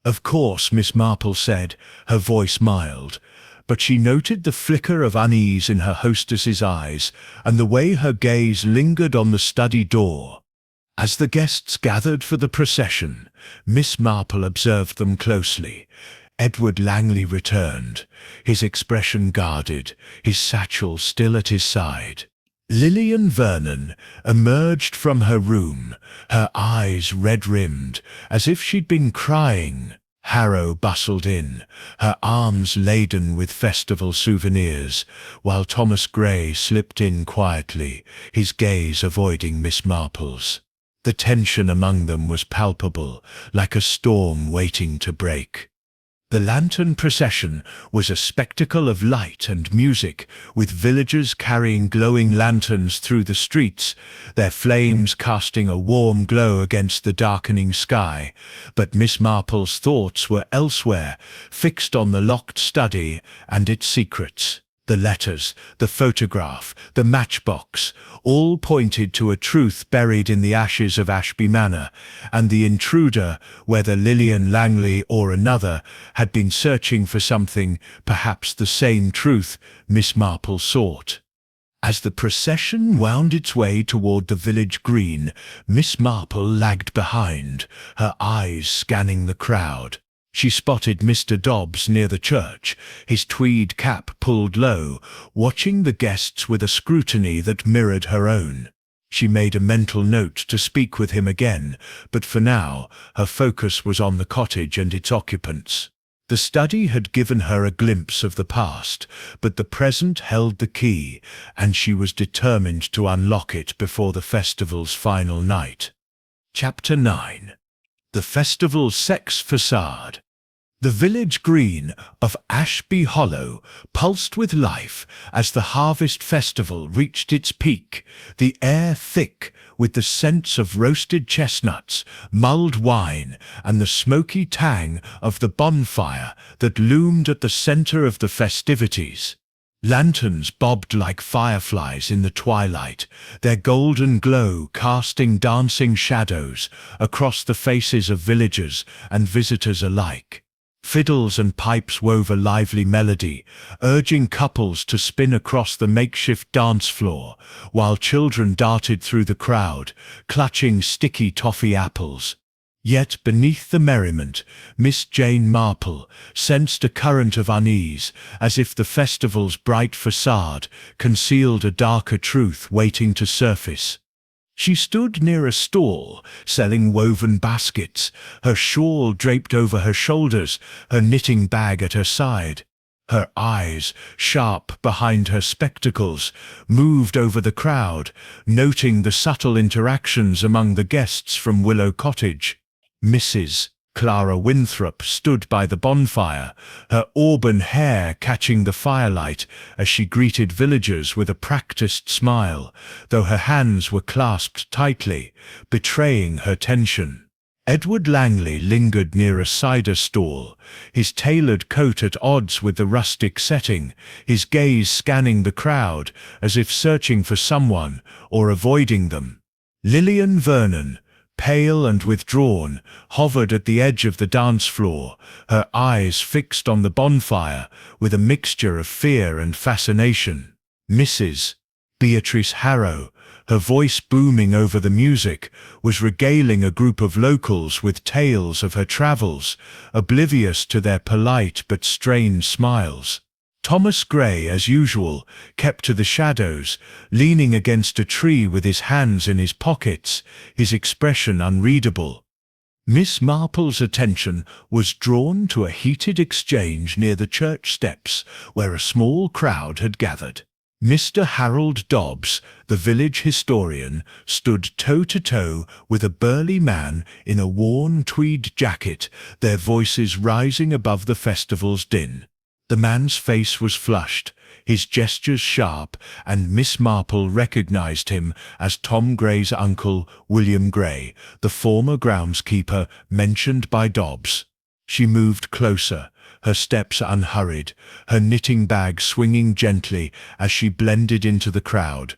Speaker 1: "Of course," Miss Marple said, her voice mild, but she noted the flicker of unease in her hostess's eyes and the way her gaze lingered on the study door. As the guests gathered for the procession, Miss Marple observed them closely. Edward Langley returned, his expression guarded, his satchel still at his side. Lillian Vernon emerged from her room, her eyes red-rimmed, as if she'd been crying. Harrow bustled in, her arms laden with festival souvenirs, while Thomas Gray slipped in quietly, his gaze avoiding Miss Marple's. The tension among them was palpable, like a storm waiting to break. The lantern procession was a spectacle of light and music, with villagers carrying glowing lanterns through the streets, their flames casting a warm glow against the darkening sky. But Miss Marple's thoughts were elsewhere, fixed on the locked study and its secrets. The letters, the photograph, the matchbox, all pointed to a truth buried in the ashes of Ashby Manor, and the intruder, whether Lillian Langley or another, had been searching for something, perhaps the same truth Miss Marple sought. As the procession wound its way toward the village green, Miss Marple lagged behind, her eyes scanning the crowd. She spotted Mr. Dobbs near the church, his tweed cap pulled low, watching the guests with a scrutiny that mirrored her own. She made a mental note to speak with him again, but for now her focus was on the cottage and its occupants. The study had given her a glimpse of the past, but the present held the key, and she was determined to unlock it before the festival's final night. Chapter 9. The Festival's Sex Facade. The village green of Ashby Hollow pulsed with life as the harvest festival reached its peak, the air thick with the scents of roasted chestnuts, mulled wine, and the smoky tang of the bonfire that loomed at the center of the festivities. Lanterns bobbed like fireflies in the twilight, their golden glow casting dancing shadows across the faces of villagers and visitors alike. Fiddles and pipes wove a lively melody, urging couples to spin across the makeshift dance floor, while children darted through the crowd, clutching sticky toffee apples. Yet beneath the merriment, Miss Jane Marple sensed a current of unease, as if the festival's bright facade concealed a darker truth waiting to surface. She stood near a stall, selling woven baskets, her shawl draped over her shoulders, her knitting bag at her side. Her eyes, sharp behind her spectacles, moved over the crowd, noting the subtle interactions among the guests from Willow Cottage. Mrs. Clara Winthrop stood by the bonfire, her auburn hair catching the firelight as she greeted villagers with a practiced smile, though her hands were clasped tightly, betraying her tension. Edward Langley lingered near a cider stall, his tailored coat at odds with the rustic setting, his gaze scanning the crowd as if searching for someone or avoiding them. Lillian Vernon, pale and withdrawn, hovered at the edge of the dance floor, her eyes fixed on the bonfire with a mixture of fear and fascination. Mrs. Beatrice Harrow, her voice booming over the music, was regaling a group of locals with tales of her travels, oblivious to their polite but strained smiles. Thomas Gray, as usual, kept to the shadows, leaning against a tree with his hands in his pockets, his expression unreadable. Miss Marple's attention was drawn to a heated exchange near the church steps, where a small crowd had gathered. Mr. Harold Dobbs, the village historian, stood toe-to-toe with a burly man in a worn tweed jacket, their voices rising above the festival's din. The man's face was flushed, his gestures sharp, and Miss Marple recognized him as Tom Gray's uncle, William Gray, the former groundskeeper mentioned by Dobbs. She moved closer, her steps unhurried, her knitting bag swinging gently as she blended into the crowd.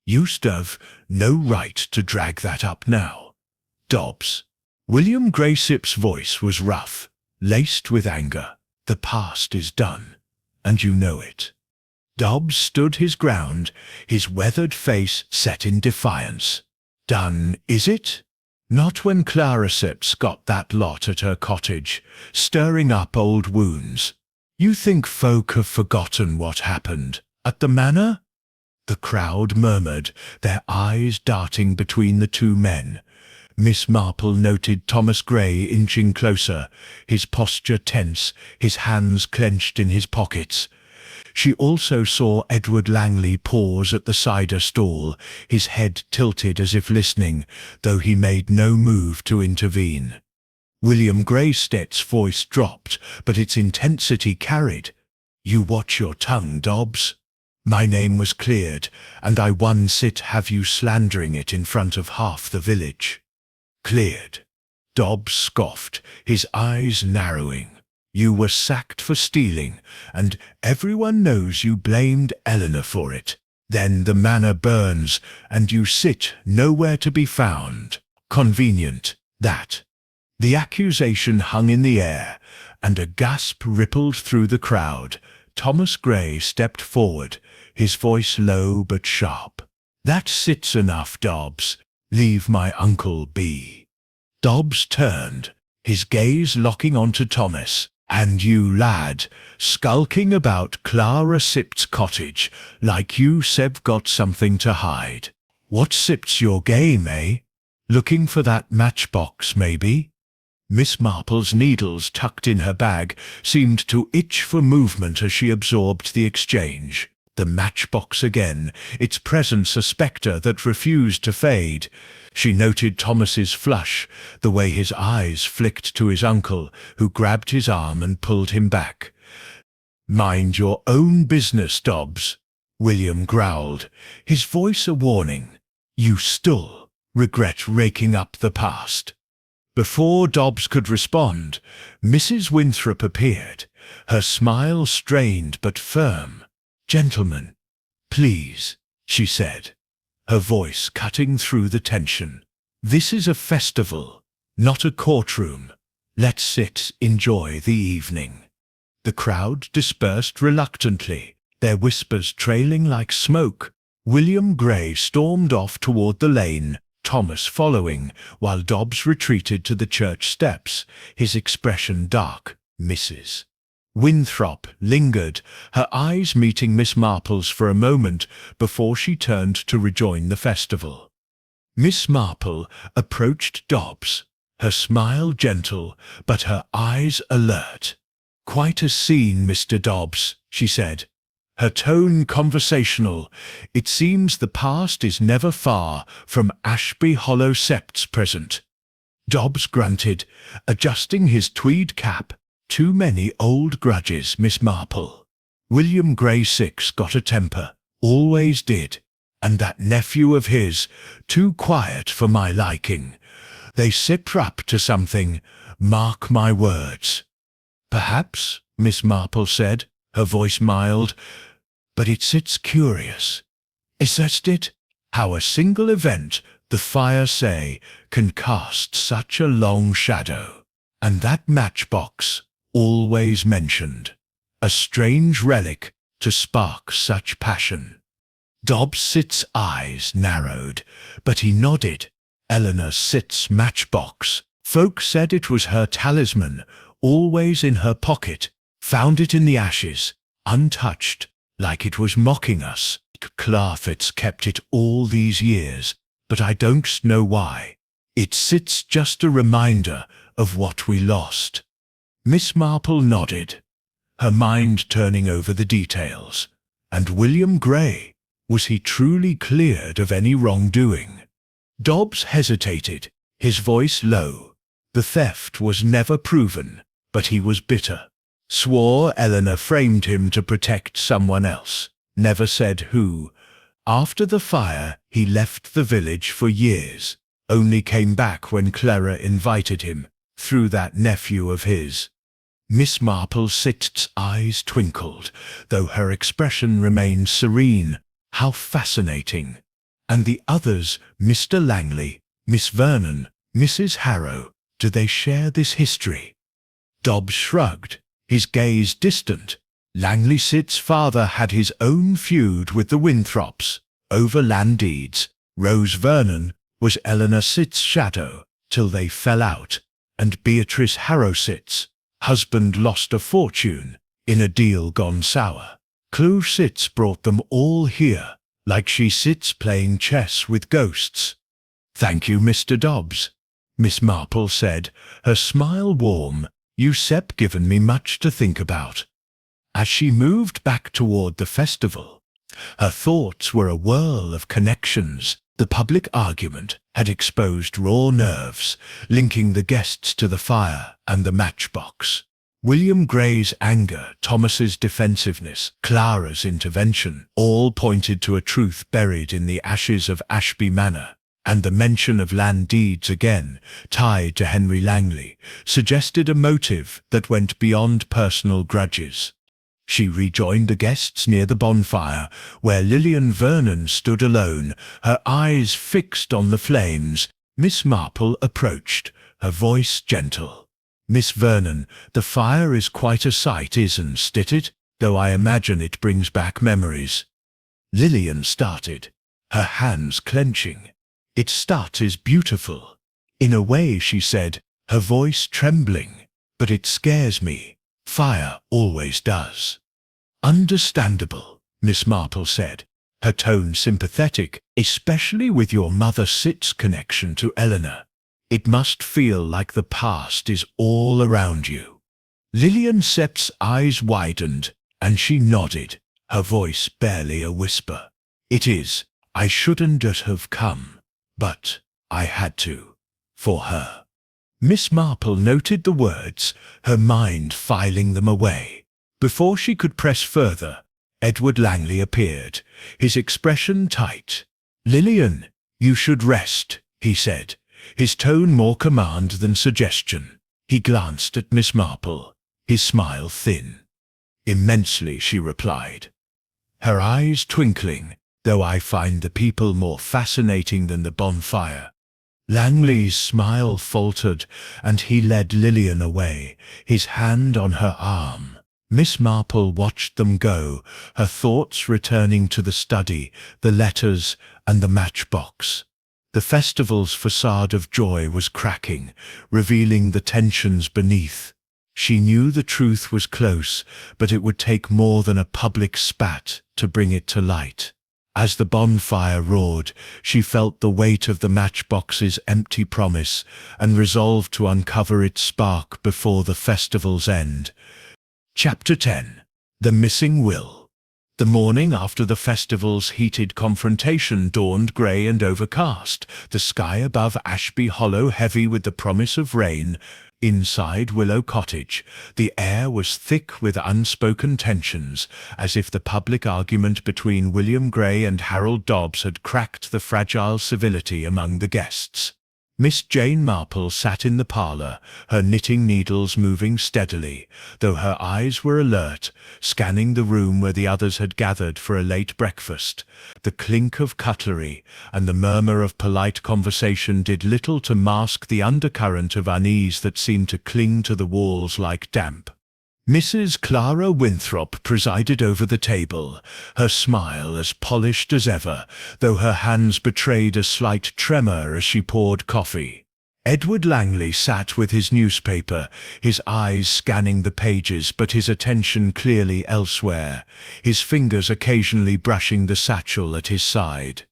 Speaker 1: "You'd have no right to drag that up now, Dobbs." William Graysip's voice was rough, laced with anger. "The past is done, and you know it." Dobbs stood his ground, his weathered face set in defiance. "Done, is it? Not when Clara Sips got that lot at her cottage, stirring up old wounds. You think folk have forgotten what happened at the manor?" The crowd murmured, their eyes darting between the two men. Miss Marple noted Thomas Gray inching closer, his posture tense, his hands clenched in his pockets. She also saw Edward Langley pause at the cider stall, his head tilted as if listening, though he made no move to intervene. William Graystet's voice dropped, but its intensity carried. "You watch your tongue, Dobbs. My name was cleared, and I won sit have you slandering it in front of half the village." "Cleared?" Dobbs scoffed, his eyes narrowing. "You were sacked for stealing, and everyone knows you blamed Eleanor for it. Then the manor burns, and you sit nowhere to be found. Convenient, that." The accusation hung in the air, and a gasp rippled through the crowd. Thomas Gray stepped forward, his voice low but sharp. "That sits enough, Dobbs. Leave my uncle be." Dobbs turned, his gaze locking onto Thomas. "And you, lad, skulking about Clara Sipt's cottage, like you Seb got something to hide. What Sipt's your game, eh? Looking for that matchbox, maybe?" Miss Marple's needles tucked in her bag seemed to itch for movement as she absorbed the exchange. The matchbox again, its presence a spectre that refused to fade. She noted Thomas's flush, the way his eyes flicked to his uncle, who grabbed his arm and pulled him back. "Mind your own business, Dobbs," William growled, his voice a warning. "You still regret raking up the past." Before Dobbs could respond, Mrs. Winthrop appeared, her smile strained but firm. "Gentlemen, please," she said, her voice cutting through the tension. "This is a festival, not a courtroom. Let's sit, enjoy the evening." The crowd dispersed reluctantly, their whispers trailing like smoke. William Gray stormed off toward the lane, Thomas following, while Dobbs retreated to the church steps, his expression dark. Mrs. Winthrop lingered, her eyes meeting Miss Marple's for a moment before she turned to rejoin the festival. Miss Marple approached Dobbs, her smile gentle, but her eyes alert. "Quite a scene, Mr. Dobbs," she said, her tone conversational. "It seems the past is never far from Ashby Hollow Sept's present." Dobbs grunted, adjusting his tweed cap. "Too many old grudges, Miss Marple. William Gray Six got a temper, always did, and that nephew of his, too quiet for my liking. They sip up to something, mark my words." "Perhaps," Miss Marple said, her voice mild, "but it sits curious. Is that it? How a single event the fire, say, can cast such a long shadow. And that matchbox, always mentioned, a strange relic to spark such passion. Dobbs's eyes narrowed, but he nodded. Eleanor Sit's matchbox. Folk said it was her talisman, always in her pocket. Found it in the ashes, untouched, like it was mocking us. Clarfit's kept it all these years, but I don't know why. It sits just a reminder of what we lost. Miss Marple nodded, her mind turning over the details. And William Grey, was he truly cleared of any wrongdoing? Dobbs hesitated, his voice low. The theft was never proven, but he was bitter. Swore Eleanor framed him to protect someone else. Never said who. After the fire, he left the village for years. Only came back when Clara invited him, through that nephew of his. Miss Marple Sit's eyes twinkled, though her expression remained serene. How fascinating! And the others, Mr. Langley, Miss Vernon, Mrs. Harrow, do they share this history? Dobbs shrugged, his gaze distant. Langley Sit's father had his own feud with the Winthrops, over land deeds. Rose Vernon was Eleanor Sit's shadow, till they fell out, and Beatrice Harrow Sit's husband lost a fortune, in a deal gone sour. Clew Sit's brought them all here, like she sits playing chess with ghosts. Thank you, Mr. Dobbs, Miss Marple said, her smile warm. You've given me much to think about. As she moved back toward the festival, her thoughts were a whirl of connections. The public argument had exposed raw nerves, linking the guests to the fire and the matchbox. William Grey's anger, Thomas's defensiveness, Clara's intervention, all pointed to a truth buried in the ashes of Ashby Manor. And the mention of land deeds again, tied to Henry Langley, suggested a motive that went beyond personal grudges. She rejoined the guests near the bonfire, where Lillian Vernon stood alone, her eyes fixed on the flames. Miss Marple approached, her voice gentle. Miss Vernon, the fire is quite a sight, isn't it? Though I imagine it brings back memories. Lillian started, her hands clenching. Its start is beautiful. In a way, she said, her voice trembling. But it scares me. Fire always does. Understandable, Miss Marple said, her tone sympathetic, especially with your mother Sit's connection to Eleanor. It must feel like the past is all around you. Lillian Sit's eyes widened, and she nodded, her voice barely a whisper. It is. I shouldn't have come. But I had to, for her. Miss Marple noted the words, her mind filing them away. Before she could press further, Edward Langley appeared, his expression tight. Lillian, you should rest, he said, his tone more command than suggestion. He glanced at Miss Marple, his smile thin. Immensely, she replied, her eyes twinkling. Though I find the people more fascinating than the bonfire. Langley's smile faltered, and he led Lillian away, his hand on her arm. Miss Marple watched them go, her thoughts returning to the study, the letters, and the matchbox. The festival's facade of joy was cracking, revealing the tensions beneath. She knew the truth was close, but it would take more than a public spat to bring it to light. As the bonfire roared, she felt the weight of the matchbox's empty promise and resolved to uncover its spark before the festival's end. Chapter 10. The Missing Will. The morning after the festival's heated confrontation dawned grey and overcast, the sky above Ashby Hollow heavy with the promise of rain. Inside Willow Cottage, the air was thick with unspoken tensions, as if the public argument between William Grey and Harold Dobbs had cracked the fragile civility among the guests. Miss Jane Marple sat in the parlour, her knitting needles moving steadily, though her eyes were alert, scanning the room where the others had gathered for a late breakfast. The clink of cutlery and the murmur of polite conversation did little to mask the undercurrent of unease that seemed to cling to the walls like damp. Mrs. Clara Winthrop presided over the table, her smile as polished as ever, though her hands betrayed a slight tremor as she poured coffee. Edward Langley sat with his newspaper, his eyes scanning the pages but his attention clearly elsewhere, his fingers occasionally brushing the satchel at his side.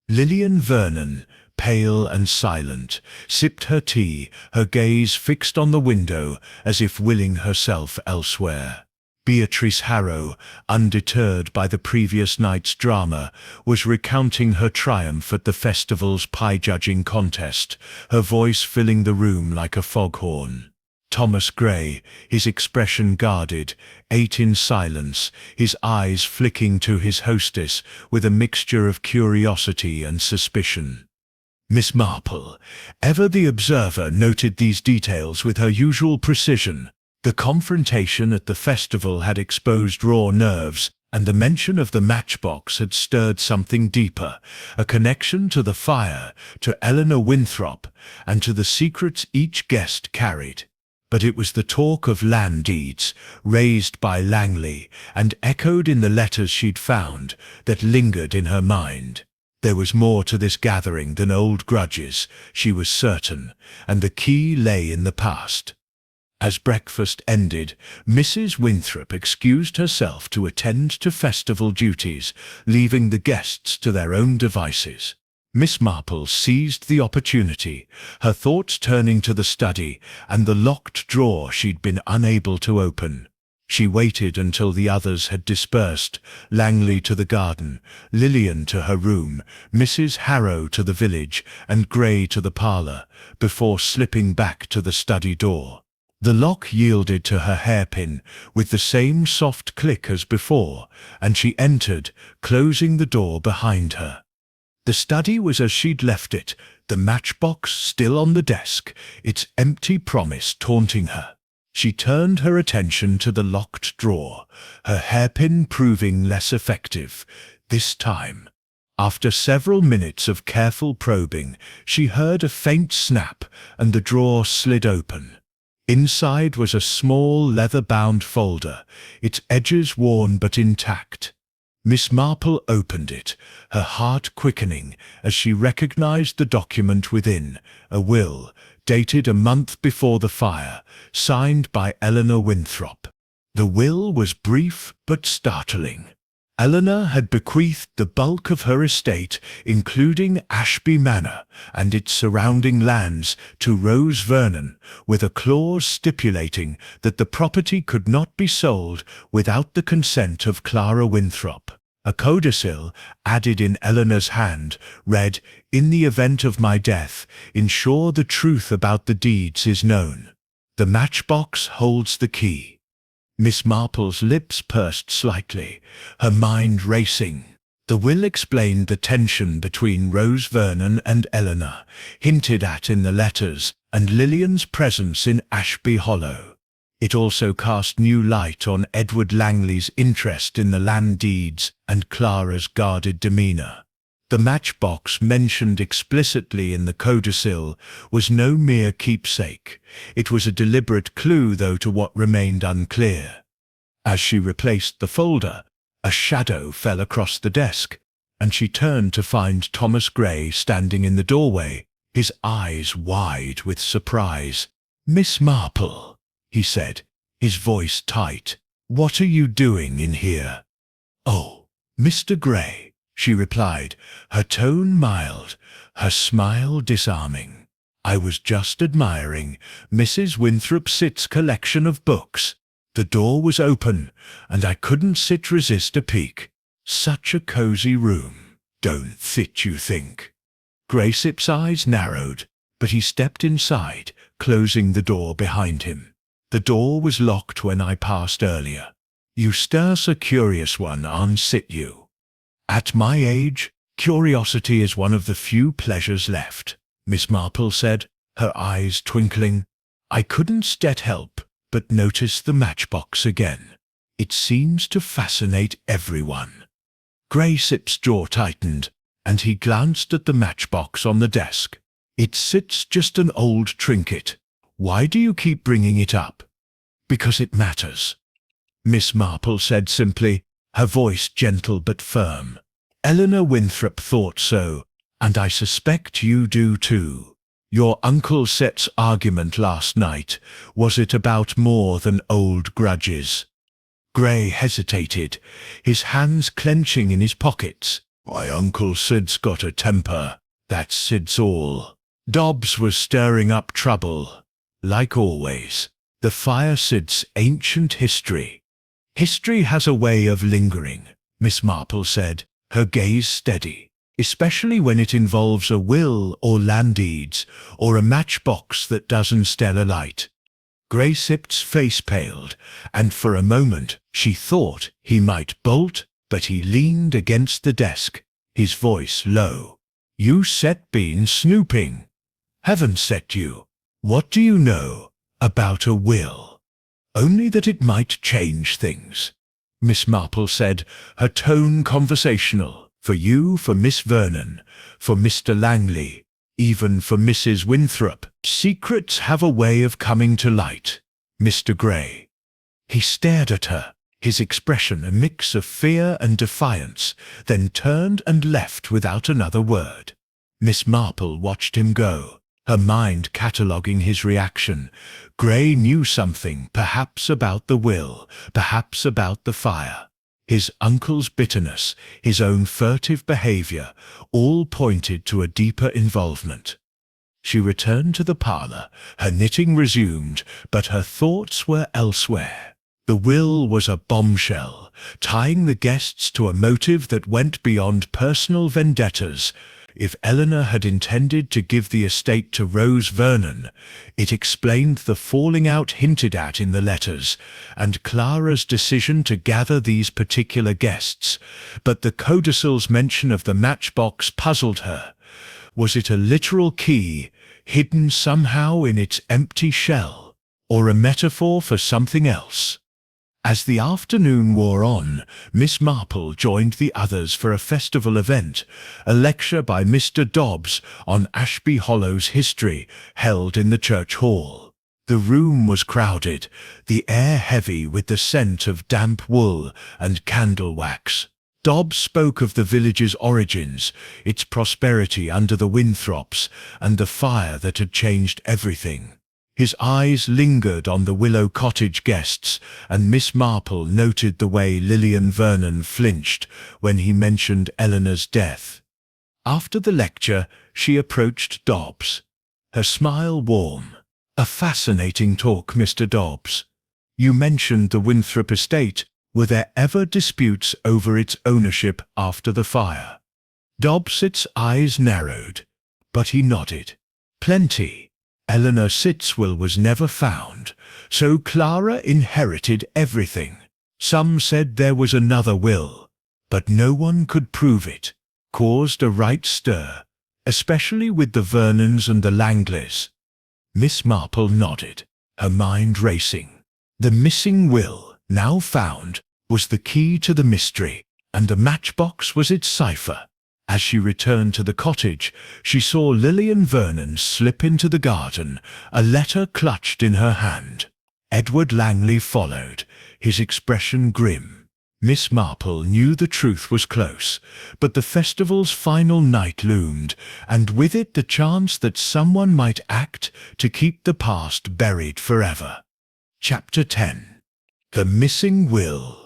Speaker 1: Lillian Vernon, pale and silent, sipped her tea, her gaze fixed on the window as if willing herself elsewhere. Beatrice Harrow, undeterred by the previous night's drama, was recounting her triumph at the festival's pie-judging contest, her voice filling the room like a foghorn. Thomas Gray, his expression guarded, ate in silence, his eyes flicking to his hostess with a mixture of curiosity and suspicion. Miss Marple, ever the observer, noted these details with her usual precision. The confrontation at the festival had exposed raw nerves, and the mention of the matchbox had stirred something deeper, a connection to the fire, to Eleanor Winthrop, and to the secrets each guest carried. But it was the talk of land deeds, raised by Langley, and echoed in the letters she'd found, that lingered in her mind. There was more to this gathering than old grudges, she was certain, and the key lay in the past. As breakfast ended, Mrs. Winthrop excused herself to attend to festival duties, leaving the guests to their own devices. Miss Marple seized the opportunity, her thoughts turning to the study and the locked drawer she'd been unable to open. She waited until the others had dispersed, Langley to the garden, Lillian to her room, Mrs. Harrow to the village, and Gray to the parlour, before slipping back to the study door. The lock yielded to her hairpin, with the same soft click as before, and she entered, closing the door behind her. The study was as she'd left it, the matchbox still on the desk, its empty promise taunting her. She turned her attention to the locked drawer, her hairpin proving less effective, this time. After several minutes of careful probing, she heard a faint snap, and the drawer slid open. Inside was a small leather-bound folder, its edges worn but intact. Miss Marple opened it, her heart quickening as she recognized the document within, a will, dated a month before the fire, signed by Eleanor Winthrop. The will was brief but startling. Eleanor had bequeathed the bulk of her estate, including Ashby Manor and its surrounding lands, to Rose Vernon, with a clause stipulating that the property could not be sold without the consent of Clara Winthrop. A codicil, added in Eleanor's hand, read, "In the event of my death, ensure the truth about the deeds is known. The matchbox holds the key." Miss Marple's lips pursed slightly, her mind racing. The will explained the tension between Rose Vernon and Eleanor, hinted at in the letters, and Lillian's presence in Ashby Hollow. It also cast new light on Edward Langley's interest in the land deeds and Clara's guarded demeanour. The matchbox mentioned explicitly in the codicil was no mere keepsake. It was a deliberate clue, though, to what remained unclear. As she replaced the folder, a shadow fell across the desk, and she turned to find Thomas Gray standing in the doorway, his eyes wide with surprise. "Miss Marple," he said, his voice tight, "what are you doing in here?" "Oh, Mr. Gray," she replied, her tone mild, her smile disarming. "I was just admiring Mrs. Winthrop Sitt's collection of books. The door was open, and I couldn't resist a peek. Such a cozy room, don't you think?" Graysip's eyes narrowed, but he stepped inside, closing the door behind him. "The door was locked when I passed earlier. You stirs a curious one, aren't you? At my age, curiosity is one of the few pleasures left." Miss Marple said, her eyes twinkling. "I couldn't get help but notice the matchbox again. It seems to fascinate everyone." Gray's jaw tightened, and he glanced at the matchbox on the desk. It's just an old trinket. Why do you keep bringing it up?" "Because it matters," Miss Marple said simply, her voice gentle but firm. "Eleanor Winthrop thought so, and I suspect you do too. Your Uncle Set's argument last night, was it about more than old grudges?" Gray hesitated, his hands clenching in his pockets. "My Uncle Sid's got a temper, that's Sid's all." Dobbs was stirring up trouble. Like always, the fire Sid's ancient history. "History has a way of lingering," Miss Marple said, her gaze steady, "especially when it involves a will or land deeds or a matchbox that doesn't sell a light." Gray's face paled, and for a moment she thought he might bolt, but he leaned against the desk, his voice low. "You set been snooping." "Haven't set you. What do you know about a will?" "Only that it might change things," Miss Marple said, her tone conversational. "For you, for Miss Vernon, for Mr. Langley, even for Mrs. Winthrop. Secrets have a way of coming to light, Mr. Gray." He stared at her, his expression a mix of fear and defiance, then turned and left without another word. Miss Marple watched him go, her mind cataloguing his reaction. Gray knew something, perhaps about the will, perhaps about the fire. His uncle's bitterness, his own furtive behavior, all pointed to a deeper involvement. She returned to the parlor, her knitting resumed, but her thoughts were elsewhere. The will was a bombshell, tying the guests to a motive that went beyond personal vendettas. If Eleanor had intended to give the estate to Rose Vernon, it explained the falling out hinted at in the letters, and Clara's decision to gather these particular guests, but the codicil's mention of the matchbox puzzled her. Was it a literal key, hidden somehow in its empty shell, or a metaphor for something else? As the afternoon wore on, Miss Marple joined the others for a festival event, a lecture by Mr. Dobbs on Ashby Hollow's history, held in the church hall. The room was crowded, the air heavy with the scent of damp wool and candle wax. Dobbs spoke of the village's origins, its prosperity under the Winthrops, and the fire that had changed everything. His eyes lingered on the Willow Cottage guests, and Miss Marple noted the way Lillian Vernon flinched when he mentioned Eleanor's death. After the lecture, she approached Dobbs, her smile warm. "A fascinating talk, Mr. Dobbs. You mentioned the Winthrop estate. Were there ever disputes over its ownership after the fire?" Dobbs' eyes narrowed, but he nodded. "Plenty. Eleanor Sid's will was never found, so Clara inherited everything. Some said there was another will, but no one could prove it. Caused a right stir, especially with the Vernons and the Langleys." Miss Marple nodded, her mind racing. The missing will, now found, was the key to the mystery, and the matchbox was its cipher. As she returned to the cottage, she saw Lillian Vernon slip into the garden, a letter clutched in her hand. Edward Langley followed, his expression grim. Miss Marple knew the truth was close, but the festival's final night loomed, and with it the chance that someone might act to keep the past buried forever. Chapter 10. The Missing Will.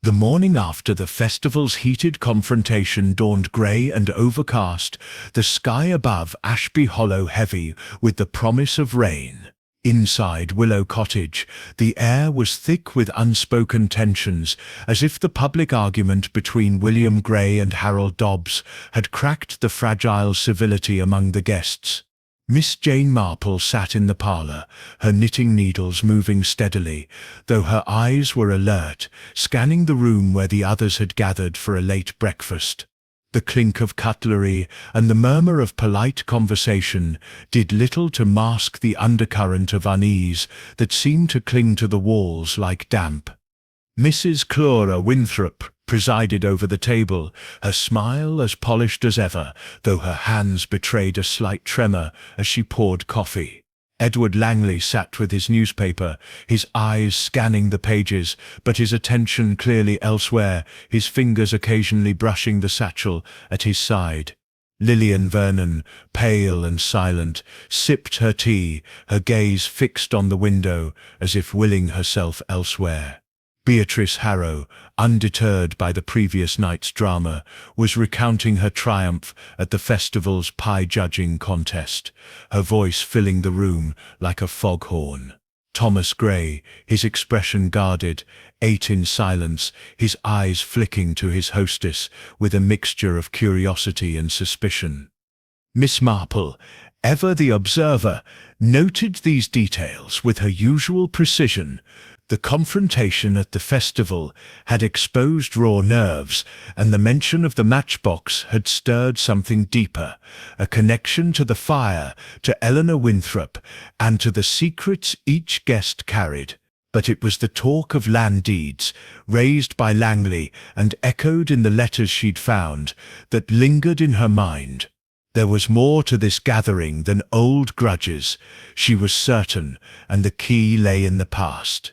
Speaker 1: The morning after the festival's heated confrontation dawned grey and overcast, the sky above Ashby Hollow heavy with the promise of rain. Inside Willow Cottage, the air was thick with unspoken tensions, as if the public argument between William Gray and Harold Dobbs had cracked the fragile civility among the guests. Miss Jane Marple sat in the parlour, her knitting needles moving steadily, though her eyes were alert, scanning the room where the others had gathered for a late breakfast. The clink of cutlery and the murmur of polite conversation did little to mask the undercurrent of unease that seemed to cling to the walls like damp. Mrs. Clara Winthrop presided over the table, her smile as polished as ever, though her hands betrayed a slight tremor as she poured coffee. Edward Langley sat with his newspaper, his eyes scanning the pages, but his attention clearly elsewhere, his fingers occasionally brushing the satchel at his side. Lillian Vernon, pale and silent, sipped her tea, her gaze fixed on the window, as if willing herself elsewhere. Beatrice Harrow, undeterred by the previous night's drama, was recounting her triumph at the festival's pie-judging contest, her voice filling the room like a foghorn. Thomas Gray, his expression guarded, ate in silence, his eyes flicking to his hostess with a mixture of curiosity and suspicion. Miss Marple, ever the observer, noted these details with her usual precision. The confrontation at the festival had exposed raw nerves, and the mention of the matchbox had stirred something deeper, a connection to the fire, to Eleanor Winthrop, and to the secrets each guest carried. But it was the talk of land deeds, raised by Langley and echoed in the letters she'd found, that lingered in her mind. There was more to this gathering than old grudges, she was certain, and the key lay in the past.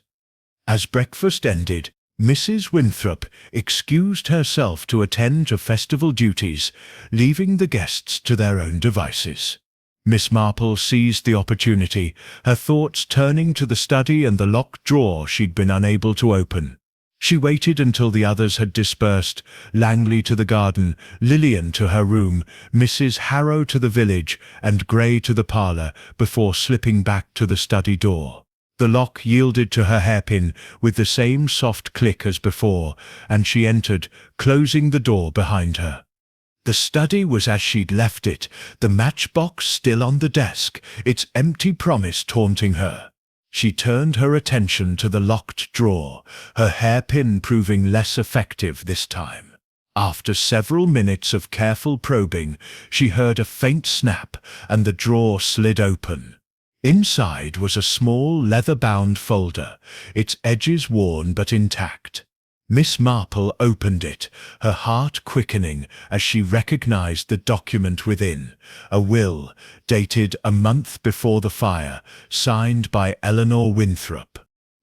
Speaker 1: As breakfast ended, Mrs. Winthrop excused herself to attend to festival duties, leaving the guests to their own devices. Miss Marple seized the opportunity, her thoughts turning to the study and the locked drawer she'd been unable to open. She waited until the others had dispersed, Langley to the garden, Lillian to her room, Mrs. Harrow to the village, and Gray to the parlour, before slipping back to the study door. The lock yielded to her hairpin with the same soft click as before, and she entered, closing the door behind her. The study was as she'd left it, the matchbox still on the desk, its empty promise taunting her. She turned her attention to the locked drawer, her hairpin proving less effective this time. After several minutes of careful probing, she heard a faint snap, and the drawer slid open. Inside was a small leather-bound folder, its edges worn but intact. Miss Marple opened it, her heart quickening as she recognized the document within, a will, dated a month before the fire, signed by Eleanor Winthrop.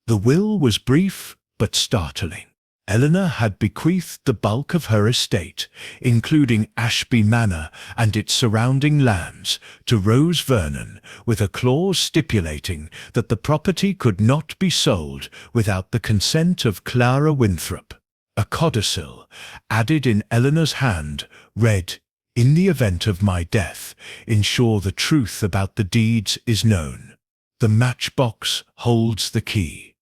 Speaker 1: The will was brief but startling. Eleanor had bequeathed the bulk of her estate, including Ashby Manor and its surrounding lands, to Rose Vernon, with a clause stipulating that the property could not be sold without the consent of Clara Winthrop. A codicil, added in Eleanor's hand, read, "In the event of my death, ensure the truth about the deeds is known. The matchbox holds the key."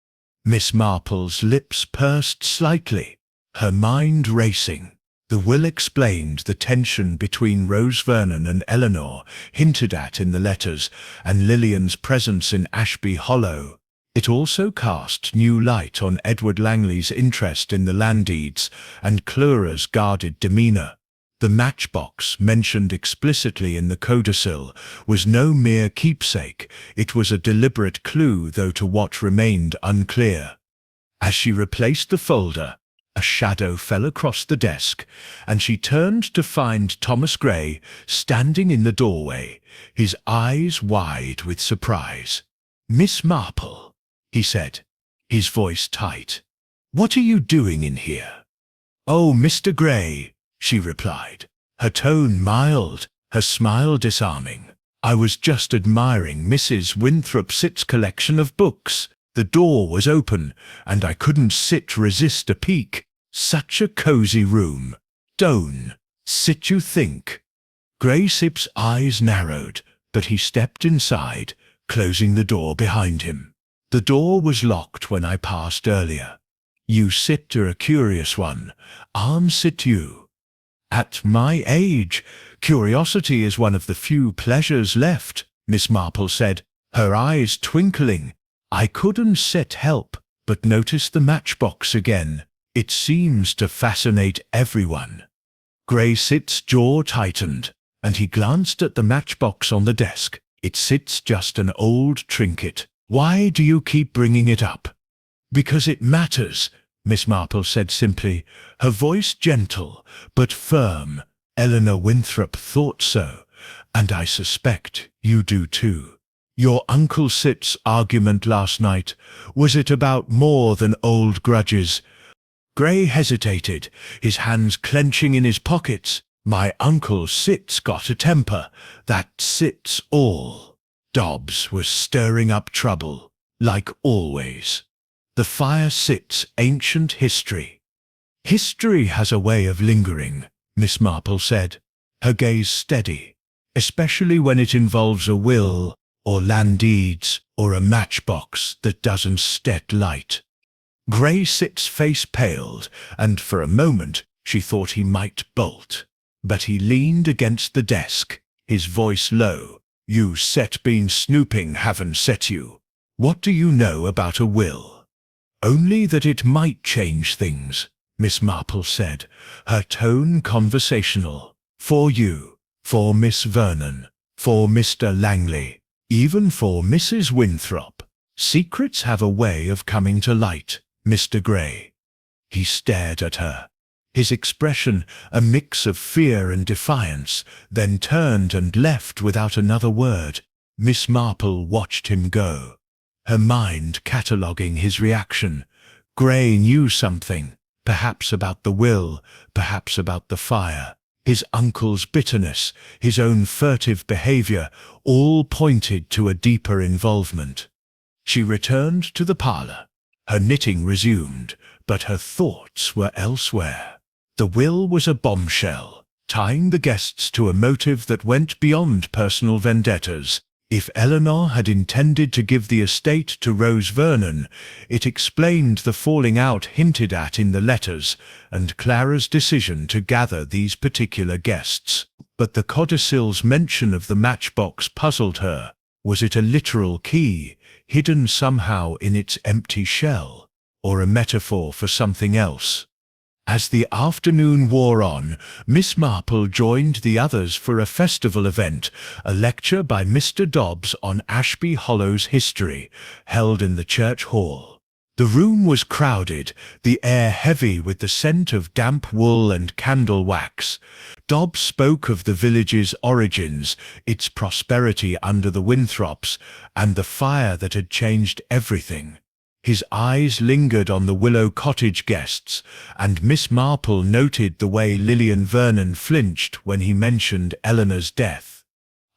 Speaker 1: Miss Marple's lips pursed slightly, her mind racing. The will explained the tension between Rose Vernon and Eleanor, hinted at in the letters, and Lillian's presence in Ashby Hollow. It also cast new light on Edward Langley's interest in the land deeds and Clara's guarded demeanour. The matchbox, mentioned explicitly in the codicil, was no mere keepsake, it was a deliberate clue, though to what remained unclear. As she replaced the folder, a shadow fell across the desk, and she turned to find Thomas Gray standing in the doorway, his eyes wide with surprise. "Miss Marple," he said, his voice tight. "What are you doing in here?" "Oh, Mr. Gray," she replied, her tone mild, her smile disarming. "I was just admiring Mrs. Winthrop's collection of books. The door was open, and I couldn't resist a peek. Such a cozy room. Don't sit you think." Graysip's eyes narrowed, but he stepped inside, closing the door behind him. "The door was locked when I passed earlier. You sit are a curious one. Sit you. At my age, curiosity is one of the few pleasures left," Miss Marple said, her eyes twinkling. "I couldn't help but notice the matchbox again. It seems to fascinate everyone." Gracit's jaw tightened, and he glanced at the matchbox on the desk. It's just an old trinket. Why do you keep bringing it up? Because it matters, Miss Marple said simply, her voice gentle but firm. Eleanor Winthrop thought so, and I suspect you do too. Your Uncle Sit's argument last night, was it about more than old grudges? Gray hesitated, his hands clenching in his pockets. My Uncle Sit's got a temper, that Sit's all. Dobbs was stirring up trouble, like always. The fire Sit's ancient history. History has a way of lingering, Miss Marple said, her gaze steady, especially when it involves a will, or land deeds, or a matchbox that doesn't stet light. Gracit's face paled, and for a moment she thought he might bolt. But he leaned against the desk, his voice low. You set been snooping, haven't set you? What do you know about a will? Only that it might change things, Miss Marple said, her tone conversational. For you, for Miss Vernon, for Mr. Langley, even for Mrs. Winthrop. Secrets have a way of coming to light, Mr. Gray. He stared at her, his expression a mix of fear and defiance, then turned and left without another word. Miss Marple watched him go, her mind cataloguing his reaction. Gray knew something, perhaps about the will, perhaps about the fire. His uncle's bitterness, his own furtive behavior, all pointed to a deeper involvement. She returned to the parlor. Her knitting resumed, but her thoughts were elsewhere. The will was a bombshell, tying the guests to a motive that went beyond personal vendettas. If Eleanor had intended to give the estate to Rose Vernon, it explained the falling out hinted at in the letters, and Clara's decision to gather these particular guests. But the codicil's mention of the matchbox puzzled her. Was it a literal key, hidden somehow in its empty shell, or a metaphor for something else? As the afternoon wore on, Miss Marple joined the others for a festival event, a lecture by Mr. Dobbs on Ashby Hollow's history, held in the church hall. The room was crowded, the air heavy with the scent of damp wool and candle wax. Dobbs spoke of the village's origins, its prosperity under the Winthrops, and the fire that had changed everything. His eyes lingered on the Willow Cottage guests, and Miss Marple noted the way Lillian Vernon flinched when he mentioned Eleanor's death.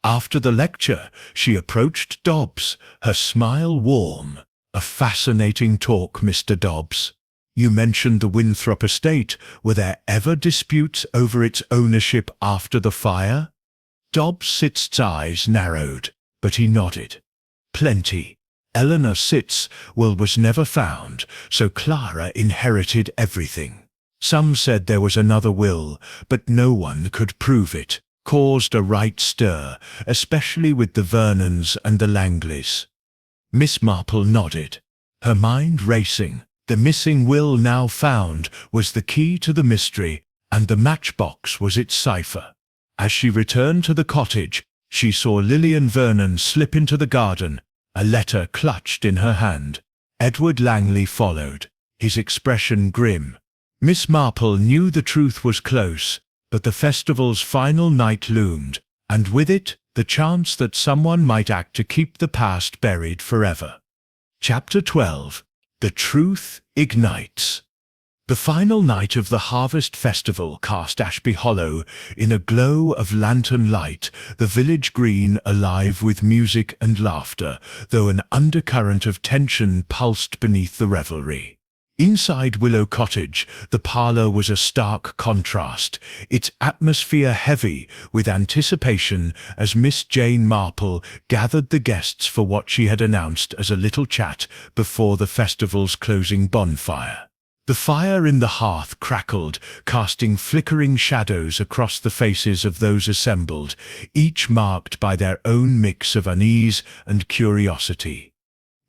Speaker 1: After the lecture, she approached Dobbs, her smile warm. A fascinating talk, Mr. Dobbs. You mentioned the Winthrop estate. Were there ever disputes over its ownership after the fire? Dobbs' eyes narrowed, but he nodded. Plenty. Eleanor Sit's will was never found, so Clara inherited everything. Some said there was another will, but no one could prove it. Caused a right stir, especially with the Vernons and the Langleys. Miss Marple nodded, her mind racing. The missing will now found was the key to the mystery, and the matchbox was its cipher. As she returned to the cottage, she saw Lillian Vernon slip into the garden, a letter clutched in her hand. Edward Langley followed, his expression grim. Miss Marple knew the truth was close, but the festival's final night loomed, and with it, the chance that someone might act to keep the past buried forever. Chapter 12. The Truth Ignites. The final night of the Harvest Festival cast Ashby Hollow in a glow of lantern light, the village green alive with music and laughter, though an undercurrent of tension pulsed beneath the revelry. Inside Willow Cottage, the parlour was a stark contrast, its atmosphere heavy with anticipation as Miss Jane Marple gathered the guests for what she had announced as a little chat before the festival's closing bonfire. The fire in the hearth crackled, casting flickering shadows across the faces of those assembled, each marked by their own mix of unease and curiosity.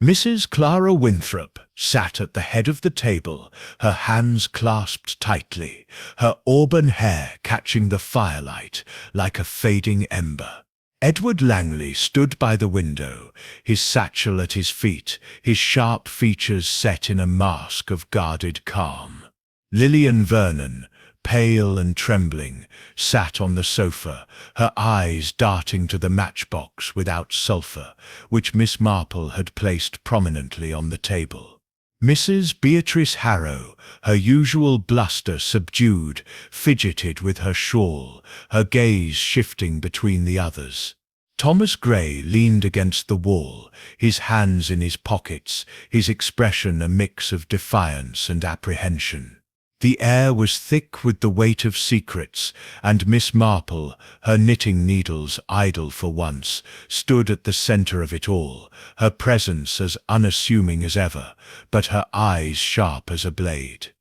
Speaker 1: Mrs. Clara Winthrop sat at the head of the table, her hands clasped tightly, her auburn hair catching the firelight like a fading ember. Edward Langley stood by the window, his satchel at his feet, his sharp features set in a mask of guarded calm. Lillian Vernon, pale and trembling, sat on the sofa, her eyes darting to the matchbox without sulphur, which Miss Marple had placed prominently on the table. Mrs. Beatrice Harrow, her usual bluster subdued, fidgeted with her shawl, her gaze shifting between the others. Thomas Gray leaned against the wall, his hands in his pockets, his expression a mix of defiance and apprehension. The air was thick with the weight of secrets, and Miss Marple, her knitting needles idle for once, stood at the centre of it all, her presence as unassuming as ever, but her eyes sharp as a blade.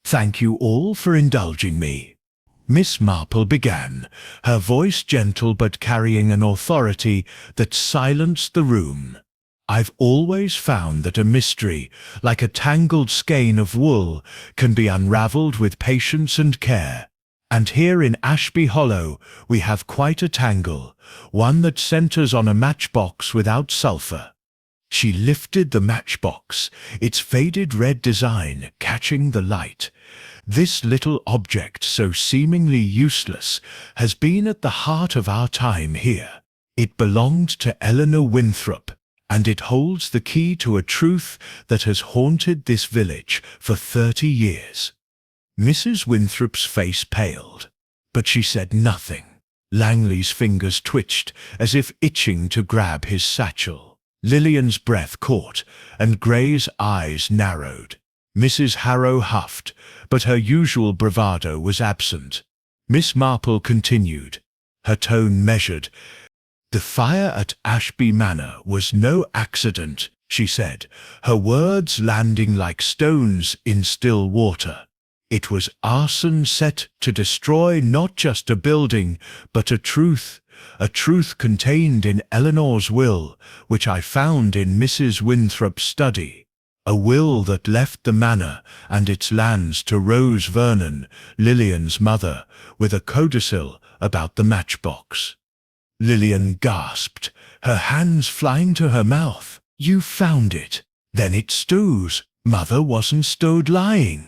Speaker 1: "Thank you all for indulging me," Miss Marple began, her voice gentle but carrying an authority that silenced the room. "I've always found that a mystery, like a tangled skein of wool, can be unravelled with patience and care. And here in Ashby Hollow we have quite a tangle, one that centres on a matchbox without sulphur." She lifted the matchbox, its faded red design catching the light. "This little object, so seemingly useless, has been at the heart of our time here. It belonged to Eleanor Winthrop, and it holds the key to a truth that has haunted this village for 30 years. Mrs. Winthrop's face paled, but she said nothing. Langley's fingers twitched, as if itching to grab his satchel. Lillian's breath caught, and Gray's eyes narrowed. Mrs. Harrow huffed, but her usual bravado was absent. Miss Marple continued, her tone measured. "The fire at Ashby Manor was no accident," she said, her words landing like stones in still water. "It was arson set to destroy not just a building, but a truth contained in Eleanor's will, which I found in Mrs. Winthrop's study. A will that left the manor and its lands to Rose Vernon, Lillian's mother, with a codicil about the matchbox." Lillian gasped, her hands flying to her mouth. "You found it? Then it stews. Mother wasn't stowed lying."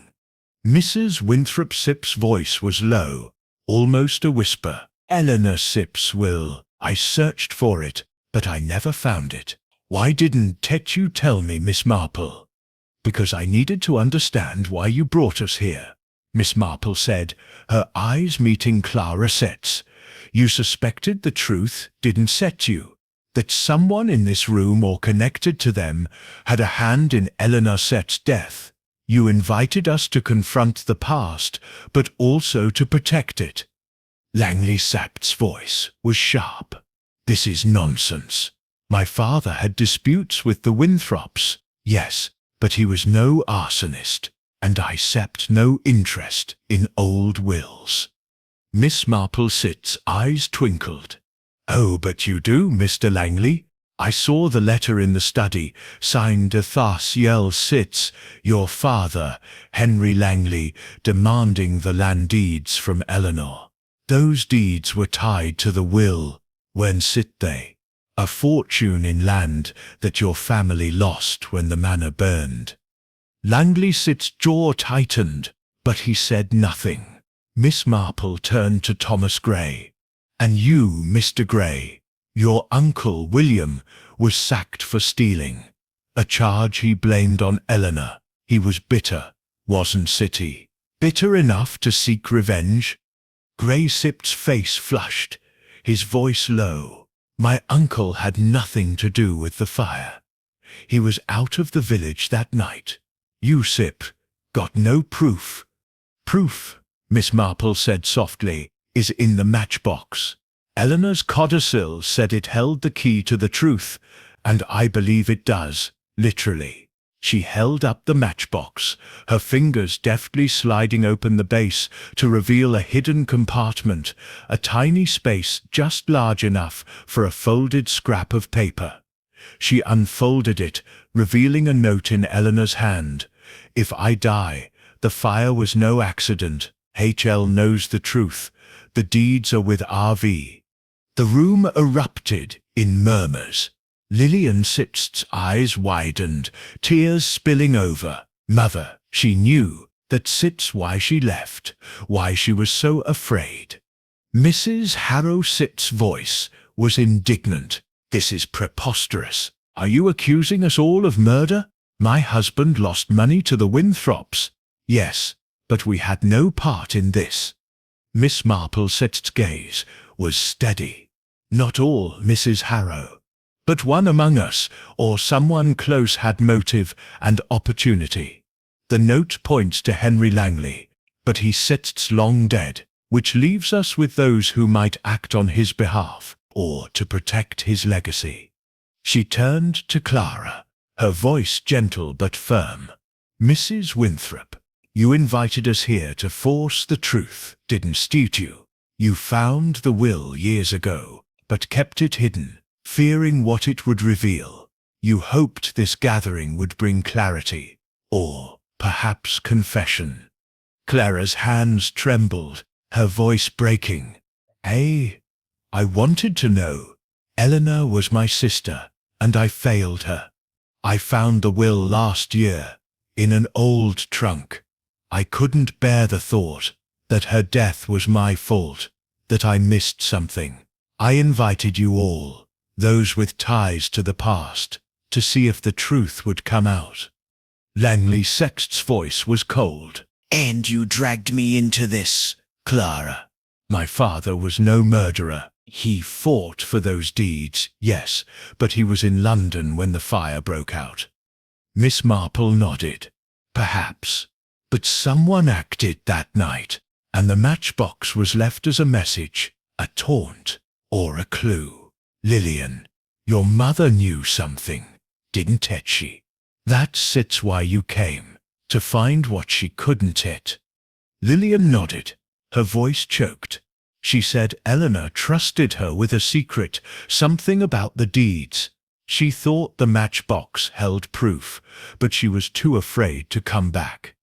Speaker 1: Mrs. Winthrop Sipp's voice was low, almost a whisper. "Eleanor Sipp's will. I searched for it, but I never found it. Why didn't you tell me, Miss Marple?" "Because I needed to understand why you brought us here," Miss Marple said, her eyes meeting Clara Sett's. "You suspected the truth didn't set you, that someone in this room or connected to them had a hand in Eleanor Sett's death. You invited us to confront the past, but also to protect it." Langley Sett's voice was sharp. "This is nonsense. My father had disputes with the Winthrops, yes, but he was no arsonist, and I accept no interest in old wills." Miss Marple Sitt's eyes twinkled. "Oh, but you do, Mr. Langley. I saw the letter in the study, signed Athasiel Sitz, your father, Henry Langley, demanding the land deeds from Eleanor. Those deeds were tied to the will, when sit they, a fortune in land that your family lost when the manor burned." Langley Sitt's jaw tightened, but he said nothing. Miss Marple turned to Thomas Gray. "And you, Mr. Gray, your uncle William was sacked for stealing, a charge he blamed on Eleanor. He was bitter, wasn't he? Bitter enough to seek revenge?" Gray Sipp's face flushed, his voice low. "My uncle had nothing to do with the fire. He was out of the village that night. You, Sipp, got no proof." "Proof," Miss Marple said softly, "is in the matchbox. Eleanor's codicil said it held the key to the truth, and I believe it does, literally." She held up the matchbox, her fingers deftly sliding open the base to reveal a hidden compartment, a tiny space just large enough for a folded scrap of paper. She unfolded it, revealing a note in Eleanor's hand. "If I die, the fire was no accident. HL knows the truth. The deeds are with RV." The room erupted in murmurs. Lillian Sitz's eyes widened, tears spilling over. Mother, she knew. That Sitz why she left, why she was so afraid. Mrs. Harrow Sitz's voice was indignant. "This is preposterous. Are you accusing us all of murder? My husband lost money to the Winthrops." "Yes, but we had no part in this." Miss Marple Sitz's gaze was steady. "Not all, Mrs. Harrow. But one among us, or someone close, had motive and opportunity. The note points to Henry Langley, but he sits long dead, which leaves us with those who might act on his behalf, or to protect his legacy." She turned to Clara, her voice gentle but firm. "Mrs. Winthrop, you invited us here to force the truth, didn't you? You found the will years ago, but kept it hidden, fearing what it would reveal. You hoped this gathering would bring clarity, or perhaps confession." Clara's hands trembled, her voice breaking. I wanted to know. Eleanor was my sister, and I failed her. I found the will last year, in an old trunk. I couldn't bear the thought that her death was my fault, that I missed something. I invited you all, those with ties to the past, to see if the truth would come out. Langley Sext's voice was cold. "And you dragged me into this, Clara. My father was no murderer. He fought for those deeds, yes, but he was in London when the fire broke out." Miss Marple nodded. "Perhaps. But someone acted that night, and the matchbox was left as a message, a taunt, or a clue. Lillian, your mother knew something, didn't she? That's why you came, to find what she couldn't hit." Lillian nodded, her voice choked. She said Eleanor trusted her with a secret, something about the deeds. She thought the matchbox held proof, but she was too afraid to come back.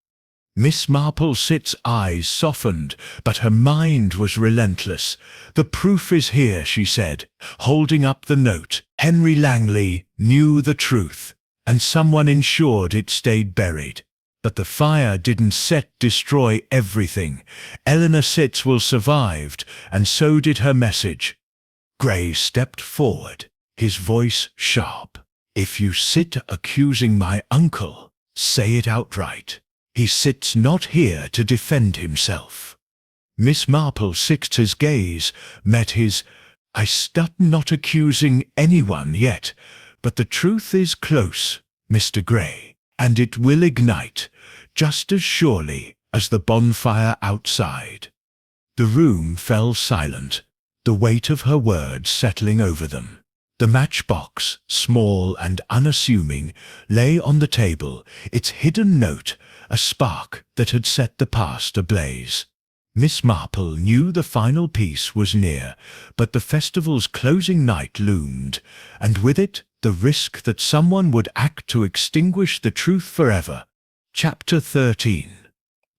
Speaker 1: Miss Marple Sitz's eyes softened, but her mind was relentless. "The proof is here," she said, holding up the note. "Henry Langley knew the truth, and someone ensured it stayed buried. But the fire didn't destroy everything. Eleanor Sitz will survived, and so did her message." Gray stepped forward, his voice sharp. "If you sit accusing my uncle, say it outright. He sits not here to defend himself." Miss Marple Sitz's gaze met his. "I start not accusing anyone yet, but the truth is close, Mr. Gray, and it will ignite, just as surely as the bonfire outside." The room fell silent, the weight of her words settling over them. The matchbox, small and unassuming, lay on the table, its hidden note a spark that had set the past ablaze. Miss Marple knew the final piece was near, but the festival's closing night loomed, and with it the risk that someone would act to extinguish the truth forever. Chapter 13.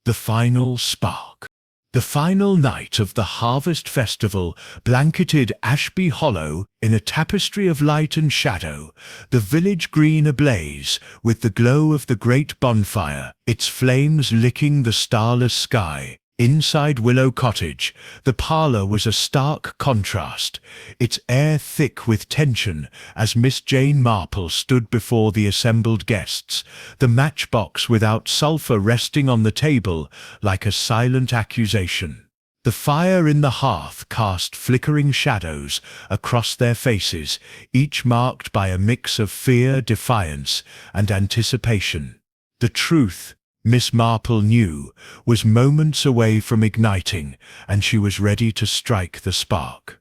Speaker 1: The Final Spark. The final night of the Harvest Festival blanketed Ashby Hollow in a tapestry of light and shadow, the village green ablaze with the glow of the great bonfire, its flames licking the starless sky. Inside Willow Cottage, the parlour was a stark contrast, its air thick with tension as Miss Jane Marple stood before the assembled guests, the matchbox without sulphur resting on the table like a silent accusation. The fire in the hearth cast flickering shadows across their faces, each marked by a mix of fear, defiance, and anticipation. The truth, Miss Marple knew, was moments away from igniting, and she was ready to strike the spark.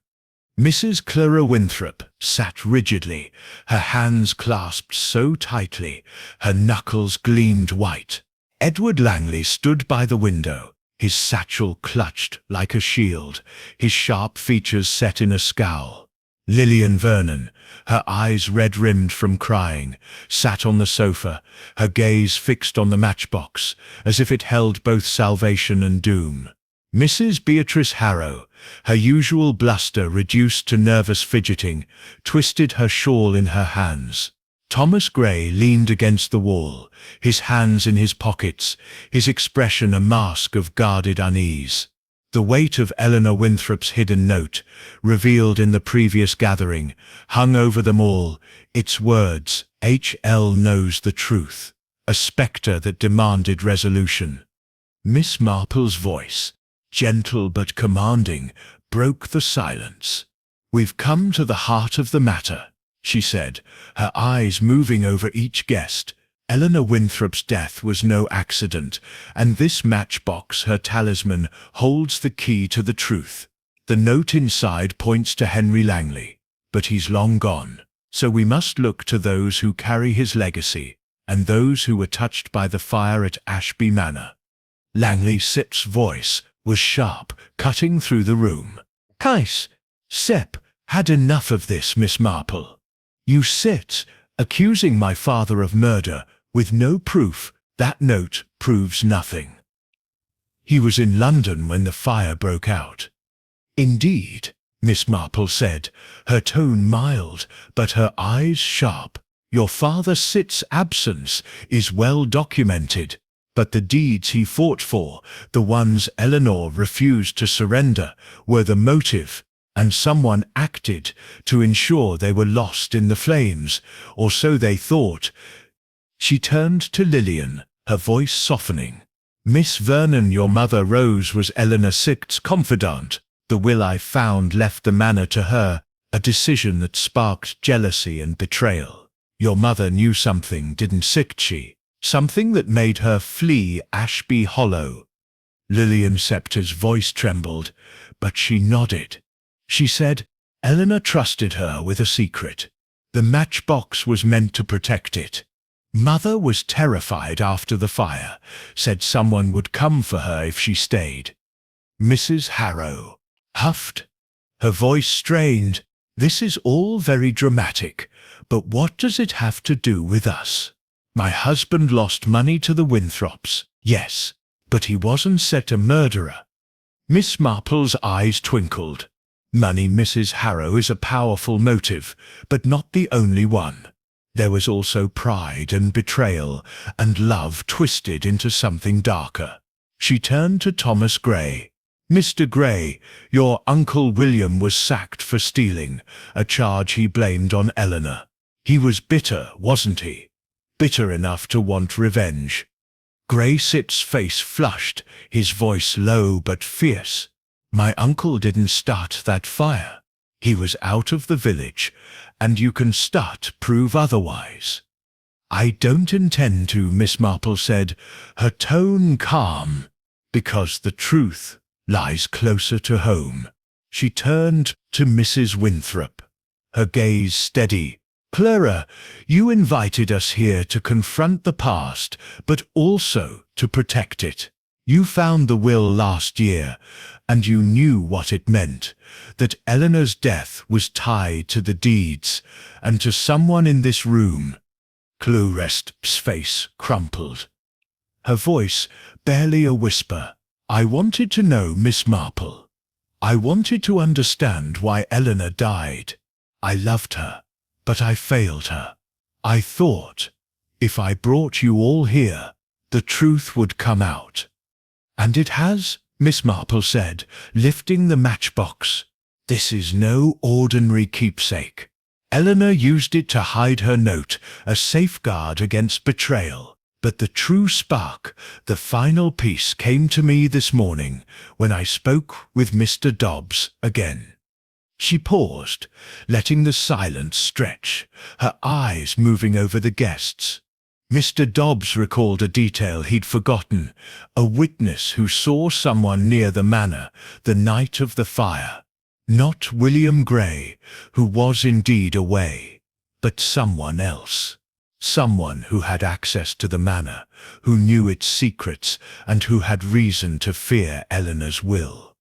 Speaker 1: Mrs. Clara Winthrop sat rigidly, her hands clasped so tightly, her knuckles gleamed white. Edward Langley stood by the window, his satchel clutched like a shield, his sharp features set in a scowl. Lillian Vernon, her eyes red-rimmed from crying, sat on the sofa, her gaze fixed on the matchbox, as if it held both salvation and doom. Mrs. Beatrice Harrow, her usual bluster reduced to nervous fidgeting, twisted her shawl in her hands. Thomas Gray leaned against the wall, his hands in his pockets, his expression a mask of guarded unease. The weight of Eleanor Winthrop's hidden note, revealed in the previous gathering, hung over them all, its words, "H.L. knows the truth," a spectre that demanded resolution. Miss Marple's voice, gentle but commanding, broke the silence. "We've come to the heart of the matter," she said, her eyes moving over each guest. Eleanor Winthrop's death was no accident, and this matchbox, her talisman, holds the key to the truth. The note inside points to Henry Langley, but he's long gone, so we must look to those who carry his legacy, and those who were touched by the fire at Ashby Manor. Langley Sip's voice was sharp, cutting through the room. "Case, Sip, had enough of this, Miss Marple. You sit, accusing my father of murder, with no proof. That note proves nothing. He was in London when the fire broke out." "Indeed," Miss Marple said, her tone mild, but her eyes sharp. "Your father Sit's absence is well documented, but the deeds he fought for, the ones Eleanor refused to surrender, were the motive, and someone acted to ensure they were lost in the flames, or so they thought." She turned to Lillian, her voice softening. "Miss Vernon, your mother Rose was Eleanor Sit's confidant. The will I found left the manor to her, a decision that sparked jealousy and betrayal. Your mother knew something, didn't she? Something that made her flee Ashby Hollow." Lillian Scepter's voice trembled, but she nodded. She said, "Eleanor trusted her with a secret. The matchbox was meant to protect it. Mother was terrified after the fire, said someone would come for her if she stayed." Mrs. Harrow huffed, her voice strained. "This is all very dramatic, but what does it have to do with us? My husband lost money to the Winthrops, yes, but he wasn't set a murderer." Miss Marple's eyes twinkled. "Money, Mrs. Harrow, is a powerful motive, but not the only one. There was also pride and betrayal, and love twisted into something darker." She turned to Thomas Gray. "Mr. Gray, your Uncle William was sacked for stealing, a charge he blamed on Eleanor. He was bitter, wasn't he? Bitter enough to want revenge." Gray Sit's face flushed, his voice low but fierce. "My uncle didn't start that fire. He was out of the village, and you can prove otherwise." "I don't intend to," Miss Marple said, her tone calm, "because the truth lies closer to home." She turned to Mrs. Winthrop, her gaze steady. "Clara, you invited us here to confront the past, but also to protect it. You found the will last year, and you knew what it meant, that Eleanor's death was tied to the deeds, and to someone in this room." Clares's face crumpled, her voice barely a whisper. "I wanted to know, Miss Marple. I wanted to understand why Eleanor died. I loved her, but I failed her. I thought, if I brought you all here, the truth would come out. And it has," Miss Marple said, lifting the matchbox. "This is no ordinary keepsake. Eleanor used it to hide her note, a safeguard against betrayal. But the true spark, the final piece, came to me this morning when I spoke with Mr. Dobbs again." She paused, letting the silence stretch, her eyes moving over the guests. Mr. Dobbs recalled a detail he'd forgotten, a witness who saw someone near the manor the night of the fire. Not William Gray, who was indeed away, but someone else. Someone who had access to the manor, who knew its secrets, and who had reason to fear Eleanor's will.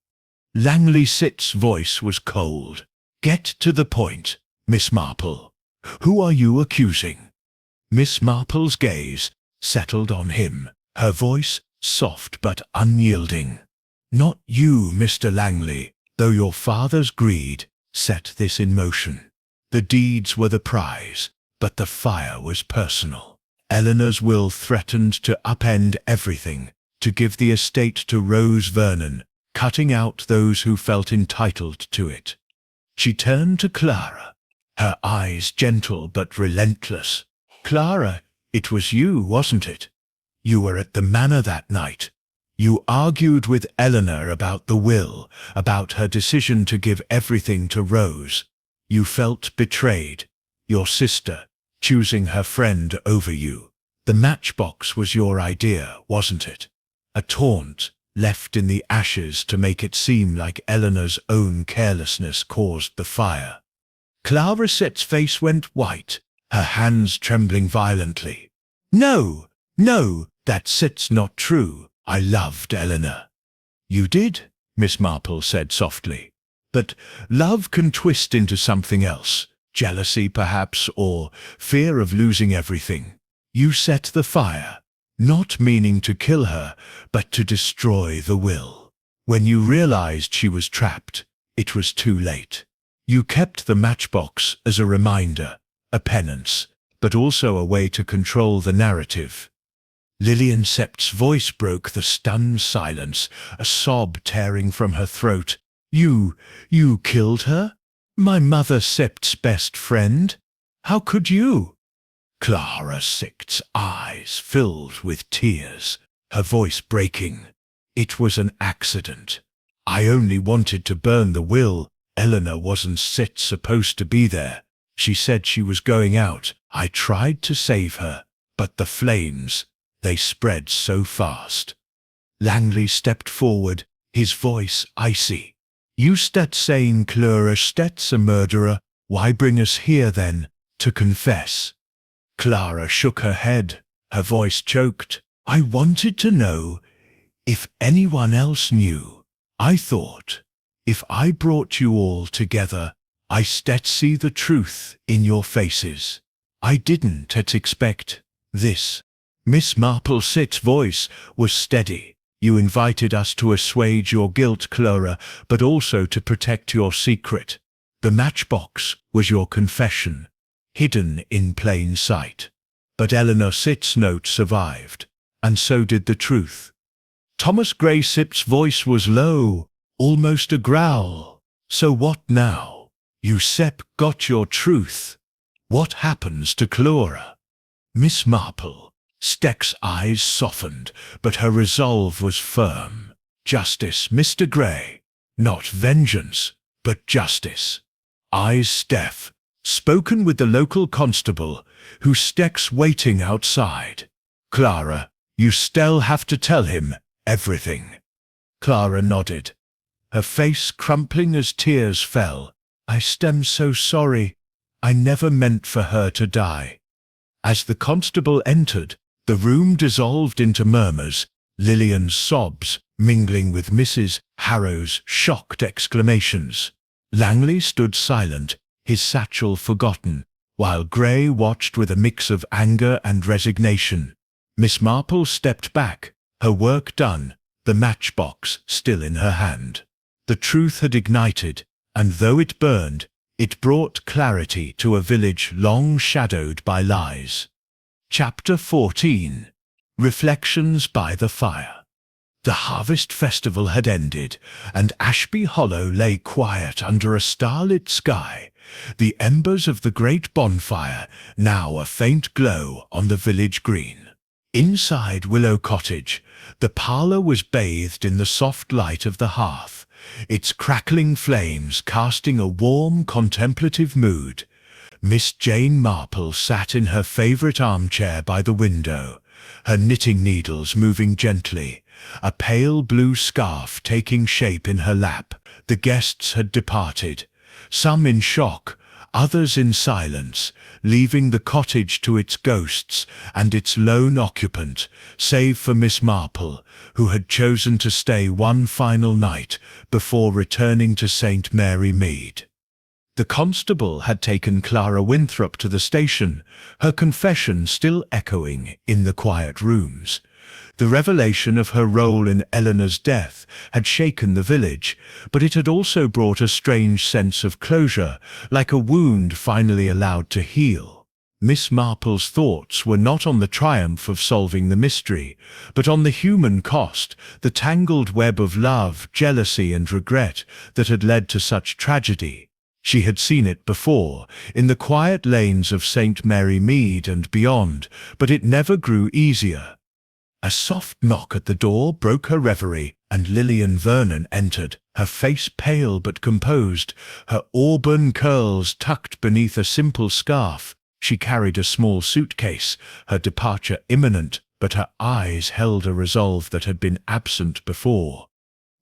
Speaker 1: Langley Sit's voice was cold. Get to the point, Miss Marple. Who are you accusing? Miss Marple's gaze settled on him, her voice soft but unyielding. Not you, Mr. Langley, though your father's greed set this in motion. The deeds were the prize, but the fire was personal. Eleanor's will threatened to upend everything, to give the estate to Rose Vernon, cutting out those who felt entitled to it. She turned to Clara, her eyes gentle but relentless. Clara, it was you, wasn't it? You were at the manor that night. You argued with Eleanor about the will, about her decision to give everything to Rose. You felt betrayed, your sister, choosing her friend over you. The matchbox was your idea, wasn't it? A taunt, left in the ashes to make it seem like Eleanor's own carelessness caused the fire. Clara's face went white, her hands trembling violently. No, that's not true. I loved Eleanor. You did, Miss Marple said softly. But love can twist into something else, jealousy perhaps, or fear of losing everything. You set the fire, not meaning to kill her, but to destroy the will. When you realized she was trapped, it was too late. You kept the matchbox as a reminder, a penance, but also a way to control the narrative. Lillian Sept's voice broke the stunned silence, a sob tearing from her throat. You killed her? My mother Sept's best friend? How could you? Clara Sept's eyes filled with tears, her voice breaking. It was an accident. I only wanted to burn the will. Eleanor wasn't supposed to be there. She said she was going out. I tried to save her, but the flames, they spread so fast. Langley stepped forward, his voice icy. You saying Clara Sept's a murderer? Why bring us here then, to confess? Clara shook her head, her voice choked. I wanted to know if anyone else knew. I thought, if I brought you all together, I see the truth in your faces. I didn't expect this. Miss Marple's voice was steady. You invited us to assuage your guilt, Clara, but also to protect your secret. The matchbox was your confession, hidden in plain sight. But Eleanor Sept's note survived, and so did the truth. Thomas Gray Sept's voice was low, almost a growl. So what now? You got your truth. What happens to Clara? Miss Marple, Sept's eyes softened, but her resolve was firm. Justice, Mr. Gray. Not vengeance, but justice. Eyes Seph, spoken with the local constable, who Sept's waiting outside. Clara, you still have to tell him everything. Clara nodded, her face crumpling as tears fell. I'm so sorry. I never meant for her to die. As the constable entered, the room dissolved into murmurs, Lillian's sobs mingling with Mrs. Harrow's shocked exclamations. Langley stood silent, his satchel forgotten, while Gray watched with a mix of anger and resignation. Miss Marple stepped back, her work done, the matchbox still in her hand. The truth had ignited, and though it burned, it brought clarity to a village long shadowed by lies. Chapter 14. Reflections by the Fire. The harvest festival had ended, and Ashby Hollow lay quiet under a starlit sky, the embers of the great bonfire now a faint glow on the village green. Inside Willow Cottage, the parlour was bathed in the soft light of the hearth, its crackling flames casting a warm, contemplative mood. Miss Jane Marple sat in her favourite armchair by the window, her knitting needles moving gently, a pale blue scarf taking shape in her lap. The guests had departed, some in shock, others in silence, leaving the cottage to its ghosts and its lone occupant, save for Miss Marple, who had chosen to stay one final night before returning to St. Mary Mead. The constable had taken Clara Winthrop to the station, her confession still echoing in the quiet rooms. The revelation of her role in Eleanor's death had shaken the village, but it had also brought a strange sense of closure, like a wound finally allowed to heal. Miss Marple's thoughts were not on the triumph of solving the mystery, but on the human cost, the tangled web of love, jealousy and regret that had led to such tragedy. She had seen it before, in the quiet lanes of St. Mary Mead and beyond, but it never grew easier. A soft knock at the door broke her reverie, and Lillian Vernon entered, her face pale but composed, her auburn curls tucked beneath a simple scarf. She carried a small suitcase, her departure imminent, but her eyes held a resolve that had been absent before.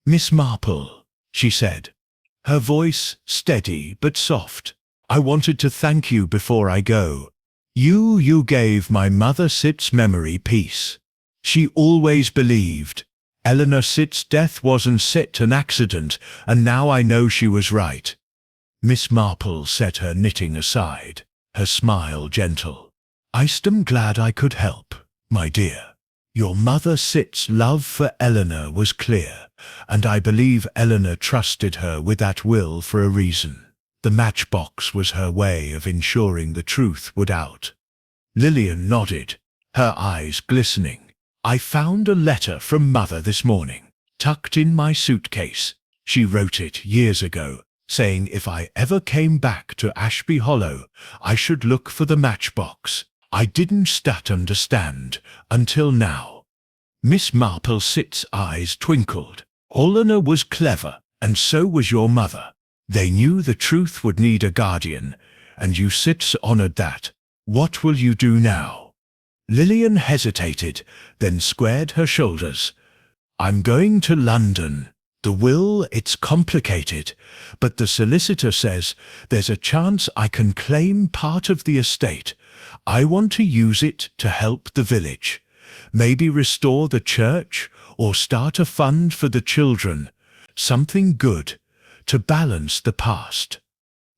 Speaker 1: "Miss Marple," she said, her voice steady but soft, "I wanted to thank you before I go. You gave my mother Sit's memory peace. She always believed Eleanor Sit's death wasn't an accident, and now I know she was right." Miss Marple set her knitting aside, her smile gentle. "I'm glad I could help, my dear. Your mother Sit's love for Eleanor was clear, and I believe Eleanor trusted her with that will for a reason. The matchbox was her way of ensuring the truth would out." Lillian nodded, her eyes glistening. "I found a letter from Mother this morning, tucked in my suitcase. She wrote it years ago, saying if I ever came back to Ashby Hollow, I should look for the matchbox. I didn't understand until now." Miss Marple Sit's eyes twinkled. "Eleanor was clever, and so was your mother. They knew the truth would need a guardian, and you Sits honored that. What will you do now?" Lillian hesitated, then squared her shoulders. "I'm going to London. The will, it's complicated, but the solicitor says there's a chance I can claim part of the estate. I want to use it to help the village. Maybe restore the church, or start a fund for the children. Something good, to balance the past."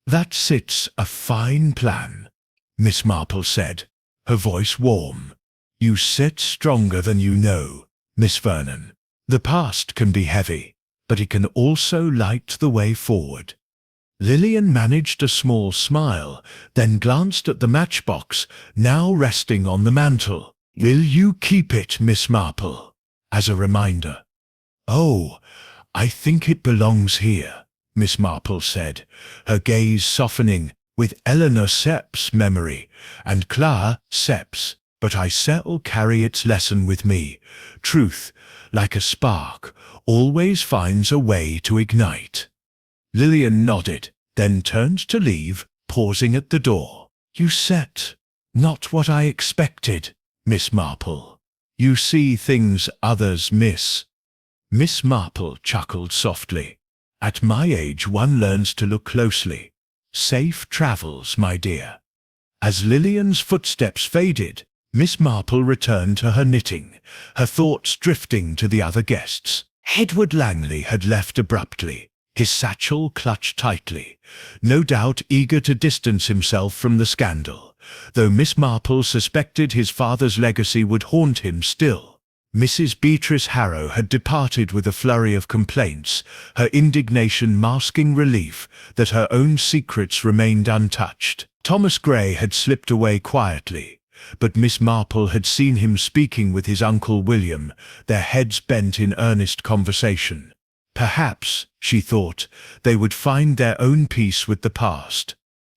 Speaker 1: "That's a fine plan," Miss Marple said, her voice warm. "You sit stronger than you know, Miss Vernon. The past can be heavy, but it can also light the way forward." Lillian managed a small smile, then glanced at the matchbox, now resting on the mantel. "Will you keep it, Miss Marple, as a reminder?" "Oh, I think it belongs here," Miss Marple said, her gaze softening. "With Eleanor Sepp's memory, and Clara Sepp's, but I'll carry its lesson with me. Truth, like a spark, always finds a way to ignite." Lillian nodded, then turned to leave, pausing at the door. "You said, not what I expected, Miss Marple. You see things others miss." Miss Marple chuckled softly. "At my age one learns to look closely. Safe travels, my dear." As Lillian's footsteps faded, Miss Marple returned to her knitting, her thoughts drifting to the other guests. Edward Langley had left abruptly, his satchel clutched tightly, no doubt eager to distance himself from the scandal, though Miss Marple suspected his father's legacy would haunt him still. Mrs. Beatrice Harrow had departed with a flurry of complaints, her indignation masking relief that her own secrets remained untouched. Thomas Gray had slipped away quietly, but Miss Marple had seen him speaking with his Uncle William, their heads bent in earnest conversation. Perhaps, she thought, they would find their own peace with the past.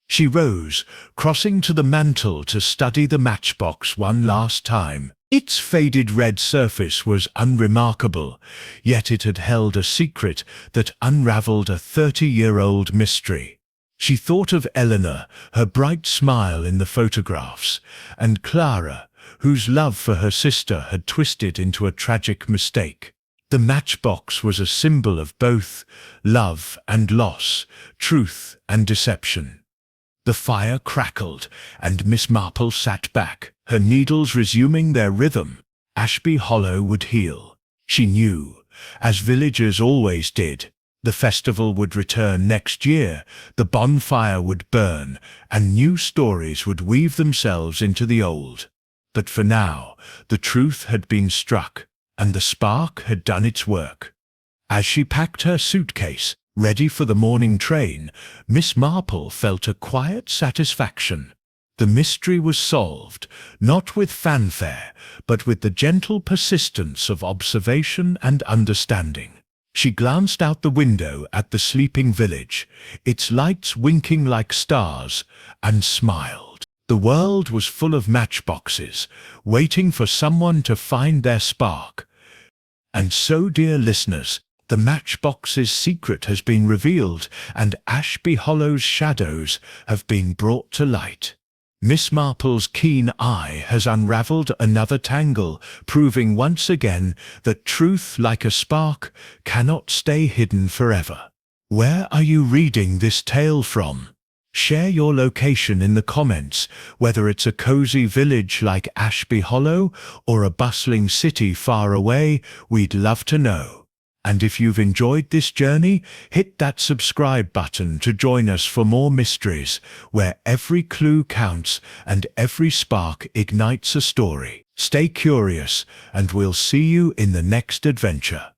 Speaker 1: She rose, crossing to the mantel to study the matchbox one last time. Its faded red surface was unremarkable, yet it had held a secret that unravelled a 30-year-old mystery. She thought of Eleanor, her bright smile in the photographs, and Clara, whose love for her sister had twisted into a tragic mistake. The matchbox was a symbol of both love and loss, truth and deception. The fire crackled, and Miss Marple sat back, her needles resuming their rhythm. Ashby Hollow would heal. She knew, as villagers always did. The festival would return next year, the bonfire would burn, and new stories would weave themselves into the old. But for now, the truth had been struck, and the spark had done its work. As she packed her suitcase, ready for the morning train, Miss Marple felt a quiet satisfaction. The mystery was solved, not with fanfare, but with the gentle persistence of observation and understanding. She glanced out the window at the sleeping village, its lights winking like stars, and smiled. The world was full of matchboxes, waiting for someone to find their spark. And so, dear listeners, the Matchbox's secret has been revealed, and Ashby Hollow's shadows have been brought to light. Miss Marple's keen eye has unravelled another tangle, proving once again that truth, like a spark, cannot stay hidden forever. Where are you reading this tale from? Share your location in the comments, whether it's a cozy village like Ashby Hollow or a bustling city far away. We'd love to know. And if you've enjoyed this journey, hit that subscribe button to join us for more mysteries, where every clue counts and every spark ignites a story. Stay curious, and we'll see you in the next adventure.